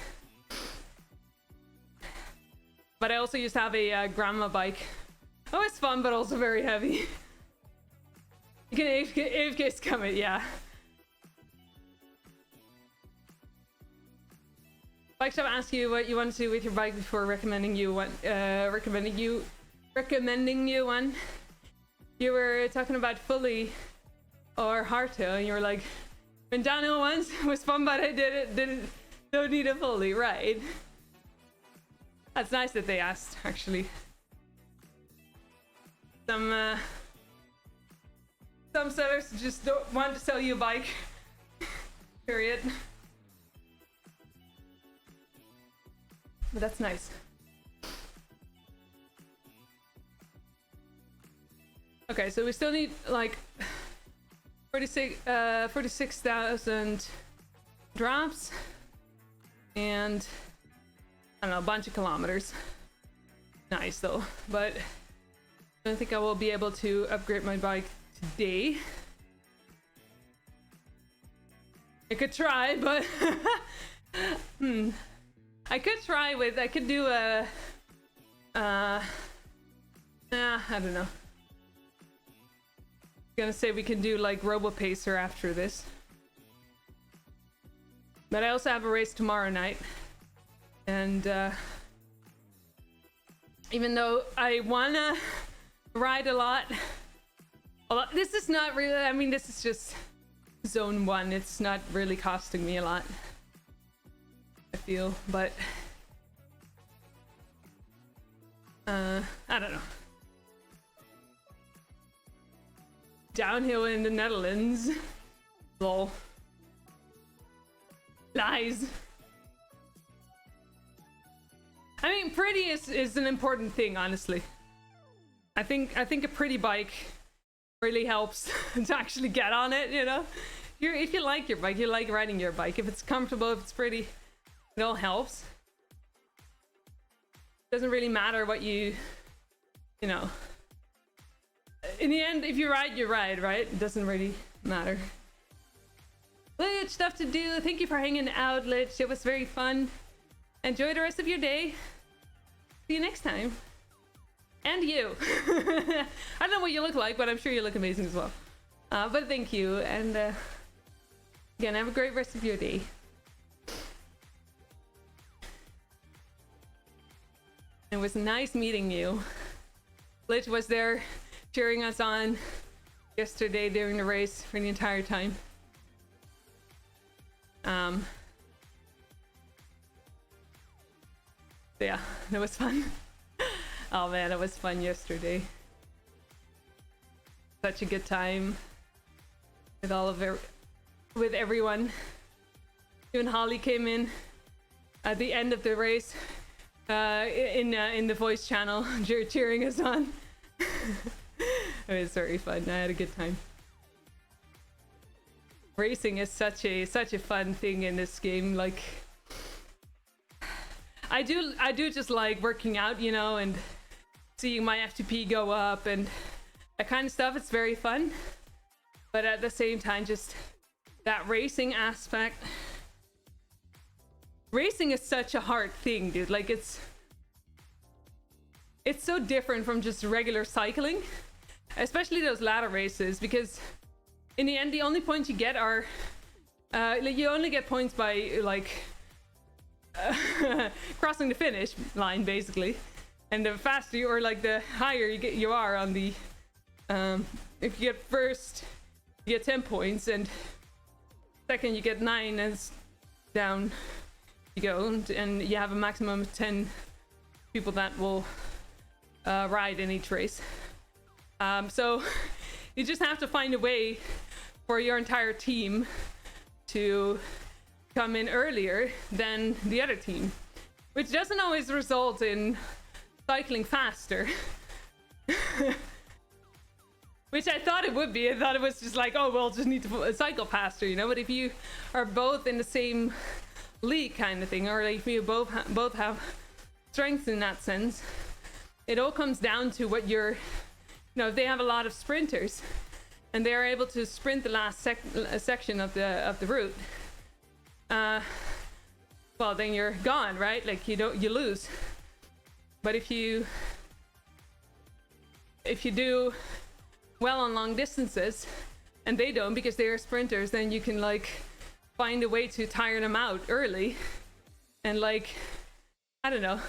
But I also used to have a grandma bike. Oh, it's fun, but also very heavy. You can AFK scum it, yeah. Bike shop asked you what you want to do with your bike before recommending you one. Recommending you one. You were talking about fully or hardtail, and you were like, "Went downhill once, it was fun, but I don't need a fully." Right. That's nice that they asked, actually. Some sellers just don't want to sell you a bike. Period. But that's nice. Okay, so we still need like 46,000 drops and I don't know, a bunch of kilometers. Nice though, but I don't think I will be able to upgrade my bike today. I could try, but I could try with, I could do a I don't know. Gonna say we can do like Robo Pacer after this. But I also have a race tomorrow night. And even though I wanna ride a lot, this is not really, I mean, this is just zone 1. It's not really costing me a lot, I feel, but I don't know. Downhill in the Netherlands. Lol. Lies. I mean, pretty is an important thing, honestly. I think a pretty bike really helps to actually get on it, you know? If you like your bike, you like riding your bike. If it's comfortable, if it's pretty, it all helps. Doesn't really matter what you know. In the end, if you ride, you ride, right? It doesn't really matter. Lich, stuff to do. Thank you for hanging out, Lich. It was very fun. Enjoy the rest of your day. See you next time. And you. I don't know what you look like, but I'm sure you look amazing as well. But thank you. And again, have a great rest of your day. It was nice meeting you. Lich was there cheering us on yesterday during the race for the entire time. Yeah, that was fun. Oh man, it was fun yesterday. Such a good time with with everyone. Even Holly came in at the end of the race in the voice channel cheering us on. It was very fun. I had a good time. Racing is such a fun thing in this game. Like, I do just like working out, you know, and seeing my FTP go up and that kind of stuff. It's very fun, but at the same time, just that racing aspect. Racing is such a hard thing, dude. Like, it's so different from just regular cycling, especially those ladder races, because in the end, the only points you get are like, you only get points by like crossing the finish line, basically. And the faster you, or like the higher you are on the if you get first, you get 10 points, and second you get 9, and down you go, and you have a maximum of 10 people that will ride in each race. So you just have to find a way for your entire team to come in earlier than the other team, which doesn't always result in cycling faster. Which I thought it would be. I thought it was just like, oh, well, just need to cycle faster, you know? But if you are both in the same league kind of thing, or like if you both have strengths in that sense, it all comes down to what you're, you know, if they have a lot of sprinters and they're able to sprint the last section of the route, well, then you're gone, right? Like, you lose. But if you do well on long distances and they don't, because they are sprinters, then you can like find a way to tire them out early and, like, I don't know,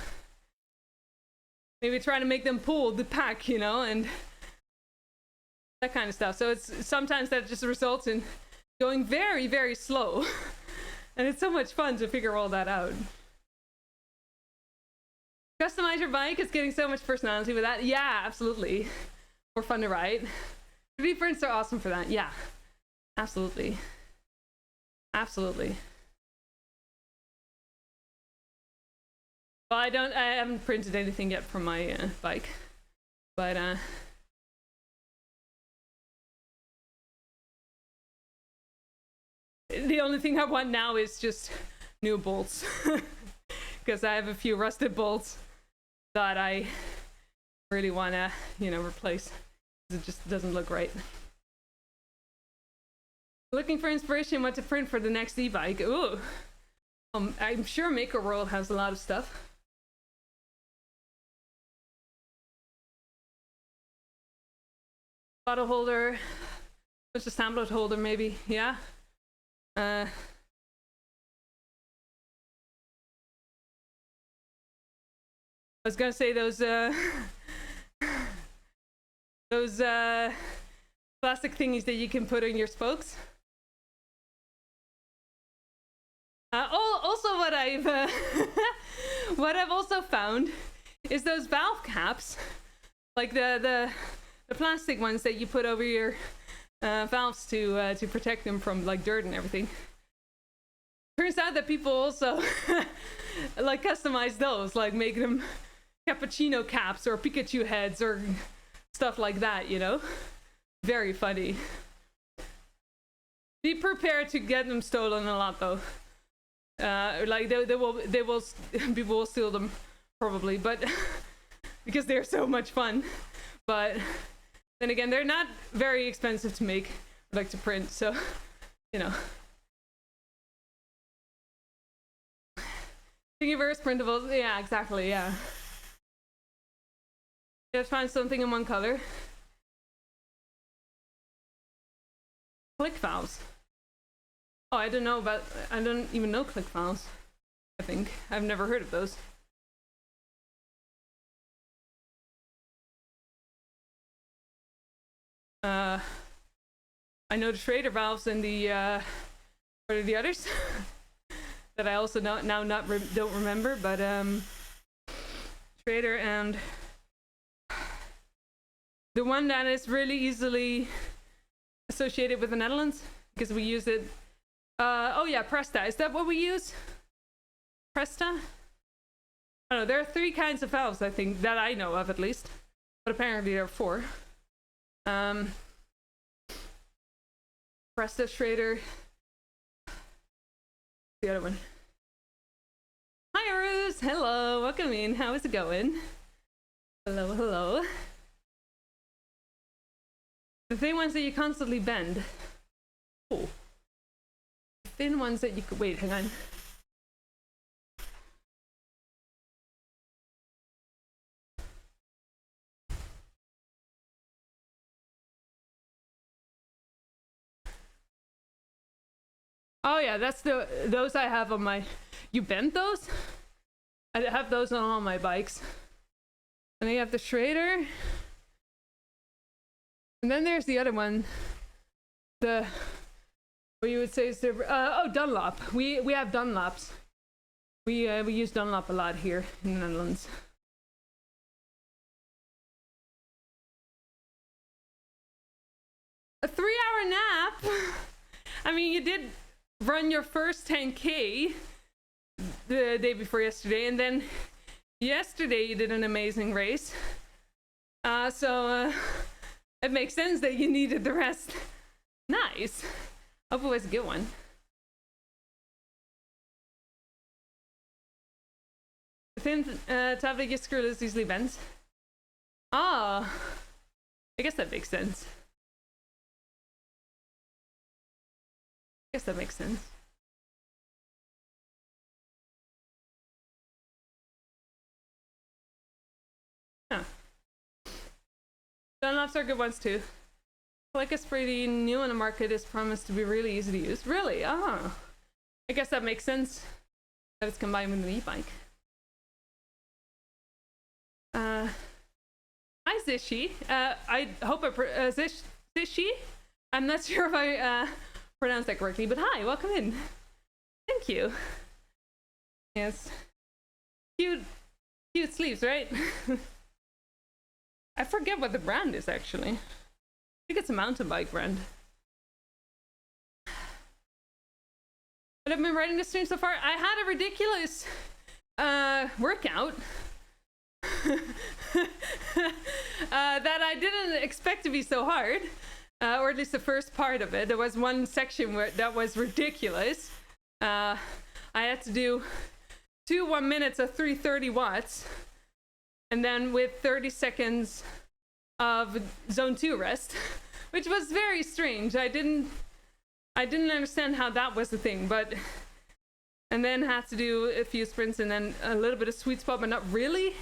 maybe try to make them pull the pack, you know, and that kind of stuff. So it's sometimes that just results in going very, very slow. And it's so much fun to figure all that out. Customize your bike. It's getting so much personality with that. Yeah, absolutely. More fun to ride. 3D prints are awesome for that. Yeah, absolutely. Absolutely. Well, I haven't printed anything yet from my bike, but the only thing I want now is just new bolts. Because I have a few rusted bolts that I really want to, replace. It just doesn't look right. Looking for inspiration what to print for the next e-bike. Ooh. I'm sure Maker World has a lot of stuff. Bottle holder. Just a tablet holder, maybe. Yeah. I was gonna say those plastic thingies that you can put in your spokes. Also, what I've what I've also found is those valve caps, like the plastic ones that you put over your valves to protect them from like dirt and everything. Turns out that people also like customize those, like make them cappuccino caps or Pikachu heads or stuff like that. Very funny. Be prepared to get them stolen a lot though. Like they will people will steal them probably, but because they're so much fun. But then again, they're not very expensive to make, like to print, so Thingiverse printables, yeah, exactly, yeah. Just find something in one color. Click valves. Oh, I don't even know click valves. I think I've never heard of those. I know the Schrader valves and the what are the others that I also don't remember, but Schrader and the one that is really easily associated with the Netherlands because we use it. Oh yeah, Presta. Is that what we use? Presta? I don't know. There are 3 kinds of valves, I think, that I know of at least, but apparently there are 4. Presta, Schrader. The other one. Hi, Arus. Hello. Welcome in. How is it going? Hello, hello. The thin ones that you constantly bend. Oh. The thin ones that you could. Wait, hang on. Oh yeah, that's those I have on my. You bent those? I have those on all my bikes. And then you have the Schrader. And then there's the other one. What you would say is the Dunlop. We have Dunlops. We use Dunlop a lot here in the Netherlands. A 3-hour nap. I mean, you did run your first 10K the day before yesterday, and then yesterday you did an amazing race. So it makes sense that you needed the rest. Nice. Hope it was a good one. The thin tablet you screw is easily bent. Ah, I guess that makes sense. I guess that makes sense. Huh. Dunlops are good ones too. Like it's pretty new in the market, is promised to be really easy to use. Really? Ah. I guess that makes sense that it's combined with an e-bike. Hi Zishi. I hope Zishi? I'm not sure if I pronounced that correctly, but hi, welcome in. Thank you. Yes. Cute sleeves, right? I forget what the brand is actually. I think it's a mountain bike brand. But I've been writing the stream so far. I had a ridiculous workout that I didn't expect to be so hard. or at least the first part of it. There was one section where that was ridiculous. I had to do 1 minutes of 330 watts, and then with 30 seconds of zone 2 rest, which was very strange. I didn't understand how that was the thing, but and then had to do a few sprints and then a little bit of sweet spot, but not really.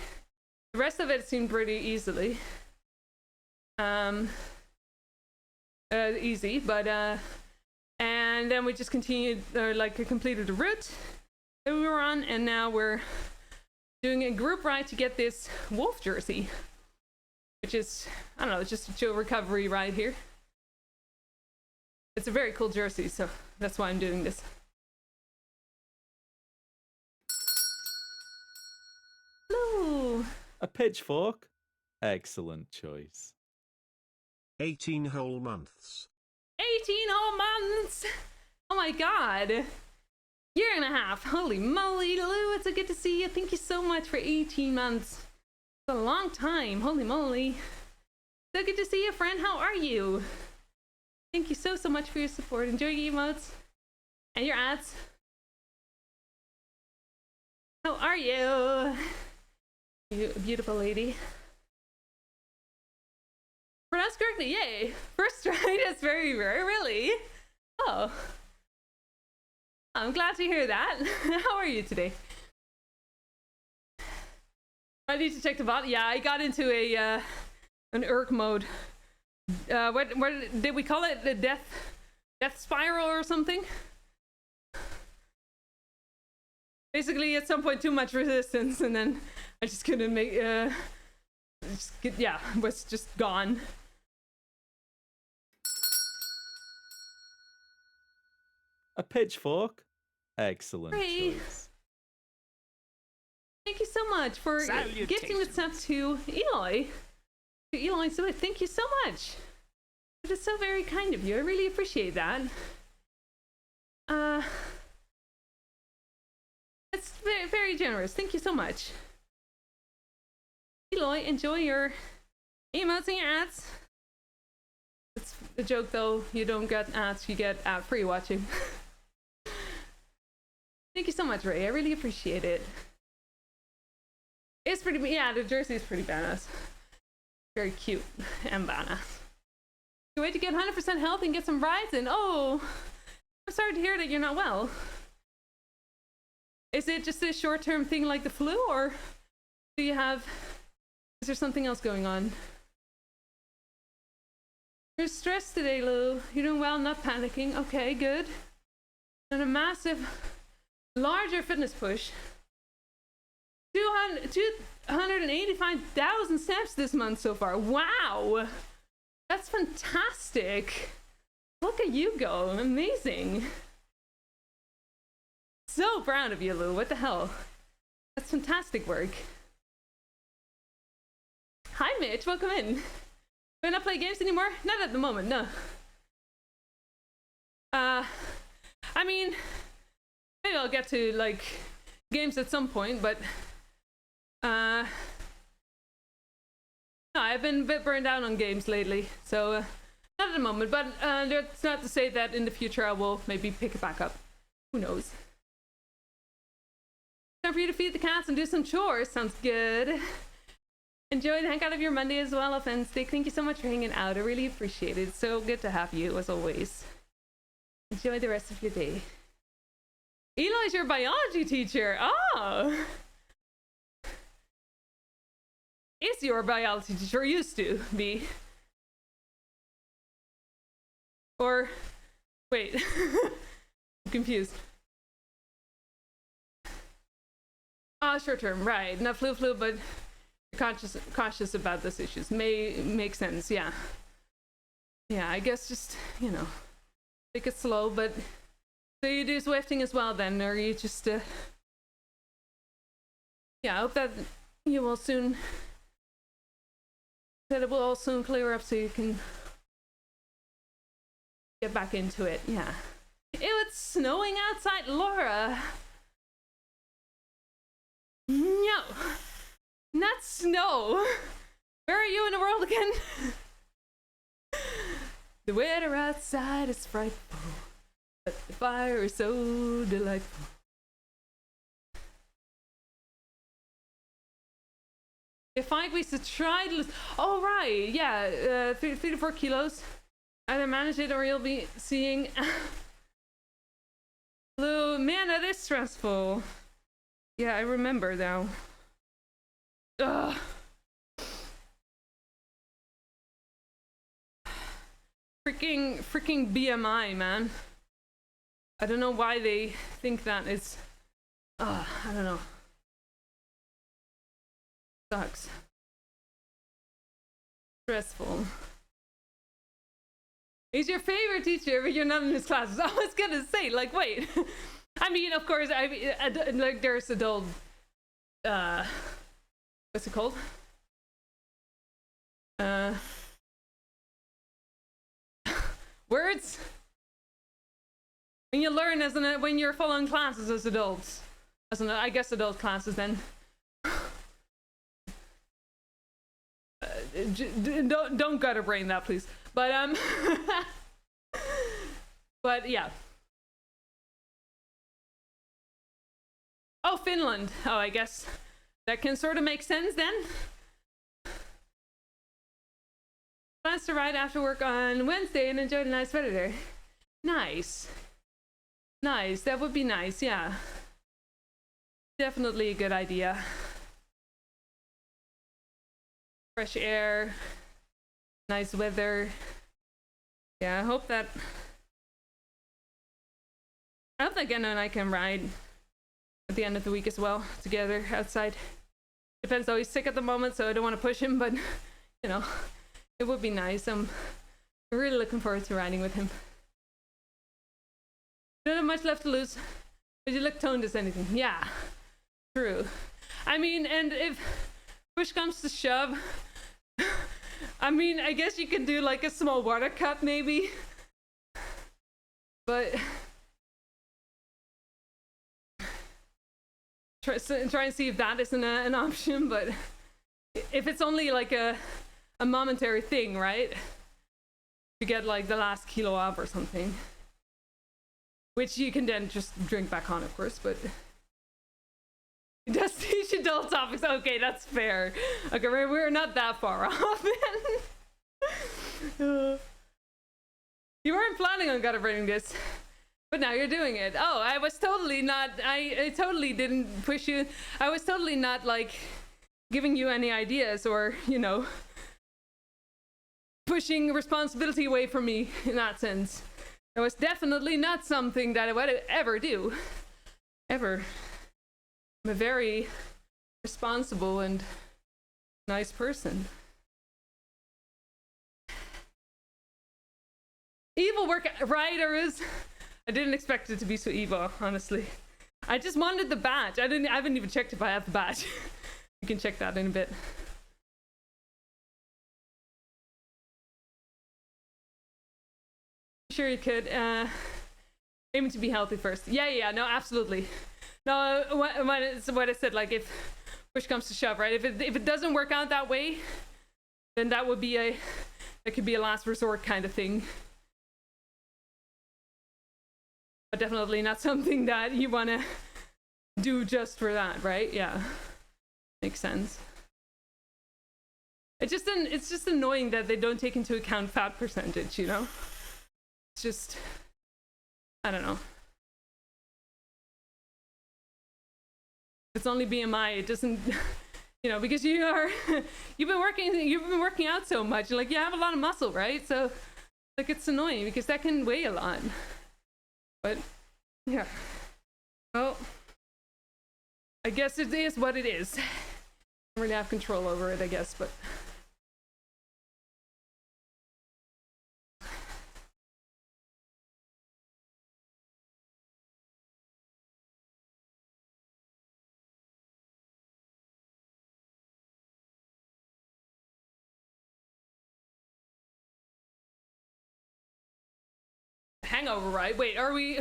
The rest of it seemed pretty easy, but and then we just continued, completed the route that we were on, and now we're doing a group ride to get this wolf jersey, which is, I don't know, it's just a chill recovery ride here. It's a very cool jersey, so that's why I'm doing this. Hello. A pitchfork? Excellent choice. 18 whole months. 18 whole months! Oh my god. Year and a half. Holy moly, Lou, it's so good to see you. Thank you so much for 18 months. It's a long time. Holy moly. So good to see you, friend. How are you? Thank you so much for your support. Enjoy your emotes and your ads. How are you? You beautiful lady. Pronounced correctly, yay! First try, that's very rare, really? Oh. I'm glad to hear that. How are you today? I need to check the bot. Yeah, I got into an ERC mode. What did we call it? The death spiral or something? Basically, at some point, too much resistance, and then I just couldn't make. Was just gone. A pitchfork? Excellent Great. choice. Thank you so much for gifting the sub to Eloy. To Eloy, so thank you so much. It is so very kind of you. I really appreciate that. It's very, very generous. Thank you so much. Eloy, enjoy your emotes and your ads. It's a joke though. You don't get ads, you get ad-free watching. Thank you so much, Ray. I really appreciate it. It's pretty, yeah, the jersey is pretty badass. Very cute and badass. You wait to get 100% health and get some rides in. Oh, I'm sorry to hear that you're not well. Is it just a short-term thing like the flu, or do you have, is there something else going on? You're stressed today, Lou. You're doing well, not panicking. Okay, good. And a massive, larger fitness push. 285,000 steps this month so far. Wow! That's fantastic. Look at you go. Amazing. So proud of you, Lou. What the hell? That's fantastic work. Hi, Mitch. Welcome in. Do I not play games anymore? Not at the moment, no. I mean, maybe I'll get to, like, games at some point, but no, I've been a bit burned out on games lately, so not at the moment, but that's not to say that in the future I will maybe pick it back up. Who knows? Time for you to feed the cats and do some chores. Sounds good. Enjoy the heck out of your Monday as well, Offenstick. Thank you so much for hanging out. I really appreciate it. It's so good to have you, as always. Enjoy the rest of your day. Eli's your biology teacher. Oh! Is your biology teacher, or used to be? Or, wait. I'm confused. Ah, short term, right. Not flu, but cautious about those issues. May make sense, yeah. Yeah, I guess just, you know, take it slow, but so you do Zwifting as well then, or you just, yeah, I hope that you will soon, that it will all soon clear up so you can get back into it, yeah. Ew, it's snowing outside, Laura. No, not snow. Where are you in the world again? The weather outside is frightful, but the fire is so delightful. If 5 weeks to try to lose. Oh, right. Yeah. 3 to 4 kilos. Either manage it or you'll be seeing. Blue. Man, that is stressful. Yeah, I remember now. Ugh. Freaking BMI, man. I don't know why they think that it's. I don't know. Sucks. Stressful. He's your favorite teacher, but you're not in his classes. I was gonna say, like, wait. I mean, of course, like, there's adult. What's it called? Words. When you learn when you're following classes as adults, I guess adult classes then. Don't gutter brain that, please. But but yeah. Oh, Finland. Oh, I guess that can sort of make sense then. Plans to ride after work on Wednesday and enjoy the nice weather there. Nice. Nice. That would be nice, yeah. Definitely a good idea. Fresh air. Nice weather. Yeah, I hope that Genno and I can ride at the end of the week as well, together outside. Depends though, he's sick at the moment, so I don't want to push him, but you know, it would be nice. I'm really looking forward to riding with him. You don't have much left to lose, but you look toned as anything. Yeah, true. I mean, and if push comes to shove, I mean, I guess you could do like a small water cut maybe, but try and see if that isn't an option. But if it's only like a momentary thing, right, to get like the last kilo off or something, which you can then just drink back on, of course. But it does teach adult topics. Okay, that's fair. Okay, we're not that far off then. You weren't planning on gutter braining this, but now you're doing it. Oh, I was totally not. I totally didn't push you. I was totally not like giving you any ideas or, you know, pushing responsibility away from me in that sense. It was definitely not something that I would ever do. Ever. I'm a very responsible and nice person. Evil work riders. I didn't expect it to be so evil, honestly. I just wanted the badge. I haven't even checked if I have the badge. You can check that in a bit. Sure you could. Aiming to be healthy first. Yeah, no, absolutely. No, what I said, like, if push comes to shove, right? If it doesn't work out that way, then that would be that could be a last resort kind of thing. But definitely not something that you want to do just for that, right? Yeah, makes sense. It's just annoying that they don't take into account fat percentage, you know? It's just, I don't know. It's only BMI. It doesn't, you know, because you've been working out so much. Like, you have a lot of muscle, right? So, like, it's annoying because that can weigh a lot. But yeah, well, I guess it is what it is. I don't really have control over it, I guess, but. Hangover, right? Wait, are we?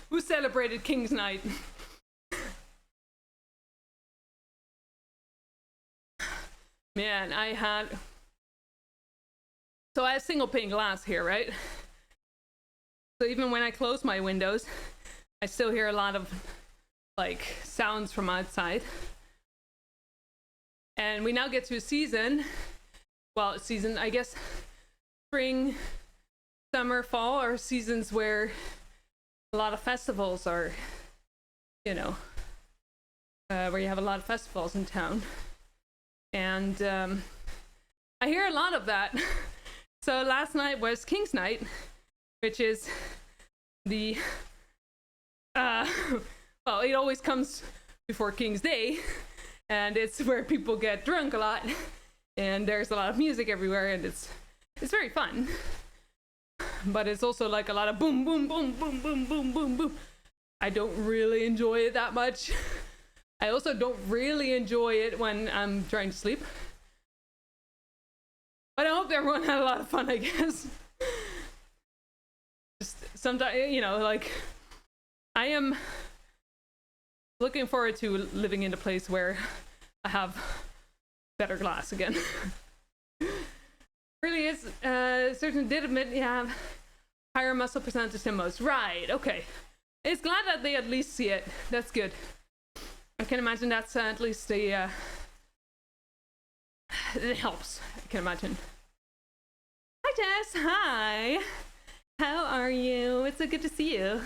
Who celebrated King's Night? Man, so I have single pane glass here, right? So even when I close my windows, I still hear a lot of like sounds from outside. And we now get to a season, I guess spring, summer, fall are seasons where a lot of festivals are, where you have a lot of festivals in town. And I hear a lot of that. So last night was King's Night, which is the it always comes before King's Day, and it's where people get drunk a lot, and there's a lot of music everywhere, and it's very fun. But it's also like a lot of boom, boom, boom, boom, boom, boom, boom, boom. I don't really enjoy it that much. I also don't really enjoy it when I'm trying to sleep. But I hope everyone had a lot of fun, I guess. Just sometimes, like, I am looking forward to living in a place where I have better glass again. Really is, certain did admit you have higher muscle percentage than most. Right, okay. It's glad that they at least see it. That's good. I can imagine that's at least it helps, I can imagine. Hi Jess, hi. How are you? It's so good to see you.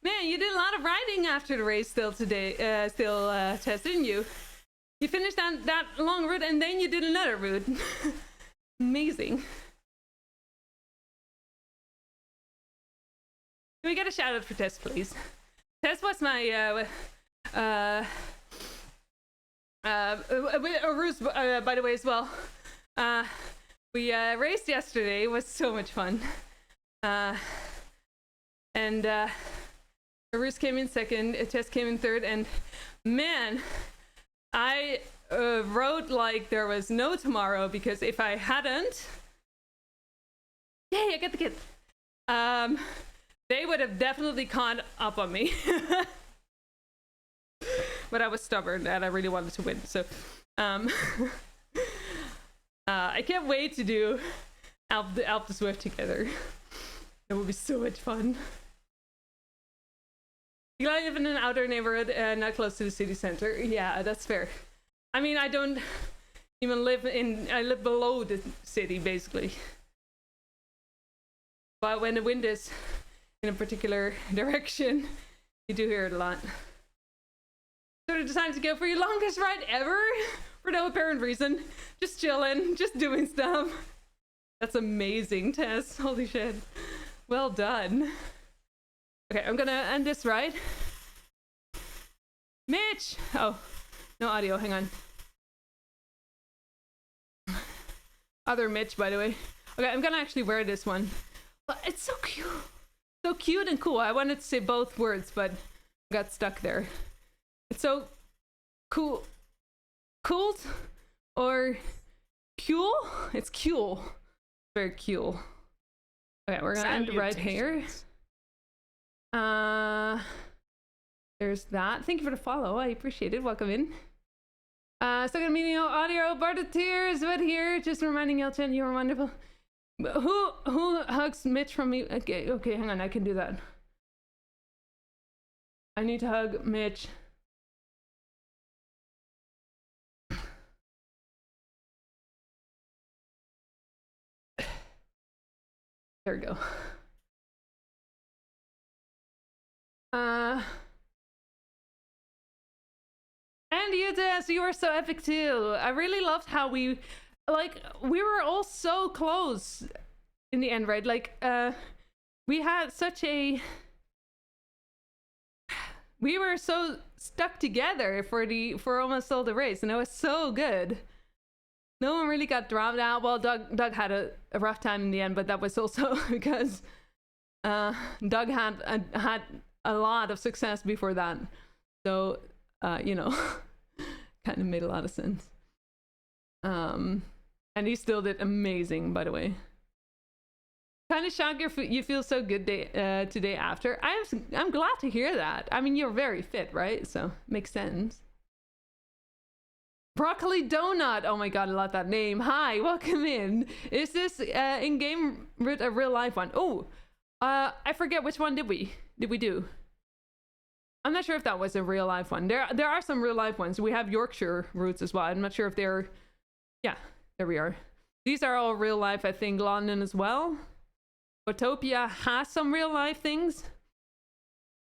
Man, you did a lot of riding after the race still today, Tess, didn't you? You finished that long route and then you did another route. Amazing. Can we get a shout out for Tess, please? Tess was my Ruse, by the way, as well. We raced yesterday. It was so much fun. And Ruse came in second, Tess came in third, and man, I rode like there was no tomorrow, because if I hadn't, yay, I get the kid. They would have definitely caught up on me. But I was stubborn and I really wanted to win. So I can't wait to do Alp the Zwift together. It will be so much fun. You live in an outer neighborhood and not close to the city center. Yeah, that's fair. I mean, I don't even I live below the city, basically. But when the wind is in a particular direction, you do hear it a lot. So you decided to go for your longest ride ever? For no apparent reason. Just chilling, just doing stuff. That's amazing, Tess. Holy shit. Well done. Okay, I'm gonna end this ride. Mitch! Oh, no audio, hang on. Other Mitch, by the way. Okay, I'm gonna actually wear this one. But it's so cute. So cute and cool. I wanted to say both words, but got stuck there. It's so cool. Cool or cool? It's cool. Very cool. Okay, we're gonna end right here. There's that. Thank you for the follow. I appreciate it. Welcome in. Second meeting audio. Barted tears, but here. Just reminding Yelchin you were wonderful. Who hugs Mitch from me? Okay, hang on, I can do that. I need to hug Mitch. There we go. And you, Des, you were so epic too. I really loved how we were all so close in the end, right? Like, we had such a... We were so stuck together for almost all the race, and it was so good. No one really got dropped out. Well, Doug had a rough time in the end, but that was also because Doug had a lot of success before that. So, kind of made a lot of sense. And he still did amazing, by the way. Kind of shocked you feel so good today after. I'm glad to hear that. I mean, you're very fit, right? So makes sense. Broccoli Donut. Oh my god, I love that name. Hi, welcome in. Is this in-game route a real life one? Oh, I forget which one did we do. I'm not sure if that was a real life one. There are some real life ones. We have Yorkshire routes as well. I'm not sure if they're... Yeah, there we are. These are all real life, I think. London as well. Watopia has some real life things,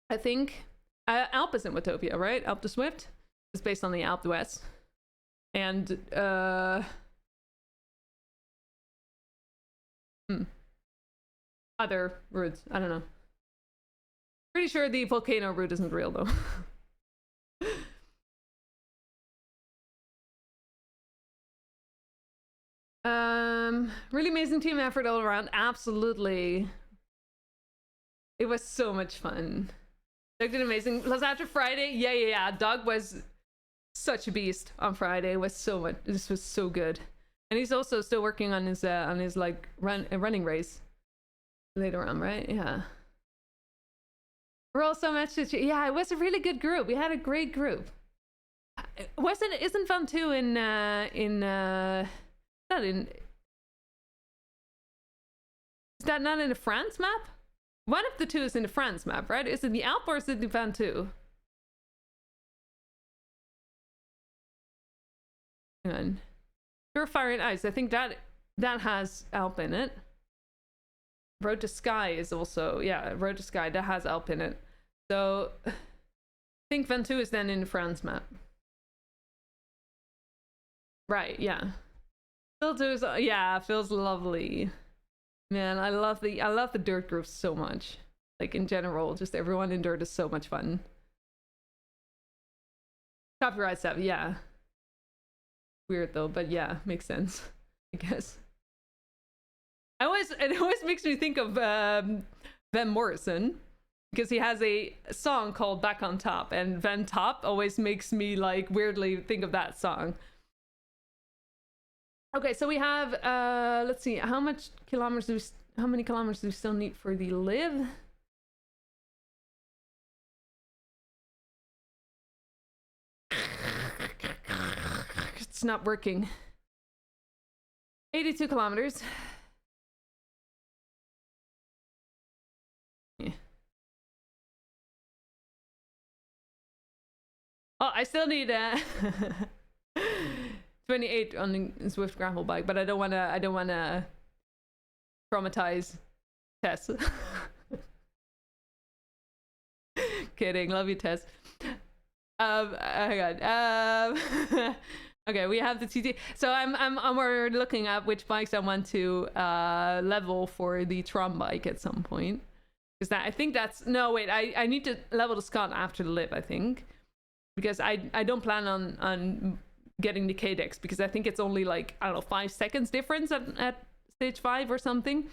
I think. Alp is in Watopia, right? Alp to Zwift is based on the Alp d'Huez. And other routes, I don't know. Pretty sure the volcano route isn't real though. Really amazing team effort all around. Absolutely. It was so much fun. Doug did amazing. Plus after Friday, yeah. Doug was such a beast on Friday. It was so much. This was so good. And he's also still working on his like running race later on, right? Yeah. We're all so much. Yeah, it was a really good group. We had a great group. Isn't Fun 2 not in... Is that not in the France map? One of the two is in the France map, right? Is it the Alp or is it the Van 2? Hang on. Pure Fire and Ice. I think that has Alp in it. Road to Sky is also... Yeah, Road to Sky. That has Alp in it. So... I think Van 2 is then in the France map. Right, yeah. Phil 2 is... Yeah, Phil's lovely. Man, I love the dirt group so much. Like in general, just everyone in dirt is so much fun. Copyright stuff, yeah. Weird though, but yeah, makes sense, I guess. It always makes me think of Van Morrison, because he has a song called Back on Top, and Van Top always makes me like weirdly think of that song. Okay, so we have, let's see, how many kilometers do we still need for the live? It's not working. 82 kilometers. Yeah. Oh, I still need 28 on the Zwift gravel bike, but I don't wanna traumatize Tess. Kidding, love you, Tess. Hang on. Okay, we have the TT. So we're looking at which bikes I want to level for the Tron bike at some point. Because I think that's... No, wait, I need to level the Scott after the lip, I think. Because I don't plan on getting the KDEX, because I think it's only like, I don't know, 5 seconds difference at stage 5 or something.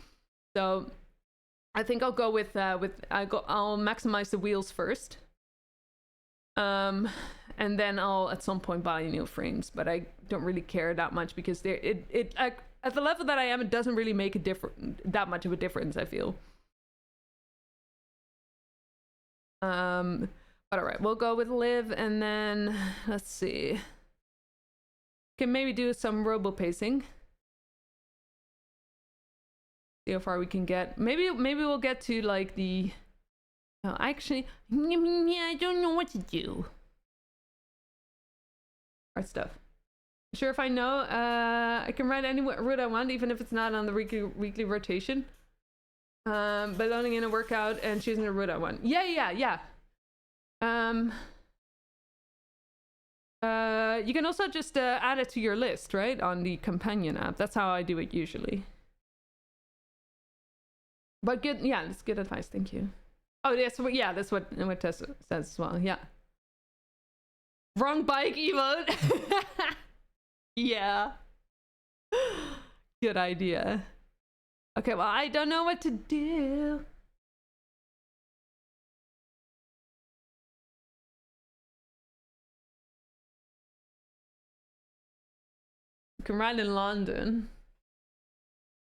So I think I'll go with I'll maximize the wheels first. And then I'll at some point buy new frames, but I don't really care that much because at the level that I am, it doesn't really make that much of a difference, I feel. But all right, we'll go with live, and then let's see. Can maybe do some robo pacing. See how far we can get. Maybe we'll get to like the... No, actually, I don't know what to do. Art stuff. Sure, if I know, I can ride any route I want, even if it's not on the weekly rotation. By loading in a workout and choosing the route I want. Yeah. You can also just add it to your list, right? On the companion app. That's how I do it usually. But good, yeah, that's good advice. Thank you. Oh, that's what Tess says as well. Yeah. Wrong bike emote. Yeah. Good idea. Okay, well, I don't know what to do. You can ride in London.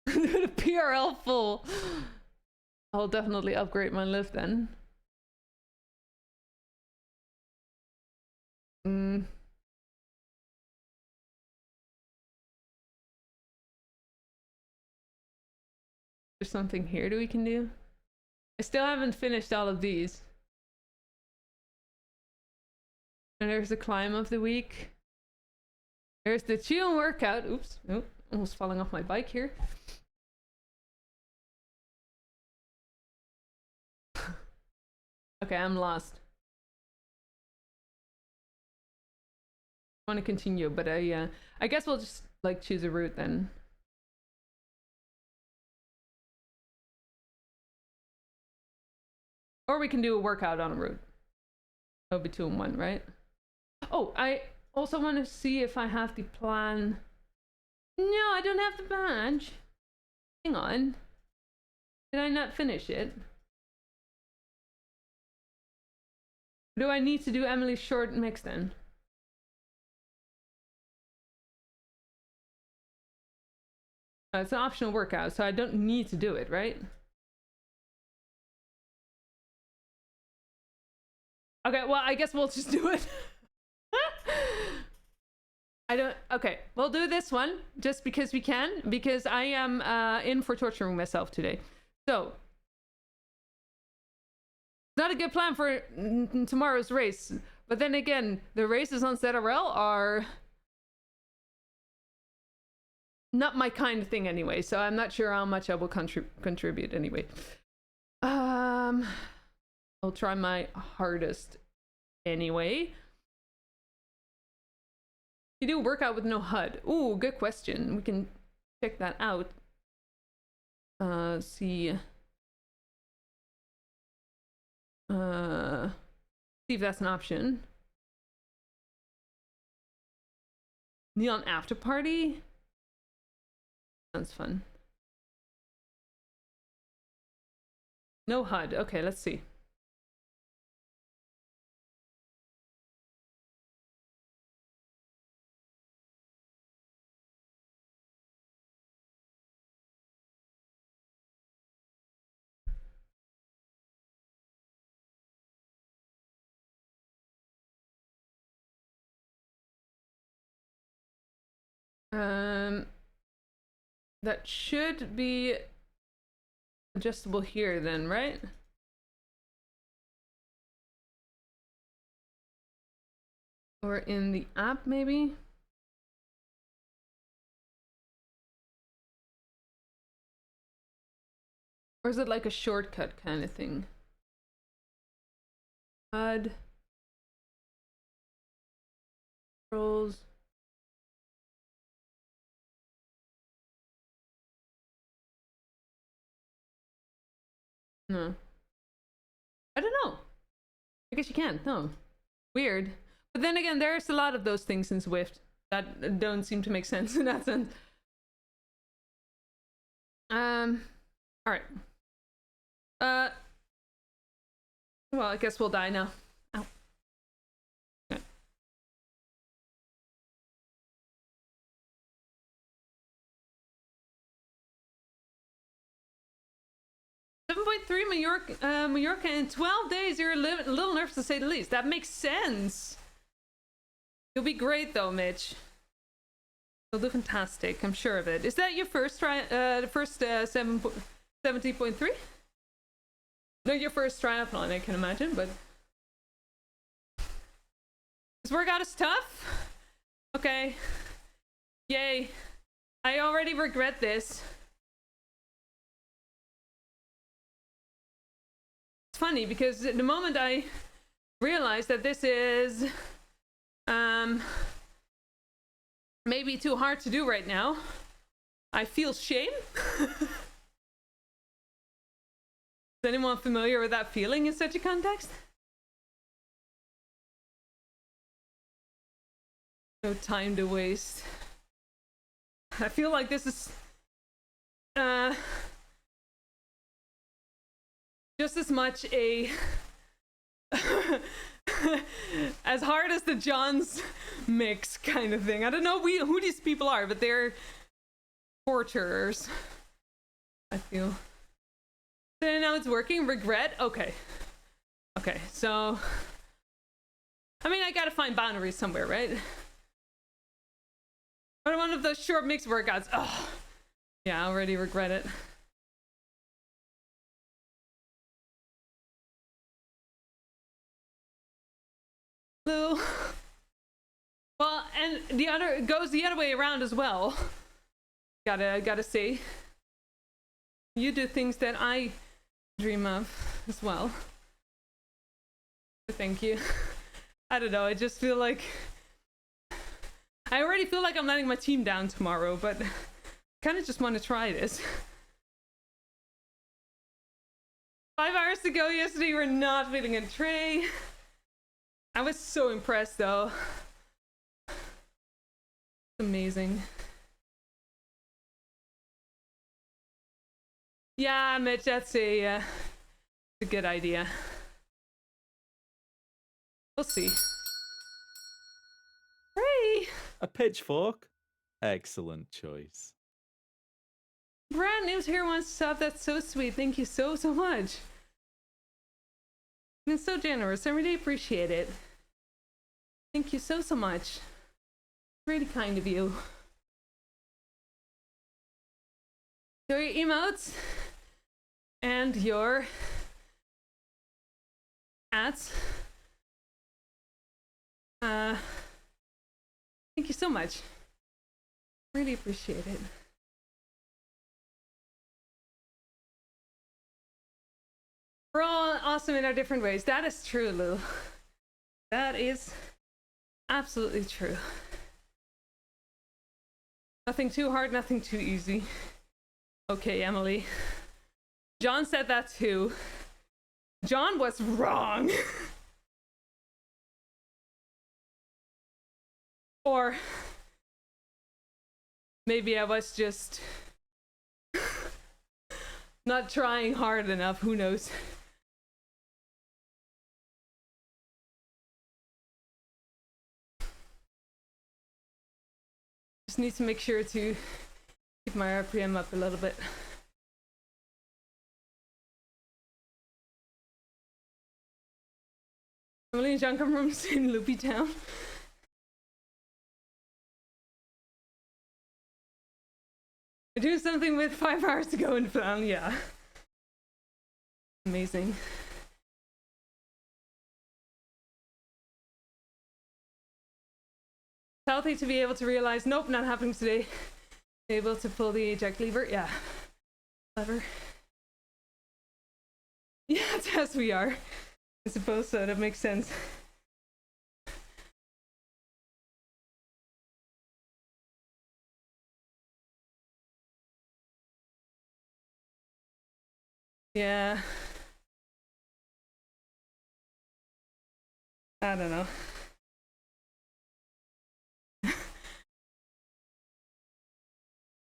The PRL full. I'll definitely upgrade my lift then. There's something here that we can do. I still haven't finished all of these. And there's the climb of the week. There's the chill workout. Oops. Oh, almost falling off my bike here. Okay, I'm lost. I want to continue, but I guess we'll just like choose a route then. Or we can do a workout on a route. That'll be 2 in 1, right? Oh, I also want to see if I have the plan. No, I don't have the badge. Hang on. Did I not finish it? Do I need to do Emily's short mix then? It's an optional workout, so I don't need to do it, right? Okay, well, I guess we'll just do it. Okay, we'll do this one just because we can, because I am in for torturing myself today. So, not a good plan for tomorrow's race, but then again, the races on ZRL are not my kind of thing anyway, so I'm not sure how much I will contribute anyway. I'll try my hardest anyway. You do a workout with no HUD. Ooh, good question. We can check that out. See. See if that's an option. Neon after party? Sounds fun. No HUD. Okay, let's see. That should be adjustable here then, right? Or in the app, maybe? Or is it like a shortcut kind of thing? HUD. Controls. No. I don't know. I guess you can. No. Weird. But then again, there's a lot of those things in Zwift that don't seem to make sense in that sense. Alright. Well, I guess we'll die now. Ow. Okay. 7.3 Mallorca in 12 days. You're a little nervous to say the least. That makes sense. You'll be great though, Mitch. You'll do fantastic. I'm sure of it. Is that your first try? The first 70.3? No, your first triathlon, I can imagine, but this workout is tough. Okay. Yay. I already regret this. It's funny because the moment I realized that this is maybe too hard to do right now, I feel shame. Is anyone familiar with that feeling in such a context? No time to waste. I feel like this is just as much a as hard as the John's mix kind of thing. I don't know who these people are, but they're torturers, I feel. So now it's working. Regret? Okay. Okay, so I mean, I gotta find boundaries somewhere, right? But one of those short mix workouts. Oh, yeah, I already regret it. Lou. Well, and the other it goes the other way around as well. Gotta say, you do things that I dream of as well. Thank you. I don't know. I just feel like I already feel like I'm letting my team down tomorrow, but kind of just want to try this. 5 hours to go yesterday. We're not feeling a tray. I was so impressed though. Amazing. Yeah, Mitch, that's a good idea. We'll see. Hey! A pitchfork? Excellent choice. Brand new's here wants to sub. That's so sweet. Thank you so much. You've been so generous. I really appreciate it. Thank you so much. Really kind of you. Your emotes and your ads. Thank you so much. Really appreciate it. We're all awesome in our different ways. That is true, Lou. That is absolutely true. Nothing too hard, nothing too easy. Okay, Emily. John said that too. John was wrong. Or maybe I was just not trying hard enough. Who knows? Just need to make sure to keep my RPM up a little bit. Emily and John come from St. Loopy Town. Do something with 5 hours to go in film, yeah. Amazing. Healthy to be able to realize, nope, not happening today. Able to pull the eject lever, yeah. Lever. Yeah, yes, we are. I suppose so, that makes sense. Yeah. I don't know.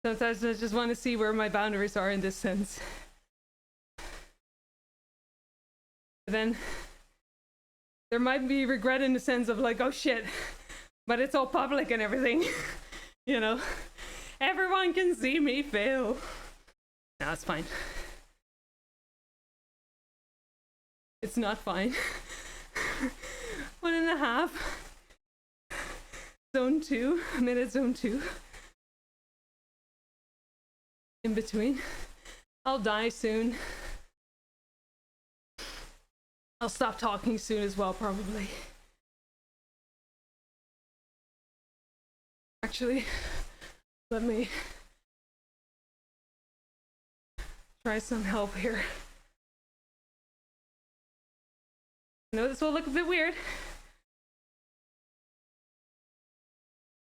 Sometimes I just want to see where my boundaries are in this sense. But then there might be regret in the sense of like, oh shit, but it's all public and everything. You know, everyone can see me fail. No, it's fine. It's not fine. 1.5. Zone 2. I'm in zone 2. In between. I'll die soon. I'll stop talking soon as well, probably. Actually, let me try some help here. I know this will look a bit weird.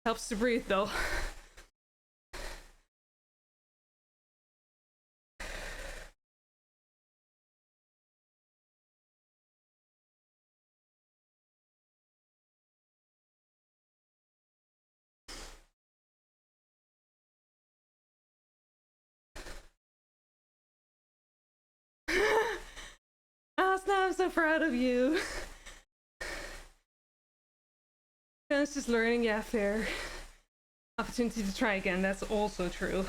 Helps to breathe though. I'm so proud of you. I was just learning, yeah, fair. Opportunity to try again, that's also true.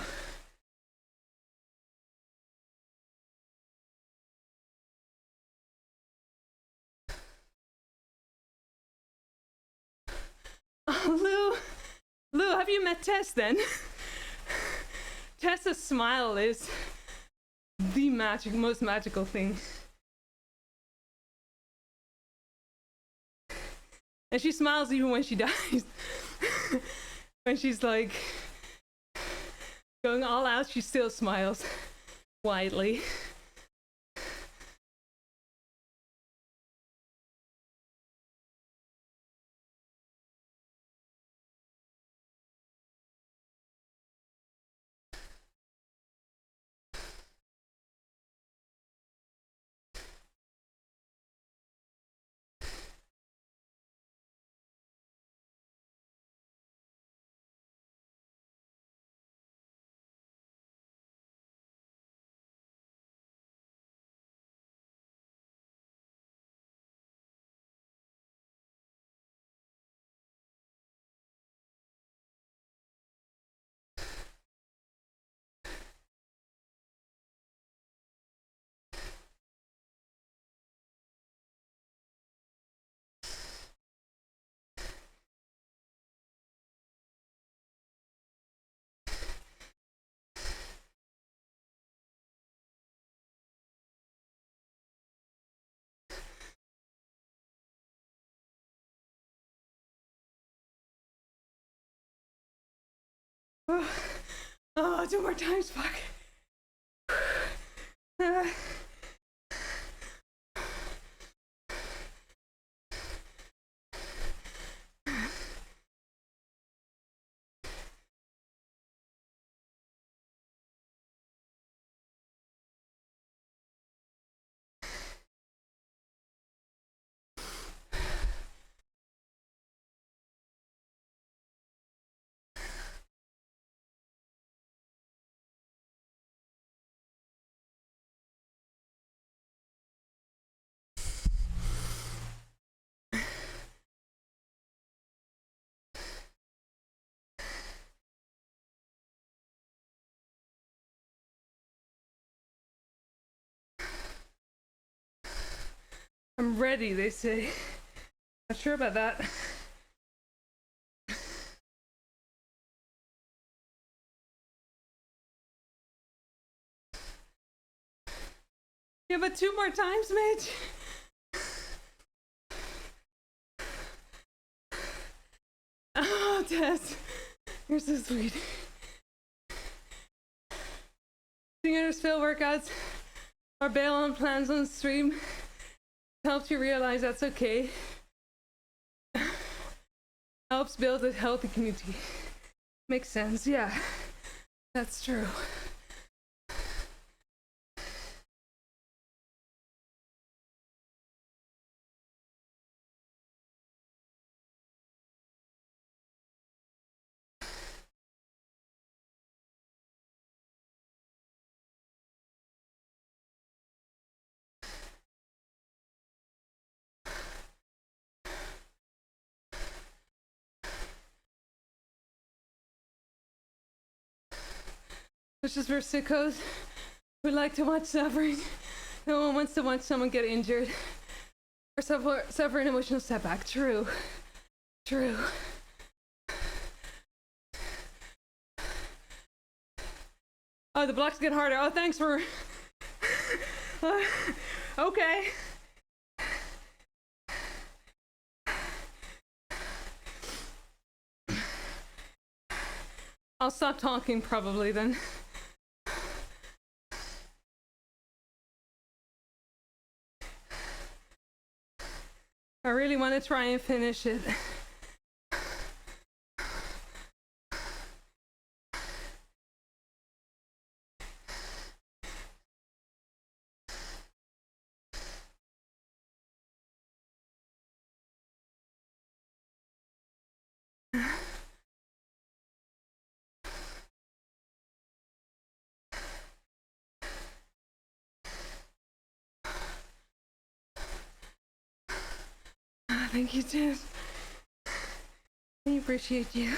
Oh, Lou, have you met Tess then? Tessa's smile is the most magical thing. And she smiles even when she dies. When she's like going all out, she still smiles widely. Oh, 2 more times, fuck. I'm ready, they say. Not sure about that. Yeah, but 2 more times, Mitch. Oh, Tess, you're so sweet. Singers fail workouts or bail on plans on stream helps you realize that's okay. Helps build a healthy community. Makes sense, yeah. That's true. It's just for sickos who like to watch suffering. No one wants to watch someone get injured or suffer an emotional setback. True. True. Oh, the blocks get harder. Oh, thanks for... okay. I'll stop talking probably then. I really want to try and finish it. Thank you, Tim. I appreciate you.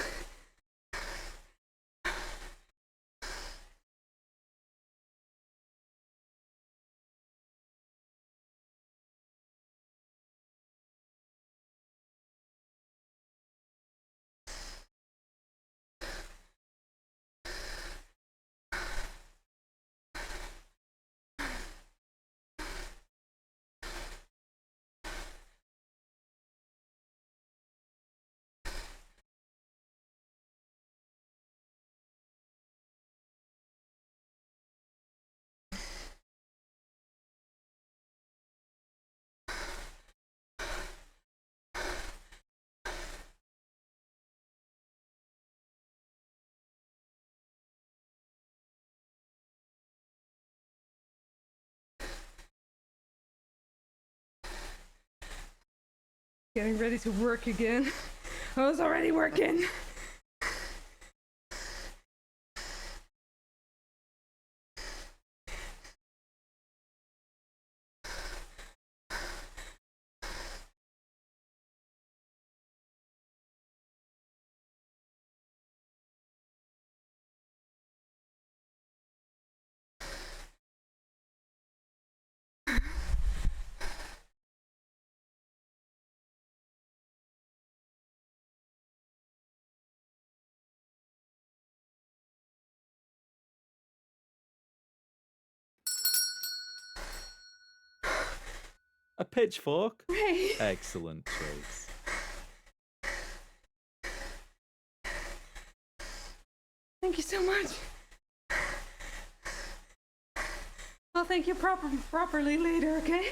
getting ready to work again. I was already working. A pitchfork. Ray. Excellent choice. Thank you so much. I'll thank you properly later, okay?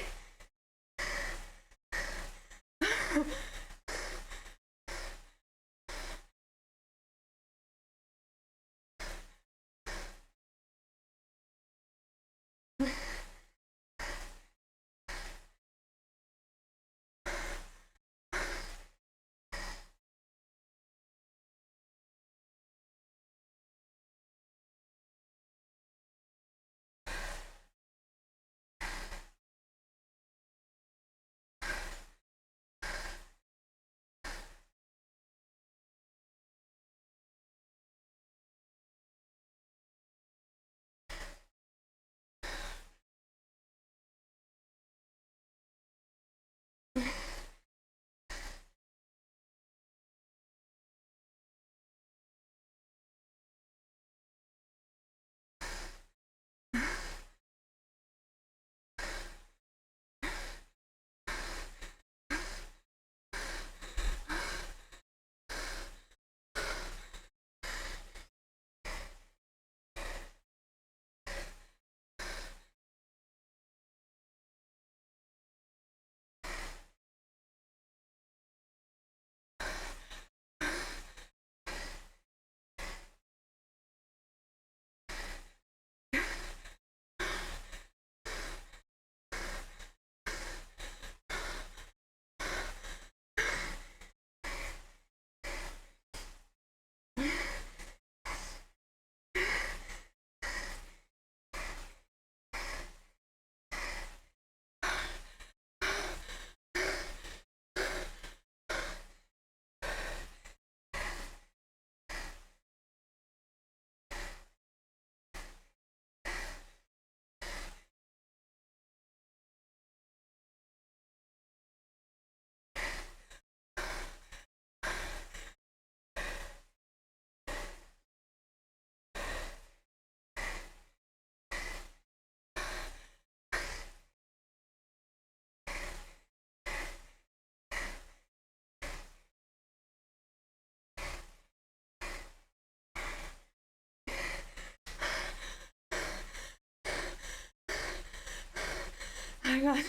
my god.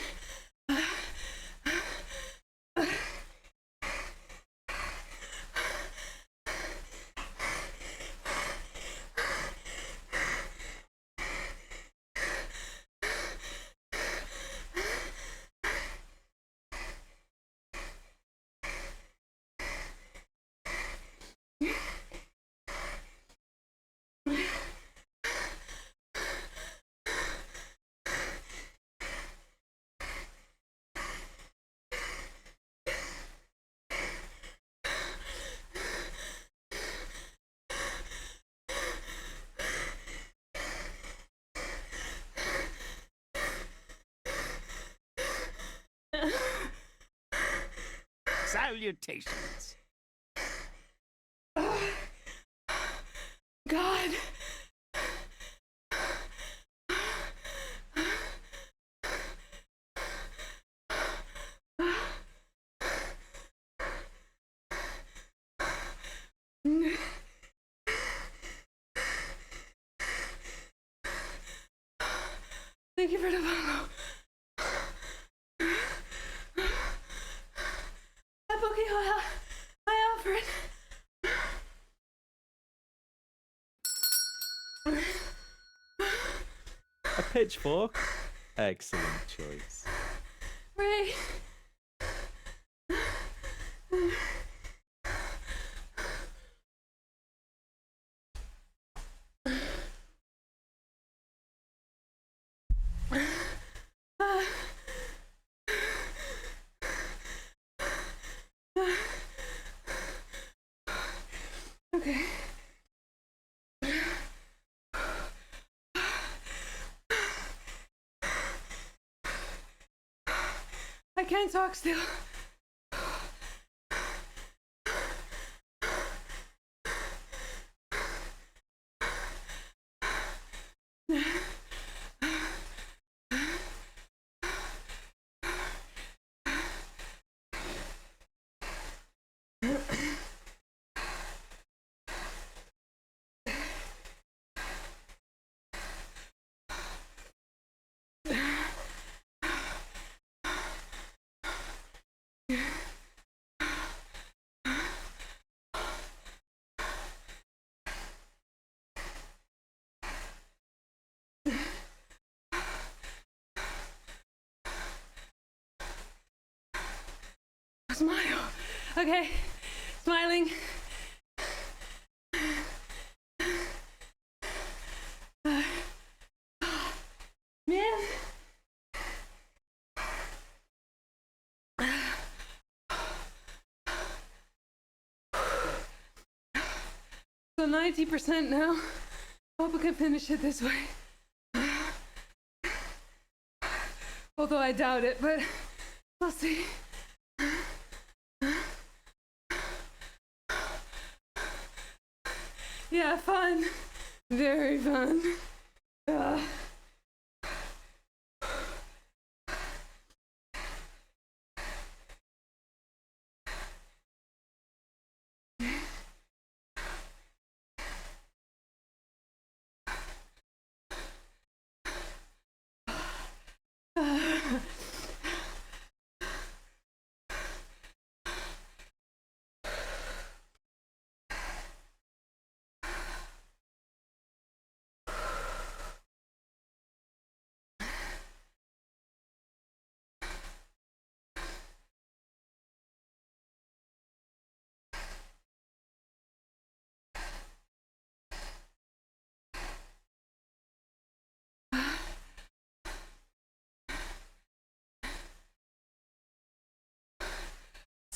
Salutations. God. Thank you for the follow. Hi, Pokey. Hi, Alfred. A pitchfork. Excellent choice. Ray. can't talk still. Smile. Okay, smiling. Man. So 90% now. Hope I can finish it this way. Although I doubt it, but we'll see. Yeah, fun. Very fun.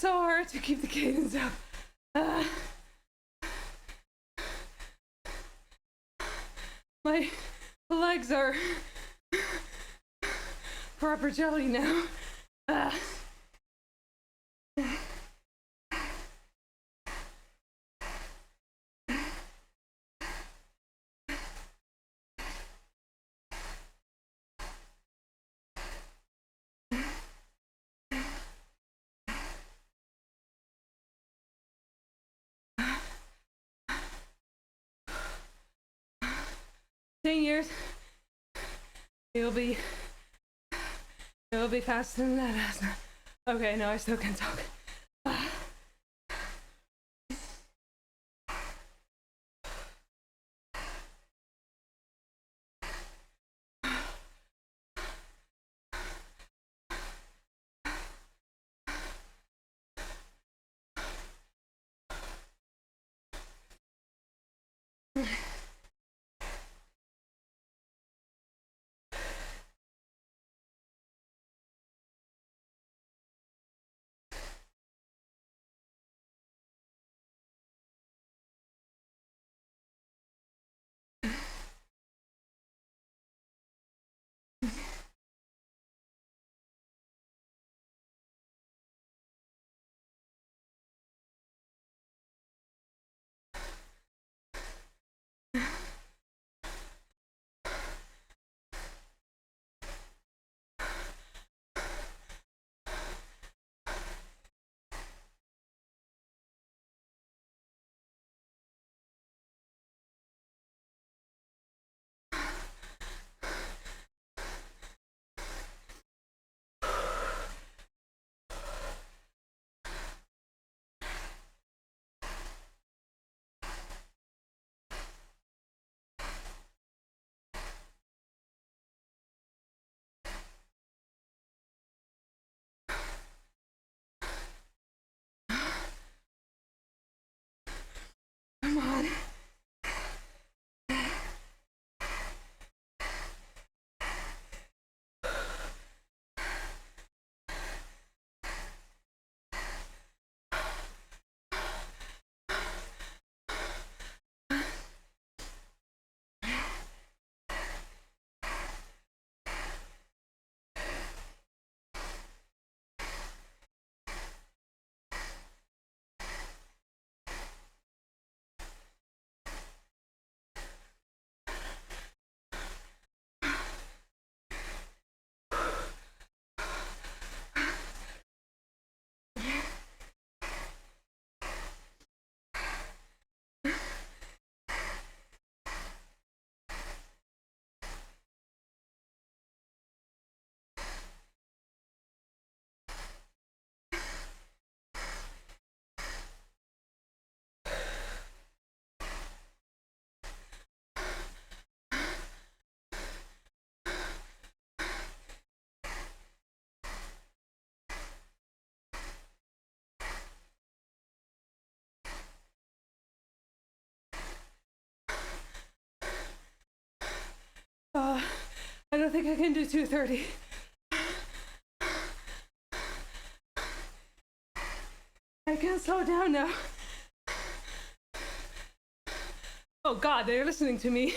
So hard to keep the cadence up. My legs are proper jelly now. Uh. 10 years. It'll be faster than that. Okay, no, I still can talk. think I can do 2:30. I can't slow down now. Oh God, they're listening to me.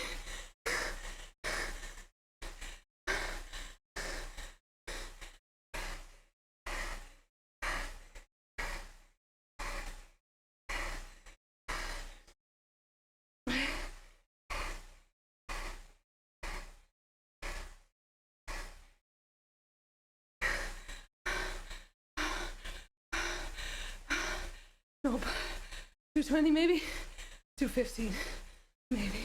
Nope. 2:20 maybe? 2:15 maybe.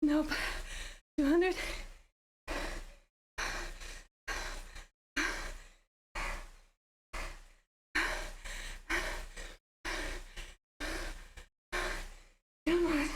Nope. 200. Come on.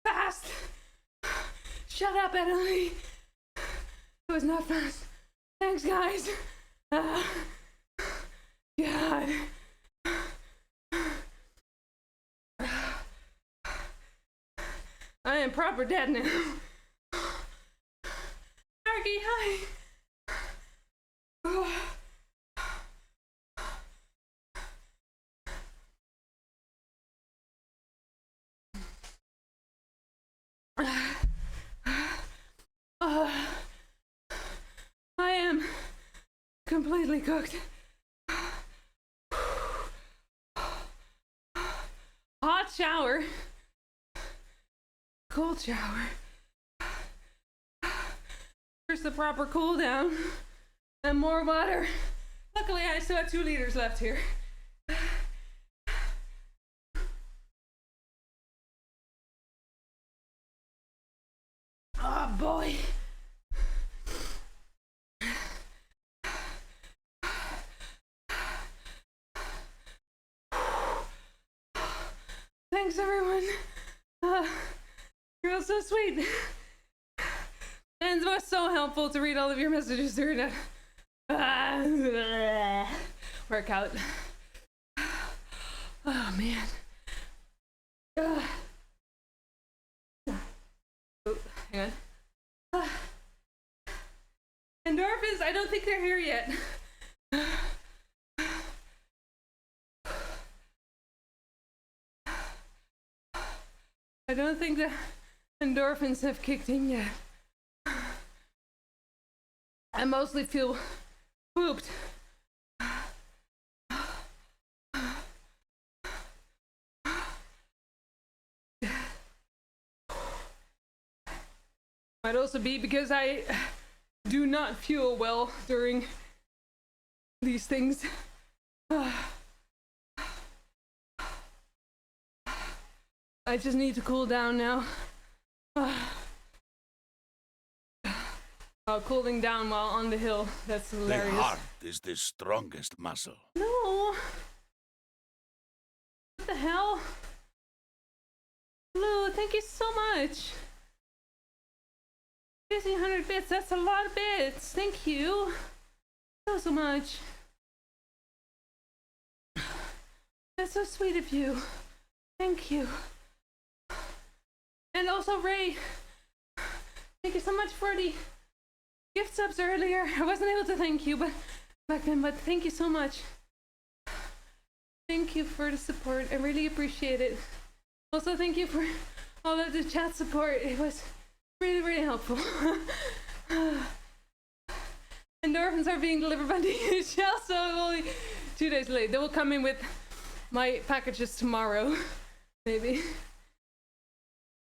Fast! Shut up, Emily. It was not fast. Thanks, guys. God. I am proper dead now. Marky, hi. I am completely cooked. Hot shower. Cold shower. Here's the proper cool down. And more water. Luckily, I still have 2 liters left here. Oh boy. Thanks, everyone. You're all so sweet. And it was so helpful to read all of your messages during that workout. Oh, man. Oh, hang on. Endorphins, I don't think they're here yet. I don't think the endorphins have kicked in yet. I mostly feel pooped. Might also be because I do not feel well during these things. I just need to cool down now. Cooling down while on the hill. That's hilarious. The heart is the strongest muscle. No. What the hell? Blue, thank you so much. 1,500 bits, that's a lot of bits. Thank you. So much. That's so sweet of you. Thank you. And also Ray, thank you so much for the gift subs earlier. I wasn't able to thank you back then, but thank you so much. Thank you for the support. I really appreciate it. Also, thank you for all of the chat support. It was really, really helpful. Endorphins are being delivered by DHL, so only 2 days late. They will come in with my packages tomorrow, maybe.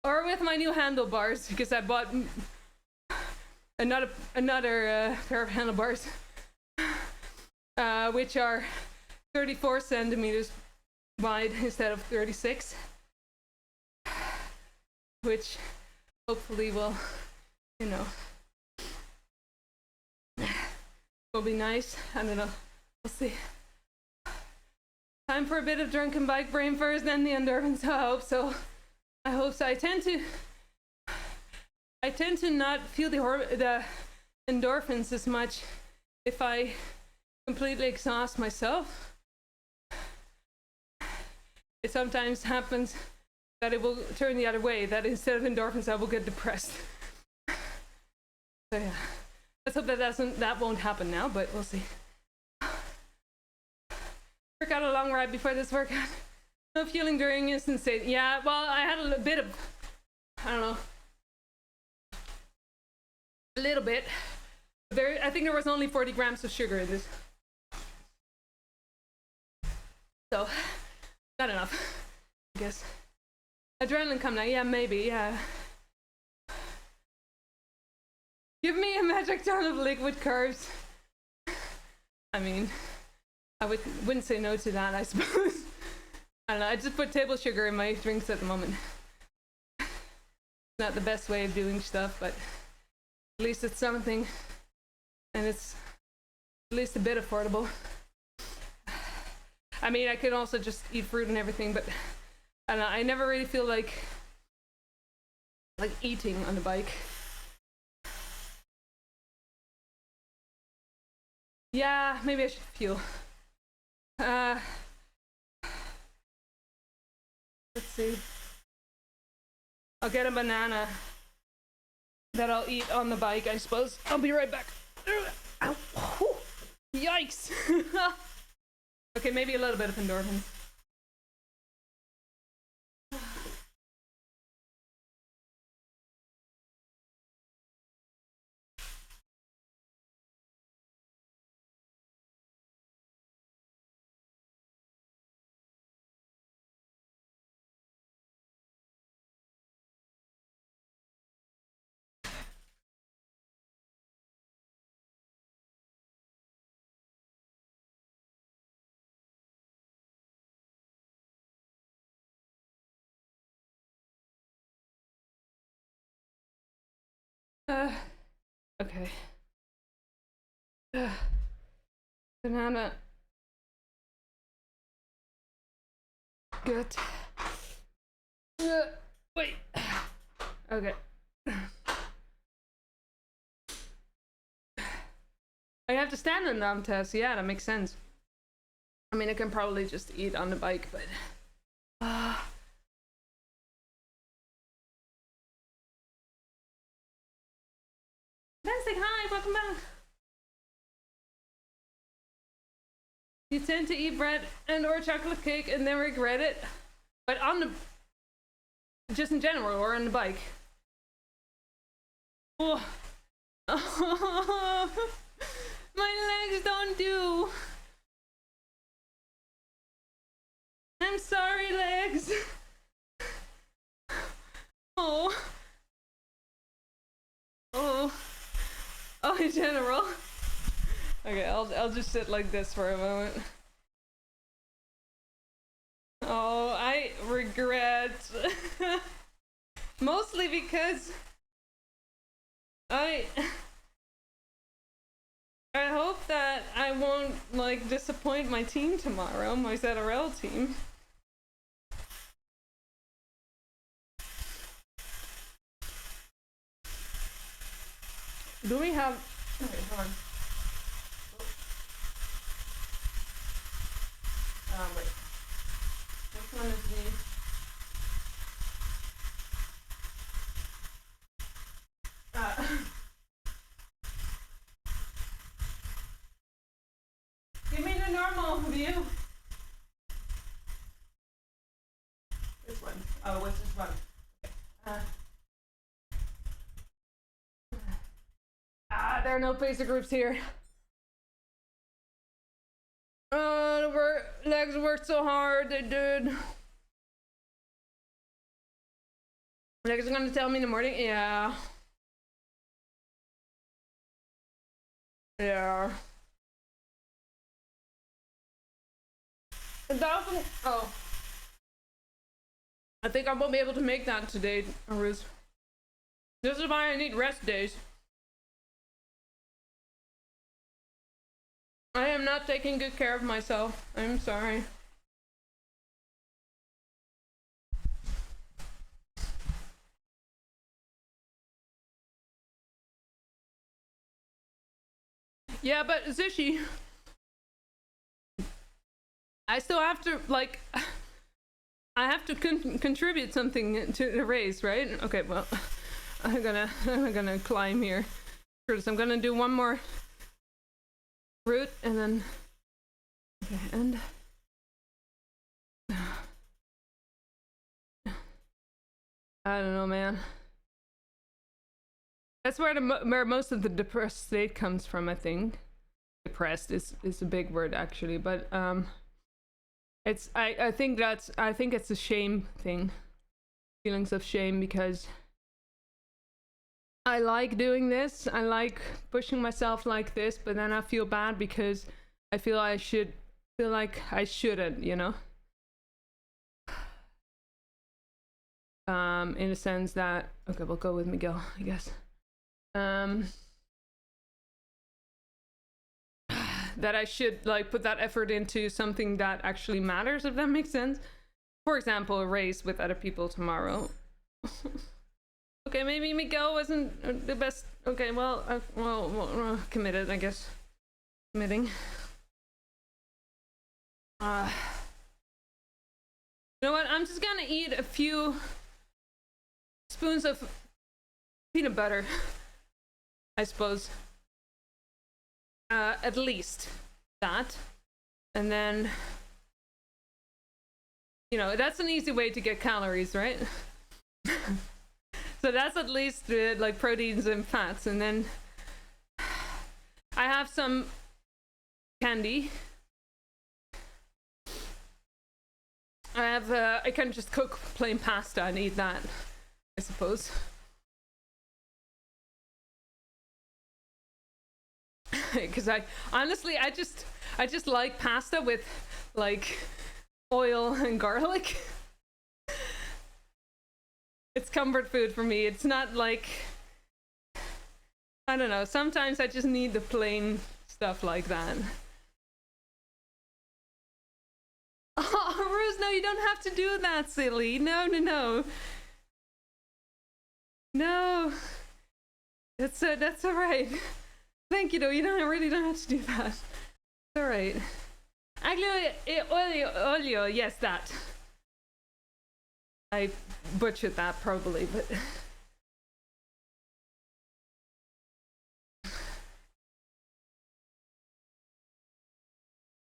Or with my new handlebars, because I bought another pair of handlebars, which are 34 centimeters wide instead of 36, which hopefully will, you know, will be nice. I don't know. We'll see. Time for a bit of drunken bike brain first, then the endorphins. I hope so. I hope so. I tend to not feel the endorphins as much if I completely exhaust myself. It sometimes happens that it will turn the other way, that instead of endorphins I will get depressed. So yeah, let's hope that won't happen now, but we'll see. Workout a long ride before this workout. No fueling during is insane. Yeah, well, I had a bit of, I don't know, a little bit. I think there was only 40 grams of sugar in this. So, not enough, I guess. Adrenaline come now, yeah, maybe, yeah. Give me a magic ton of liquid carbs. I mean, I wouldn't say no to that, I suppose. I don't know, I just put table sugar in my drinks at the moment. Not the best way of doing stuff, but at least it's something. And it's at least a bit affordable. I mean, I could also just eat fruit and everything, but I don't know, I never really feel like eating on the bike. Yeah, maybe I should fuel. Let's see. I'll get a banana that I'll eat on the bike, I suppose. I'll be right back. Ow. Whew. Yikes. Okay, maybe a little bit of endorphins. Okay. Banana. Good. Wait. Okay. I have to stand in them tests. Yeah, that makes sense. I mean, I can probably just eat on the bike, but. Fantastic, hi, welcome back. You tend to eat bread and or chocolate cake and then regret it, but on the just in general or on the bike. Oh, oh. My legs don't do. I'm sorry, legs. Oh. Oh. Oh, in general. Okay, I'll just sit like this for a moment. Oh, I regret. Mostly because I hope that I won't like disappoint my team tomorrow, my ZRL team. Do we have? Okay, hold on. Wait. Which one is the? Give me the normal view. This one. Oh, what's this one? Okay. There are no facer groups here. Oh, the legs worked so hard, they did. Legs are gonna tell me in the morning? Yeah. Yeah. The dolphin. Oh. I think I won't be able to make that today, Aruz. This is why I need rest days. I am not taking good care of myself. I'm sorry. Yeah, but Zishi, I still have to, like, I have to contribute something to the race, right? Okay, well, I'm gonna climb here. First, I'm gonna do one more route and then, okay, and I don't know, man. That's where where most of the depressed state comes from, I think. Depressed is a big word actually, but it's I think it's a shame thing. Feelings of shame, because I like doing this. I like pushing myself like this, but then I feel bad because I feel like I shouldn't, you know? In a sense that, okay, we'll go with Miguel, I guess. That I should like put that effort into something that actually matters, if that makes sense. For example, a race with other people tomorrow. Okay, maybe Miguel wasn't the best. Okay, well, committed, I guess. Committing. You know what? I'm just gonna eat a few spoons of peanut butter, I suppose. At least that. And then, you know, that's an easy way to get calories, right? So that's at least like proteins and fats. And then I have some candy. I can just cook plain pasta and eat that, I suppose. Because I just like pasta with like oil and garlic. It's comfort food for me. It's not like I don't know. Sometimes I just need the plain stuff like that. Oh, Rose, no, you don't have to do that, silly. No, no, no. No. That's all right. Thank you, though. You really don't have to do that. It's all right. Aglio e olio. Yes, that. I butchered that probably, but.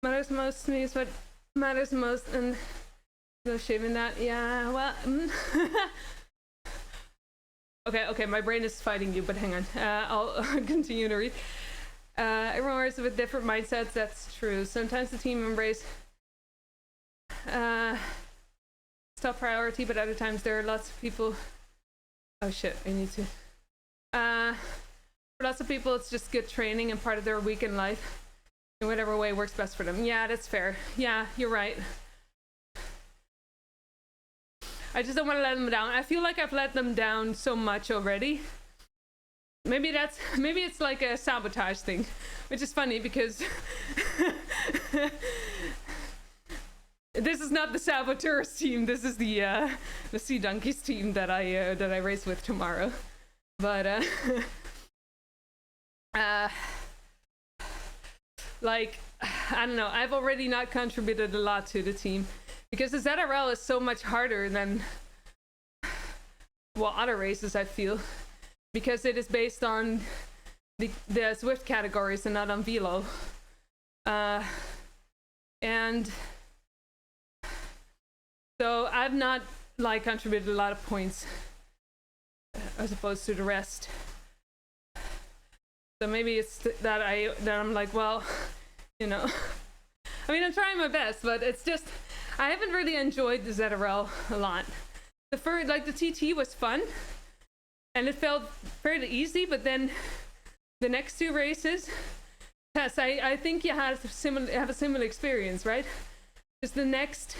Matters most to me is what matters most, and no shame in that. Yeah, well. Okay, my brain is fighting you, but hang on. I'll continue to read. Everyone works with different mindsets, that's true. Sometimes the team embrace top priority, but other times there are lots of people. Oh shit, I need to. For lots of people, it's just good training and part of their weekend life in whatever way works best for them. Yeah, that's fair. Yeah, you're right. I just don't want to let them down. I feel like I've let them down so much already. Maybe it's like a sabotage thing, which is funny because this is not the saboteurs team. This is the Sea Donkeys team that I race with tomorrow. But like, I don't know. I've already not contributed a lot to the team because the ZRL is so much harder than other races, I feel, because it is based on the Zwift categories and not on velo. And so I've not like contributed a lot of points as opposed to the rest. So maybe it's that I'm like, well, you know, I mean, I'm trying my best, but it's just I haven't really enjoyed the ZRL a lot. The TT was fun and it felt fairly easy, but then the next two races, yes, I think you have a similar experience, right? Because the next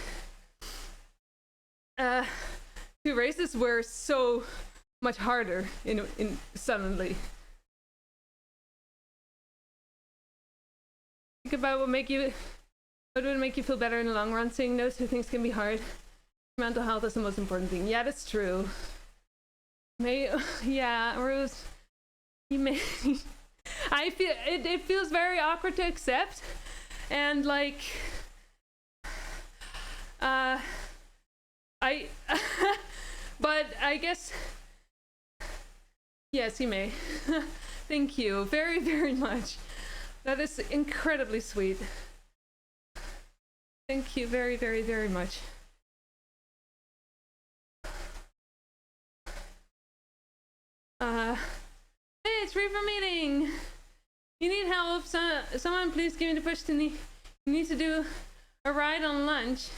two races were so much harder in suddenly. Think about what would make you feel better in the long run. Saying no to things can be hard. Mental health is the most important thing. Yeah, that's true. Yeah, Rose, you may. I feel it feels very awkward to accept, and like, but I guess, yes, you may. Thank you very, very much. That is incredibly sweet. Thank you very, very, very much. Hey, it's free for meeting. You need help? Someone please give me the push to need. You need to do a ride on lunch.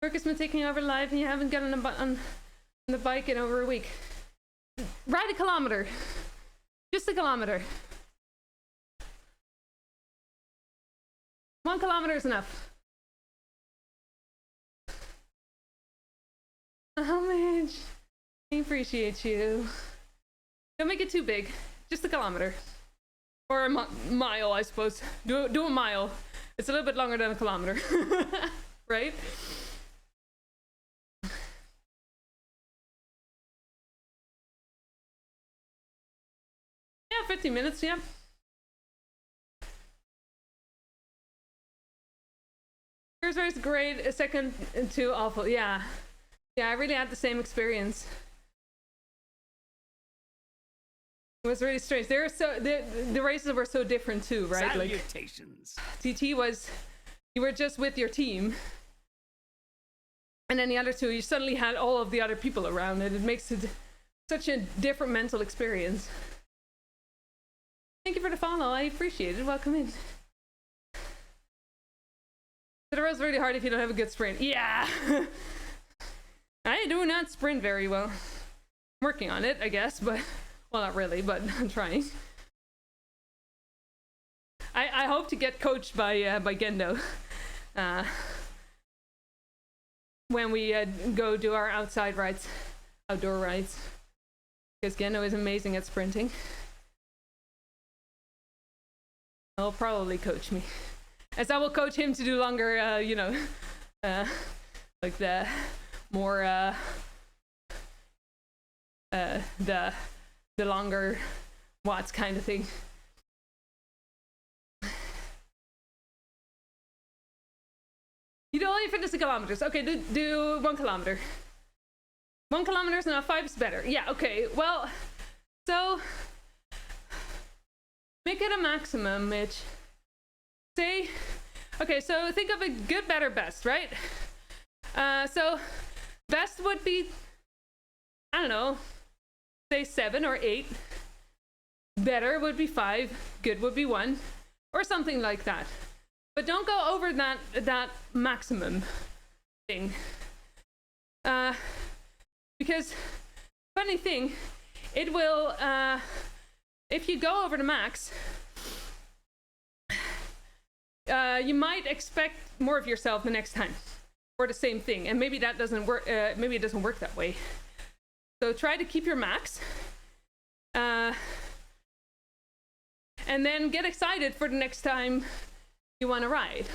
Work has been taking over life and you haven't gotten on the bike in over a week. Ride a kilometer. Just a kilometer. 1 kilometer is enough. How much? I appreciate you. Don't make it too big. Just a kilometer. Or a mile, I suppose. Do a mile. It's a little bit longer than a kilometer. Right? Yeah, 15 minutes, yeah. First race great, second and two awful. Yeah. Yeah, I really had the same experience. It was really strange. They were the races were so different too, right? Salutations. Like TT was, you were just with your team, and then the other two, you suddenly had all of the other people around, and it makes it such a different mental experience. Thank you for the follow. I appreciate it. Welcome in. The road's really hard if you don't have a good sprint. Yeah. I do not sprint very well. I'm working on it, I guess, but well, not really, but I'm trying. I hope to get coached by Gendo when we go do our outdoor rides, because Gendo is amazing at sprinting. He'll probably coach me, as I will coach him to do longer, you know, like the more the longer watts kind of thing. You do only fitness in kilometers. Okay, do 1 kilometer. 1 kilometer is enough. 5 is better. Yeah. Okay. Well, so make it a maximum, Mitch. Say, okay. So think of a good, better, best, right? So best would be, I don't know, say 7 or 8. Better would be 5. Good would be 1, or something like that. But don't go over that maximum thing. Because funny thing, it will if you go over the max, you might expect more of yourself the next time, or the same thing, and maybe that doesn't work. Maybe it doesn't work that way. So try to keep your max, and then get excited for the next time you want to ride.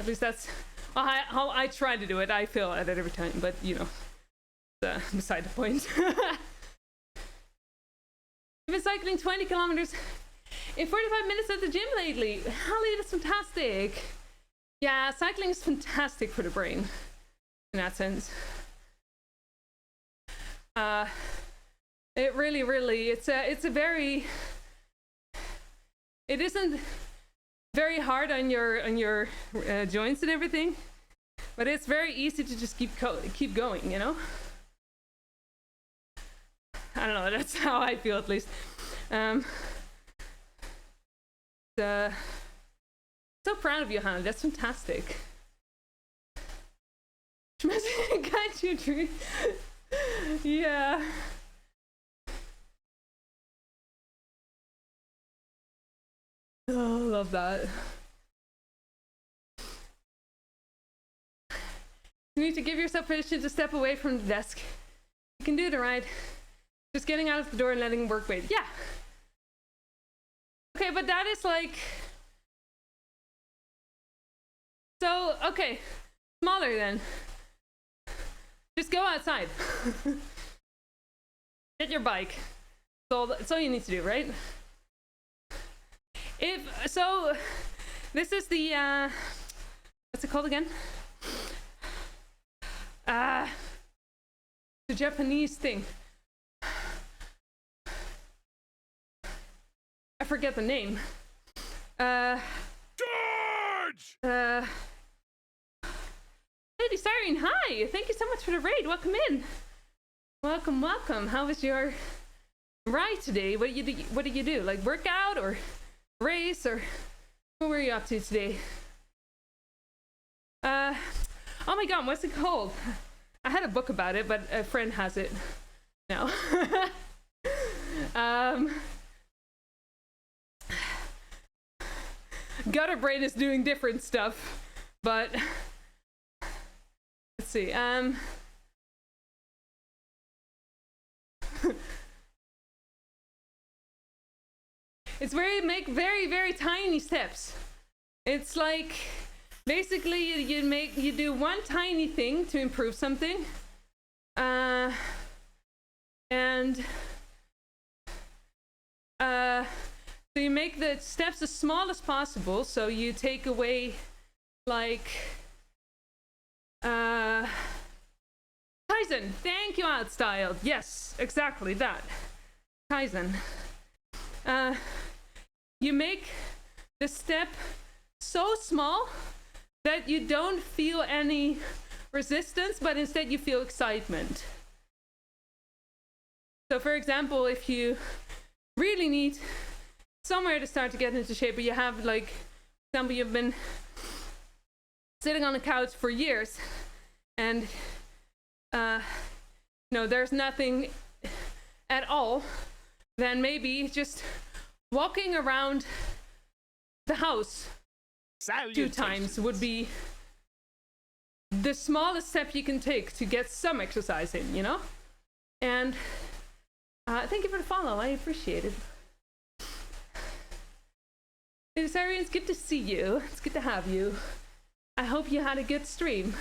At least that's how I try to do it. I fail at it every time, but you know, beside the point. I've been cycling 20 kilometers in 45 minutes at the gym lately. Hallie, that's fantastic. Yeah, cycling is fantastic for the brain in that sense. It really, it isn't very hard on your joints and everything, but it's very easy to just keep going, you know. I don't know, that's how I feel at least. So proud of you, Hannah. That's fantastic. Got you, Drew. Yeah. Oh, love that. You need to give yourself permission to step away from the desk. You can do it, right? Just getting out of the door and letting work wait. Yeah. Okay, but that is like... So, okay. Smaller then. Just go outside. Get your bike. That's all you need to do, right? This is the what's it called again? The Japanese thing. I forget the name. George! Lady Siren, hi! Thank you so much for the raid. Welcome in. Welcome. How was your ride today? What did you do? Like workout or race, or what were you up to today? Oh my god, what's it called? I had a book about it, but a friend has it now. Gutter Brain is doing different stuff, but let's see. It's very tiny steps. It's like basically you do one tiny thing to improve something, and so you make the steps as small as possible. So you take away like Kaizen. Thank you, Outstyled. Yes, exactly that. Kaizen. You make the step so small that you don't feel any resistance, but instead you feel excitement. So for example, if you really need somewhere to start to get into shape, but you have, like, for example, you've been sitting on a couch for years and there's nothing at all, then maybe just walking around the house 2 times would be the smallest step you can take to get some exercise in, you know? And thank you for the follow. I appreciate it. Fusarian. It's good to see you. It's good to have you. I hope you had a good stream.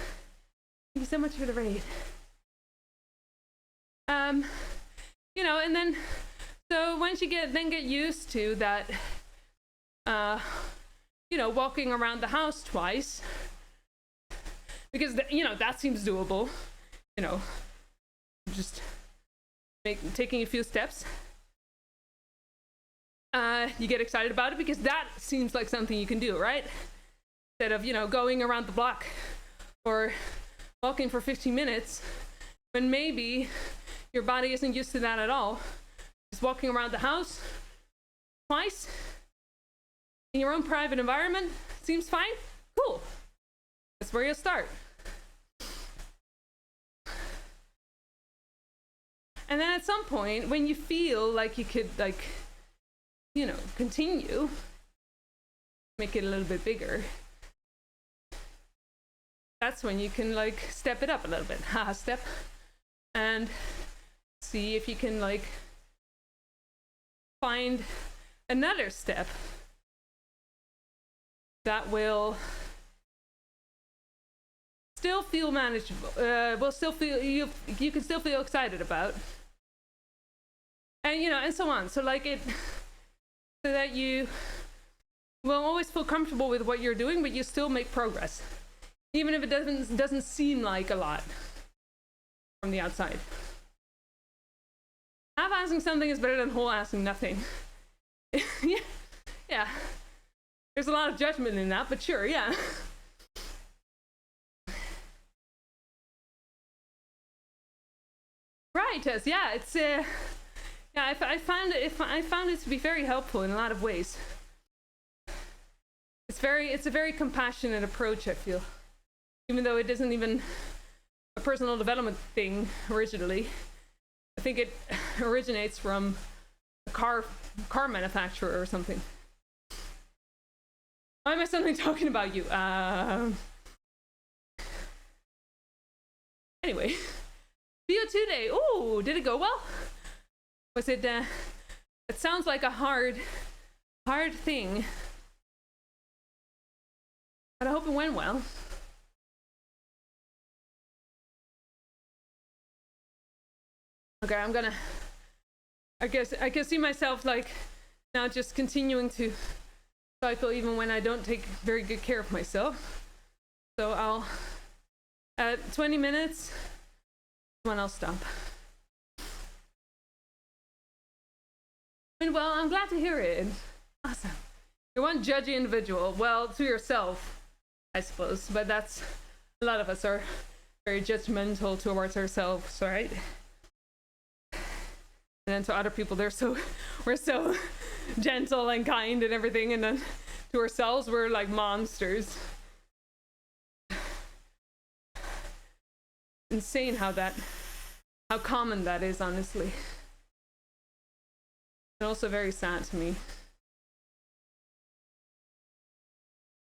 Thank you so much for the raid. You know, and then, so once you get used to that, you know, walking around the house twice, because, you know, that seems doable, you know, just taking a few steps. You get excited about it because that seems like something you can do, right? Instead of, you know, going around the block or walking for 15 minutes when maybe your body isn't used to that at all. Just walking around the house twice in your own private environment seems fine. Cool. That's where you'll start. And then at some point, when you feel like you could, like, you know, continue, make it a little bit bigger, that's when you can, like, step it up a little bit. Haha, step. And see if you can, like, find another step that will still feel manageable, will still feel, you can still feel excited about. And, you know, and so on. So, like, it, so that you will always feel comfortable with what you're doing, but you still make progress. Even if it doesn't seem like a lot from the outside. Half-assing something is better than whole-assing nothing. Yeah, yeah. There's a lot of judgment in that, but sure, yeah. Right, Tess. Yeah, it's yeah. I found it to be very helpful in a lot of ways. It's a very compassionate approach, I feel. Even though it isn't even a personal development thing originally. I think it originates from a car manufacturer or something. Why am I suddenly talking about you? Anyway, VO2 day. Ooh, did it go well? Was it? It sounds like a hard thing, but I hope it went well. Okay, I guess I can see myself, like, now just continuing to cycle even when I don't take very good care of myself. So I'll, at 20 minutes, when I'll stop. And well, I'm glad to hear it. Awesome. You're one judgy individual. Well, to yourself, I suppose, but that's, a lot of us are very judgmental towards ourselves, right? And then to other people, we're so gentle and kind and everything, and then to ourselves, we're like monsters. Insane how common that is, honestly. And also very sad to me.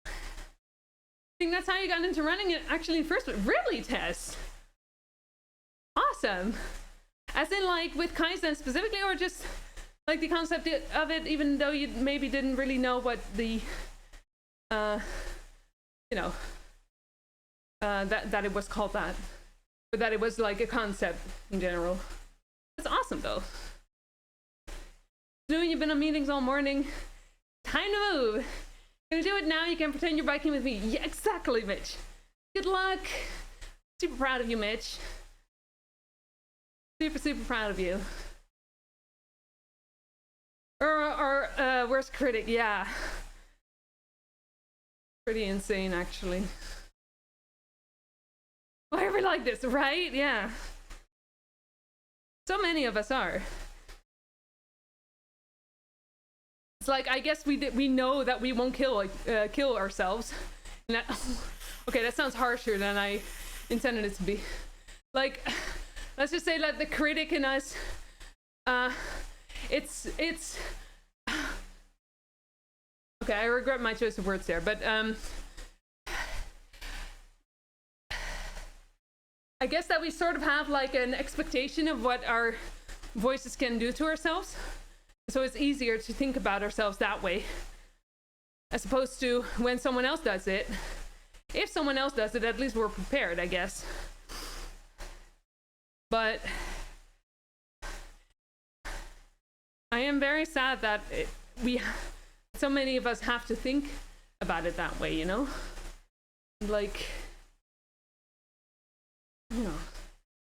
I think that's how you got into running it actually first. Really, Tess? Awesome. As in, like, with Kaizen specifically, or just like the concept of it, even though you maybe didn't really know what the, you know, that it was called that, but that it was like a concept in general. It's awesome, though. So you've been on meetings all morning. Time to move. Gonna do it now. You can pretend you're biking with me. Yeah, exactly, Mitch. Good luck. Super proud of you, Mitch. Super proud of you. Or worst critic, yeah. Pretty insane, actually. Why are we like this, right? Yeah. So many of us are. It's like, I guess we know that we won't kill ourselves. And that, okay, that sounds harsher than I intended it to be. Like, let's just say that the critic in us, it's okay, I regret my choice of words there, but I guess that we sort of have like an expectation of what our voices can do to ourselves. So it's easier to think about ourselves that way. as opposed to when someone else does it. If someone else does it, at least we're prepared, I guess. But I am very sad that so many of us have to think about it that way, you know? Like, you know.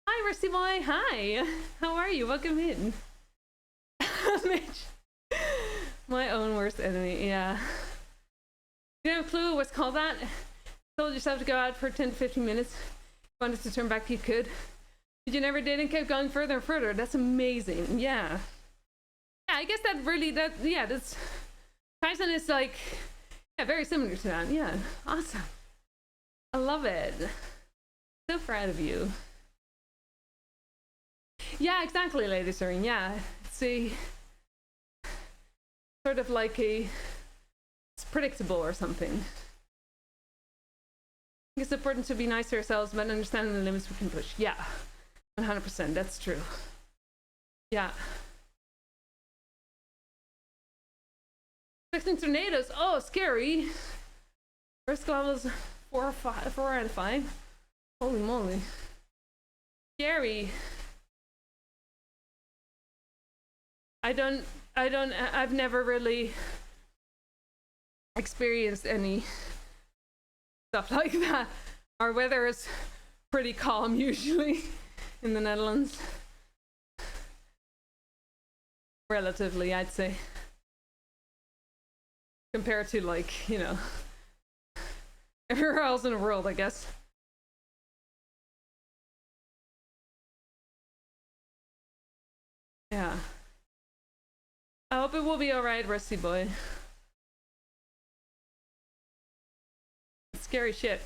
Hi, Rusty Boy. Hi. How are you? Welcome in. Mitch. My own worst enemy. Yeah. You have a clue what's called that? Told yourself to go out for 10 to 15 minutes. Wanted to turn back, you could. But you never did and kept going further and further. That's amazing. Yeah. Yeah, I guess that's Tyson is like, yeah, very similar to that. Yeah. Awesome. I love it. So proud of you. Yeah, exactly, Lady Serene. Yeah. It's sort of like it's predictable or something. It's important to be nice to ourselves, but understanding the limits we can push. Yeah, 100%. That's true. Yeah. Expecting tornadoes. Oh, scary. Risk levels 4 out of 5. Holy moly. Scary. I've never really experienced any stuff like that. Our weather is pretty calm usually in the Netherlands. Relatively, I'd say. Compared to, like, you know, everywhere else in the world, I guess. Yeah. I hope it will be alright, Rusty Boy. Scary shit.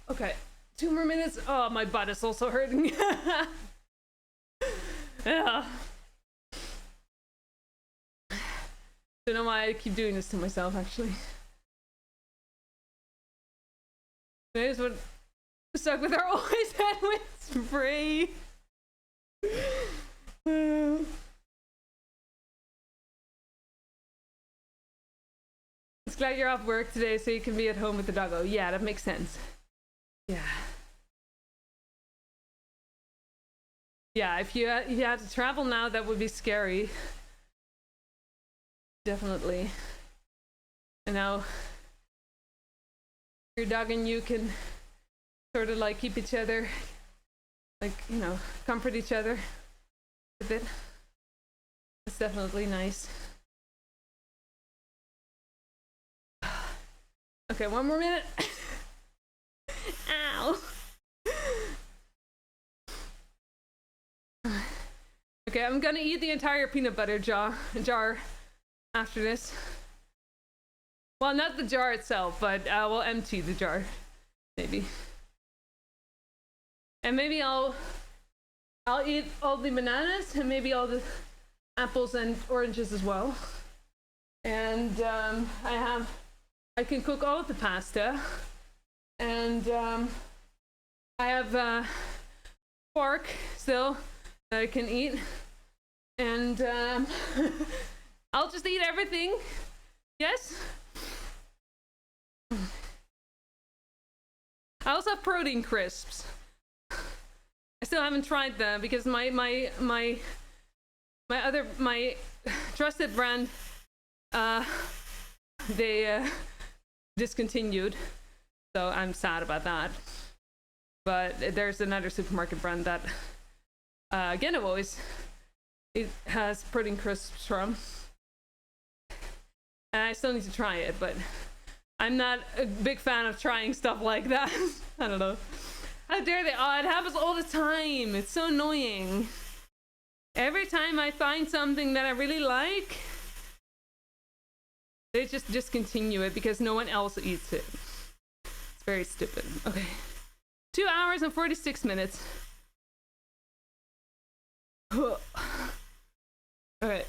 Okay, 2 more minutes. Oh, my butt is also hurting. Yeah. Don't know why I keep doing this to myself, actually. Here's what stuck with our always headwinds free. It's glad you're off work today so you can be at home with the doggo. Yeah, that makes sense. Yeah. Yeah, if you had to travel now, that would be scary. Definitely. And now your dog and you can sort of like keep each other, like, you know, comfort each other a bit. It's definitely nice. Okay, 1 more minute. Ow. Okay, I'm gonna eat the entire peanut butter jar after this. Well, not the jar itself, but we'll empty the jar, maybe. And maybe I'll eat all the bananas and maybe all the apples and oranges as well. And I can cook all of the pasta. And I have pork still that I can eat. And I'll just eat everything. Yes? I also have protein crisps. I still haven't tried them because my trusted brand they discontinued, so I'm sad about that. But there's another supermarket brand that again it has protein crisps from, and I still need to try it, but I'm not a big fan of trying stuff like that. I don't know. How dare they? Oh, it happens all the time. It's so annoying. Every time I find something that I really like, they just discontinue it because no one else eats it. It's very stupid. Okay. 2 hours and 46 minutes. Alright.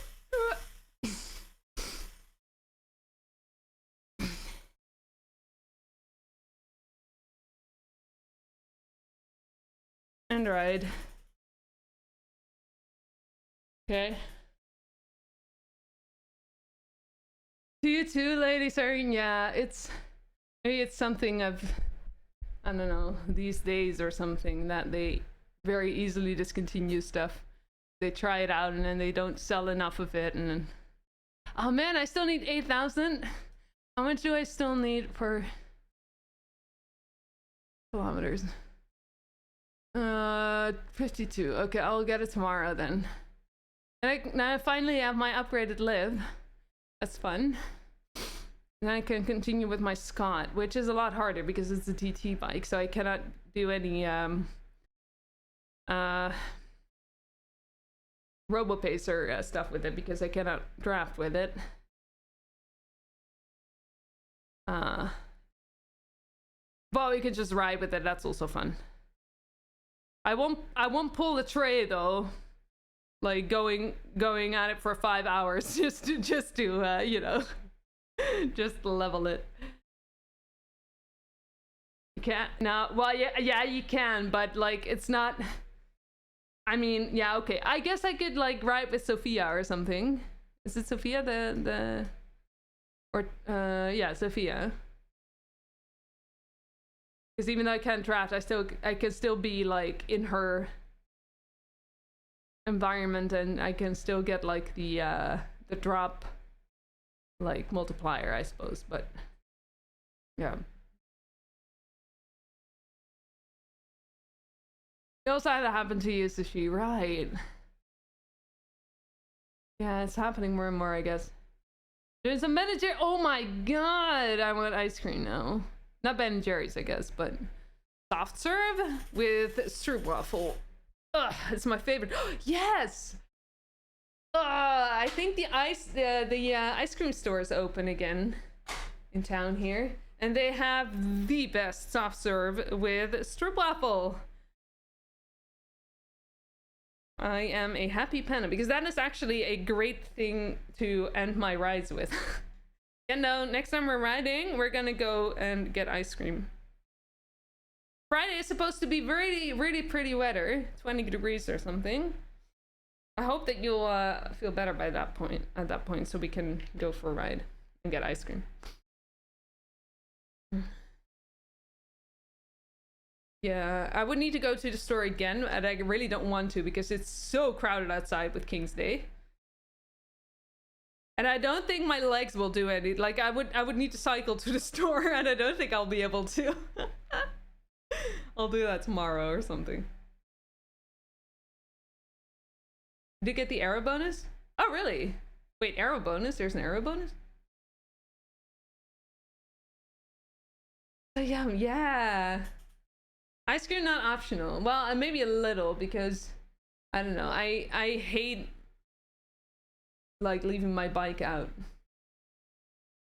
Android. Okay. To you too, Lady Siren. Yeah, maybe it's something of, I don't know, these days or something, that they very easily discontinue stuff. They try it out and then they don't sell enough of it, and then, oh man, I still need 8,000. How much do I still need per kilometers? 52. Okay, I'll get it tomorrow then. And now I finally have my upgraded live. That's fun. And I can continue with my Scott, which is a lot harder because it's a TT bike, so I cannot do any RoboPacer stuff with it because I cannot draft with it. But we could just ride with it. That's also fun. I won't pull the tray though. Like going at it for 5 hours just to you know, just level it. You can't now. Well, yeah, you can, but like it's not. I mean, yeah, okay. I guess I could like ride with Sophia or something. Is it Sophia yeah, Sophia. Because even though I can't draft, I can still be like in her environment, and I can still get like the drop like multiplier, I suppose. But yeah. You also had that happen to you, Sushi, right? Yeah, it's happening more and more, I guess. There's some Ben and Jerry. Oh my god, I want ice cream now. Not Ben and Jerry's, I guess, but soft serve with stroopwafel. Ugh, it's my favorite. Yes. I think the ice cream store is open again in town here, and they have the best soft serve with stroopwafel. I am a happy penna because that is actually a great thing to end my rides with. Yeah, no, next time we're riding, we're gonna go and get ice cream. Friday is supposed to be really pretty weather, 20 degrees or something. I hope that you'll feel better by that point, so we can go for a ride and get ice cream. Yeah, I would need to go to the store again, and I really don't want to because it's so crowded outside with King's Day. And I don't think my legs will do any. Like I would need to cycle to the store, and I don't think I'll be able to. I'll do that tomorrow or something. Did you get the arrow bonus? Oh really? Wait, arrow bonus? There's an arrow bonus? Oh, yeah. Ice cream not optional. Well, maybe a little because I don't know. I hate like leaving my bike out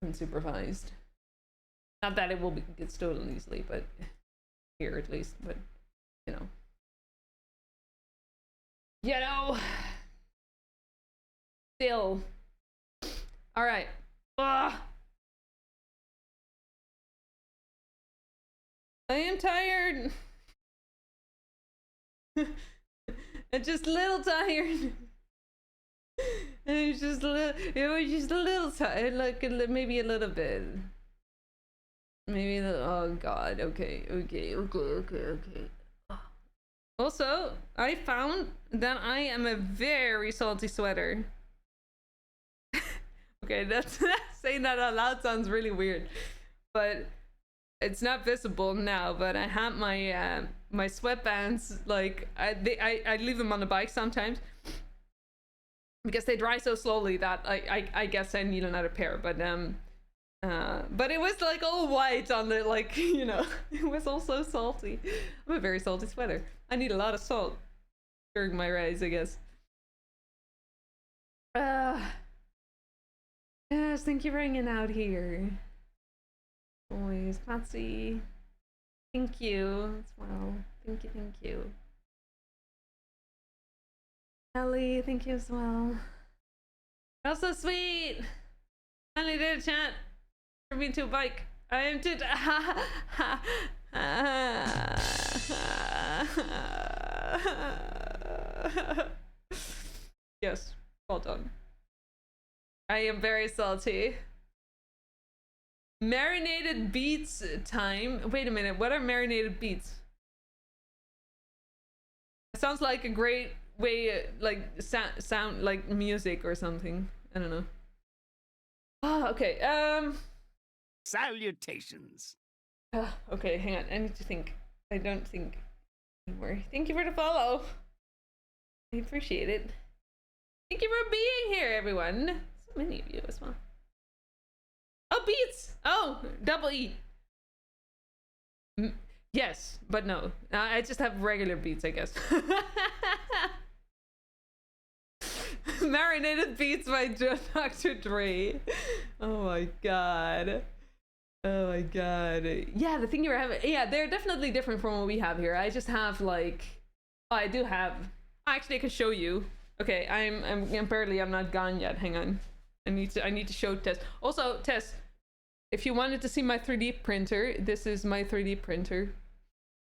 unsupervised. Not that it will get stolen easily, but here at least. But you know. Still. All right. Ugh. I am tired. I'm just a little tired. It was just a little tired, like maybe a little bit. Maybe oh god, okay. Also, I found that I am a very salty sweater. Okay, that's saying that out loud sounds really weird, but it's not visible now. But I have my my sweatbands, like I leave them on the bike sometimes because they dry so slowly that I guess I need another pair. But it was like all white on the, like, you know, it was all so salty. I'm a very salty sweater. I need a lot of salt during my rides, I guess. Yes, thank you for hanging out here. Always, Patsy. Thank you as well. Thank you. Ellie, thank you as well. You're so sweet. Finally did a chat for me to a bike. I am to yes, well done. I am very salty. Marinated beets time. Wait a minute. What are marinated beets? It sounds like a great way, like sound like music or something. I don't know. Oh, okay. Salutations. Okay, hang on. I need to think. I don't think anymore. Thank you for the follow. I appreciate it. Thank you for being here, everyone. So many of you as well. Oh, beets! Oh, double E. Yes, but no. I just have regular beets, I guess. Marinated beets by Dr. Dre. Oh my god. Oh my god. Yeah, the thing you were having. Yeah, they're definitely different from what we have here. I just have like. Oh, I do have. Actually, I can show you. Okay, I'm not gone yet. Hang on. I need to show Tess. Also, Tess, if you wanted to see my 3D printer, this is my 3D printer.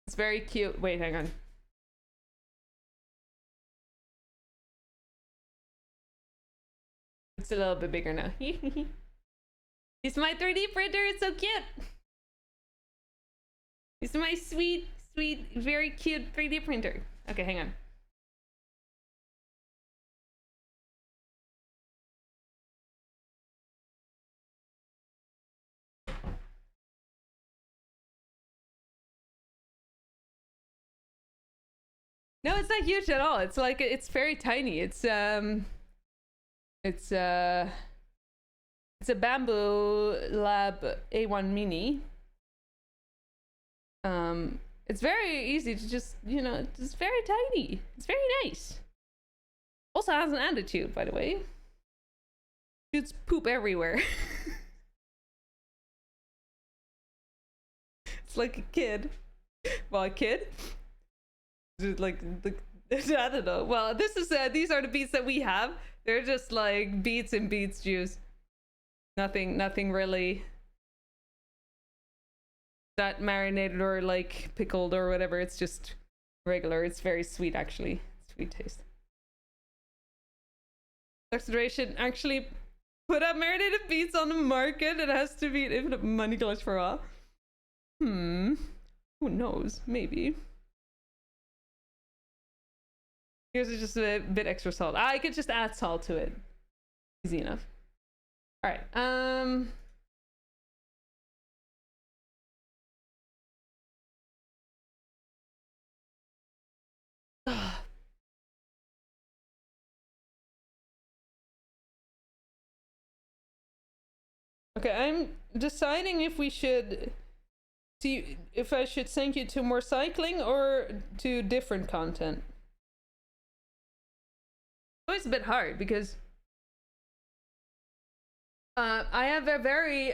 It's very cute. Wait, hang on. It's a little bit bigger now. It's my 3D printer. It's so cute. It's my sweet, very cute 3D printer. Okay, hang on. No, it's not huge at all. It's like it's very tiny. It's a Bamboo Lab A1 Mini. It's very easy to just, you know, it's very tiny. It's very nice. Also has an attitude, by the way. Shoots poop everywhere. It's like a kid. Well, a kid? Like I don't know. Well, this is these are the beets that we have. They're just like beets and beets juice. Nothing really that marinated or like pickled or whatever. It's just regular. It's very sweet, actually. Sweet taste. Dr. Dre should actually put up marinated beets on the market. It has to be an infinite money glitch for all. Who knows? Maybe. Here's just a bit extra salt. I could just add salt to it. Easy enough. All right. Okay, I'm deciding if we should see if I should send you to more cycling or to different content. It's a bit hard because I have a very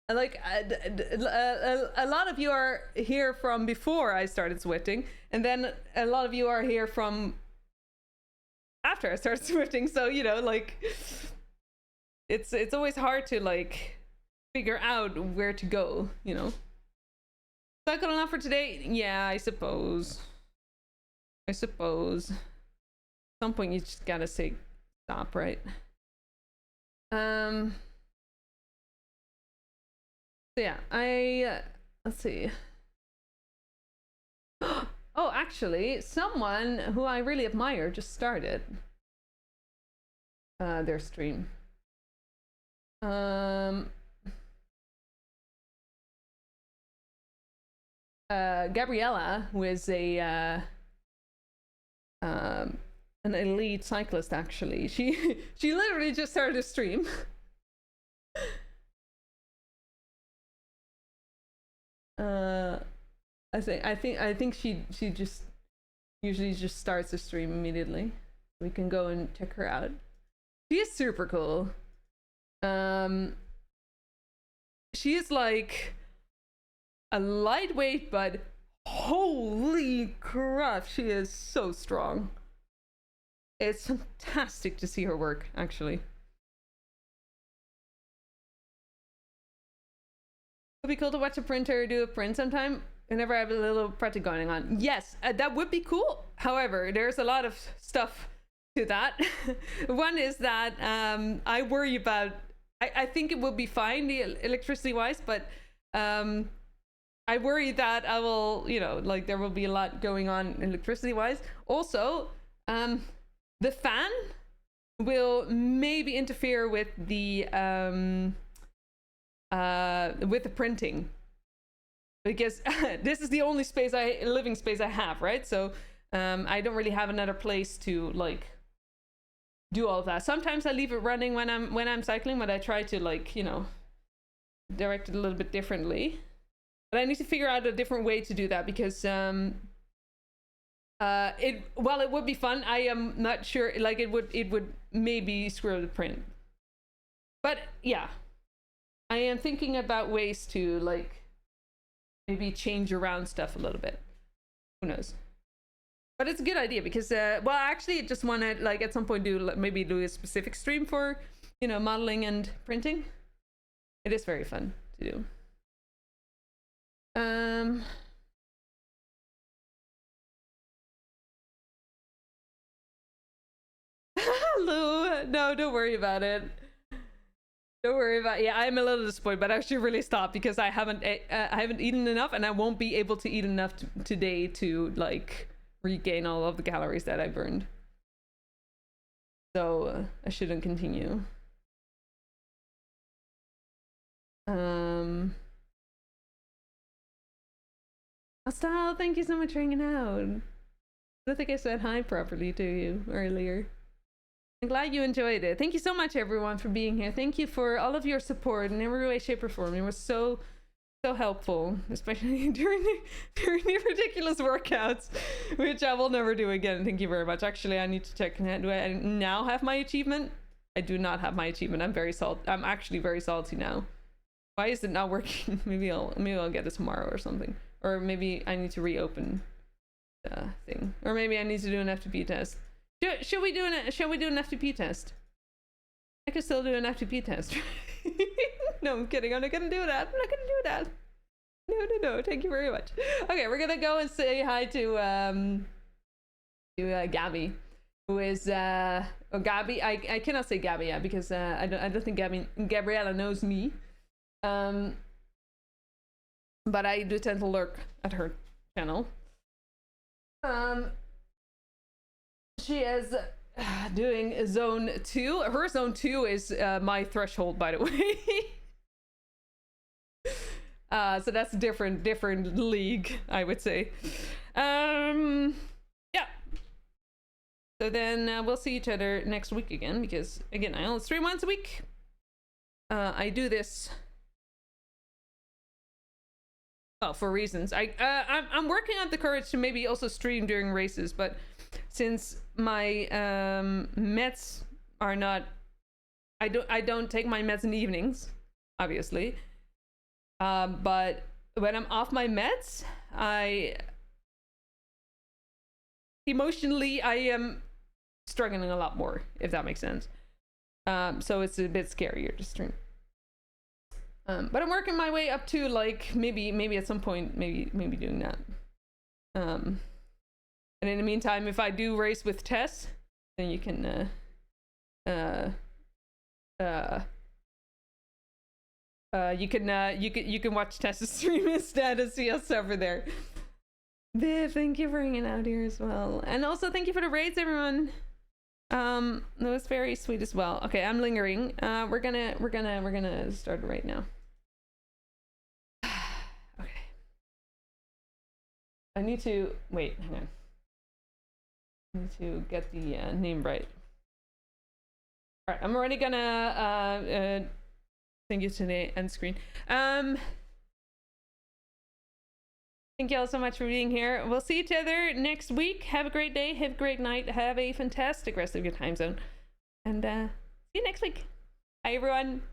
like a lot of you are here from before I started Zwifting, and then a lot of you are here from after I started Zwifting. So you know, like it's always hard to like figure out where to go. You know, cycle enough for today? Yeah, I suppose. At some point you just gotta say stop, right? So yeah, let's see. Oh, actually, someone who I really admire just started their stream. Gabriella, who is a an elite cyclist, actually. She literally just started a stream. I think she just usually just starts a stream immediately. We can go and check her out. She is super cool. She is like a lightweight, but holy crap, she is so strong. It's fantastic to see her work, actually. It would be cool to watch a printer do a print sometime whenever I have a little project going on. Yes, that would be cool. However, there's a lot of stuff to that. One is that I worry about I think it will be fine, the electricity wise, but I worry that I will, you know, like there will be a lot going on electricity wise. Also, the fan will maybe interfere with the printing, because this is the only living space I have, right? So I don't really have another place to like do all of that. Sometimes I leave it running when I'm cycling, but I try to, like, you know, direct it a little bit differently. But I need to figure out a different way to do that, because while it would be fun, I am not sure, like it would maybe screw up the print. But yeah, I am thinking about ways to like maybe change around stuff a little bit. Who knows? But it's a good idea, because well, actually I just want to like at some point maybe do a specific stream for, you know, modeling and printing. It is very fun to do. Lou, no, don't worry about it. Don't worry about it. Yeah, I'm a little disappointed, but I should really stop, because I haven't eaten enough, and I won't be able to eat enough today to like regain all of the calories that I burned. So I shouldn't continue. Style, thank you so much for hanging out. I don't think I said hi properly to you earlier. I'm glad you enjoyed it. Thank you so much, everyone, for being here. Thank you for all of your support in every way, shape, or form. It was so helpful, especially during the ridiculous workouts, which I will never do again. Thank you very much. Actually, I need to check. Do I now have my achievement? I do not have my achievement. I'm actually very salty now. Why is it not working? Maybe I'll get it tomorrow or something. Or maybe I need to reopen the thing. Or maybe I need to do an FTP test. Should we do an FTP test? I could still do an FTP test. No, I'm kidding. I'm not gonna do that. I'm not gonna do that. No. Thank you very much. Okay, we're gonna go and say hi to Gabby, who is Gabby. I cannot say Gabby yet, because I don't think Gabriella knows me. But I do tend to lurk at her channel. She is doing zone 2. Her zone 2 is my threshold, by the way. So that's a different league, I would say. Yeah. So then we'll see each other next week again, because again, I only stream once a week. I do this, well, for reasons. I'm working on the courage to maybe also stream during races, but since my meds are not, I don't take my meds in the evenings, obviously. But when I'm off my meds, emotionally I am struggling a lot more, if that makes sense. So it's a bit scarier to stream. But I'm working my way up to, like, maybe at some point maybe doing that. And in the meantime, if I do race with Tess, then you can you can watch Tess's stream instead and see us over there. Viv, thank you for hanging out here as well, and also thank you for the raids, everyone. That was very sweet as well. Okay, I'm lingering. We're gonna start right now. Okay. I need to wait. Hang on. I need to get the name right. All right, I'm already gonna thank you to the end screen. Thank you all so much for being here. We'll see each other next week. Have a great day. Have a great night. Have a fantastic rest of your time zone. And see you next week. Bye, everyone.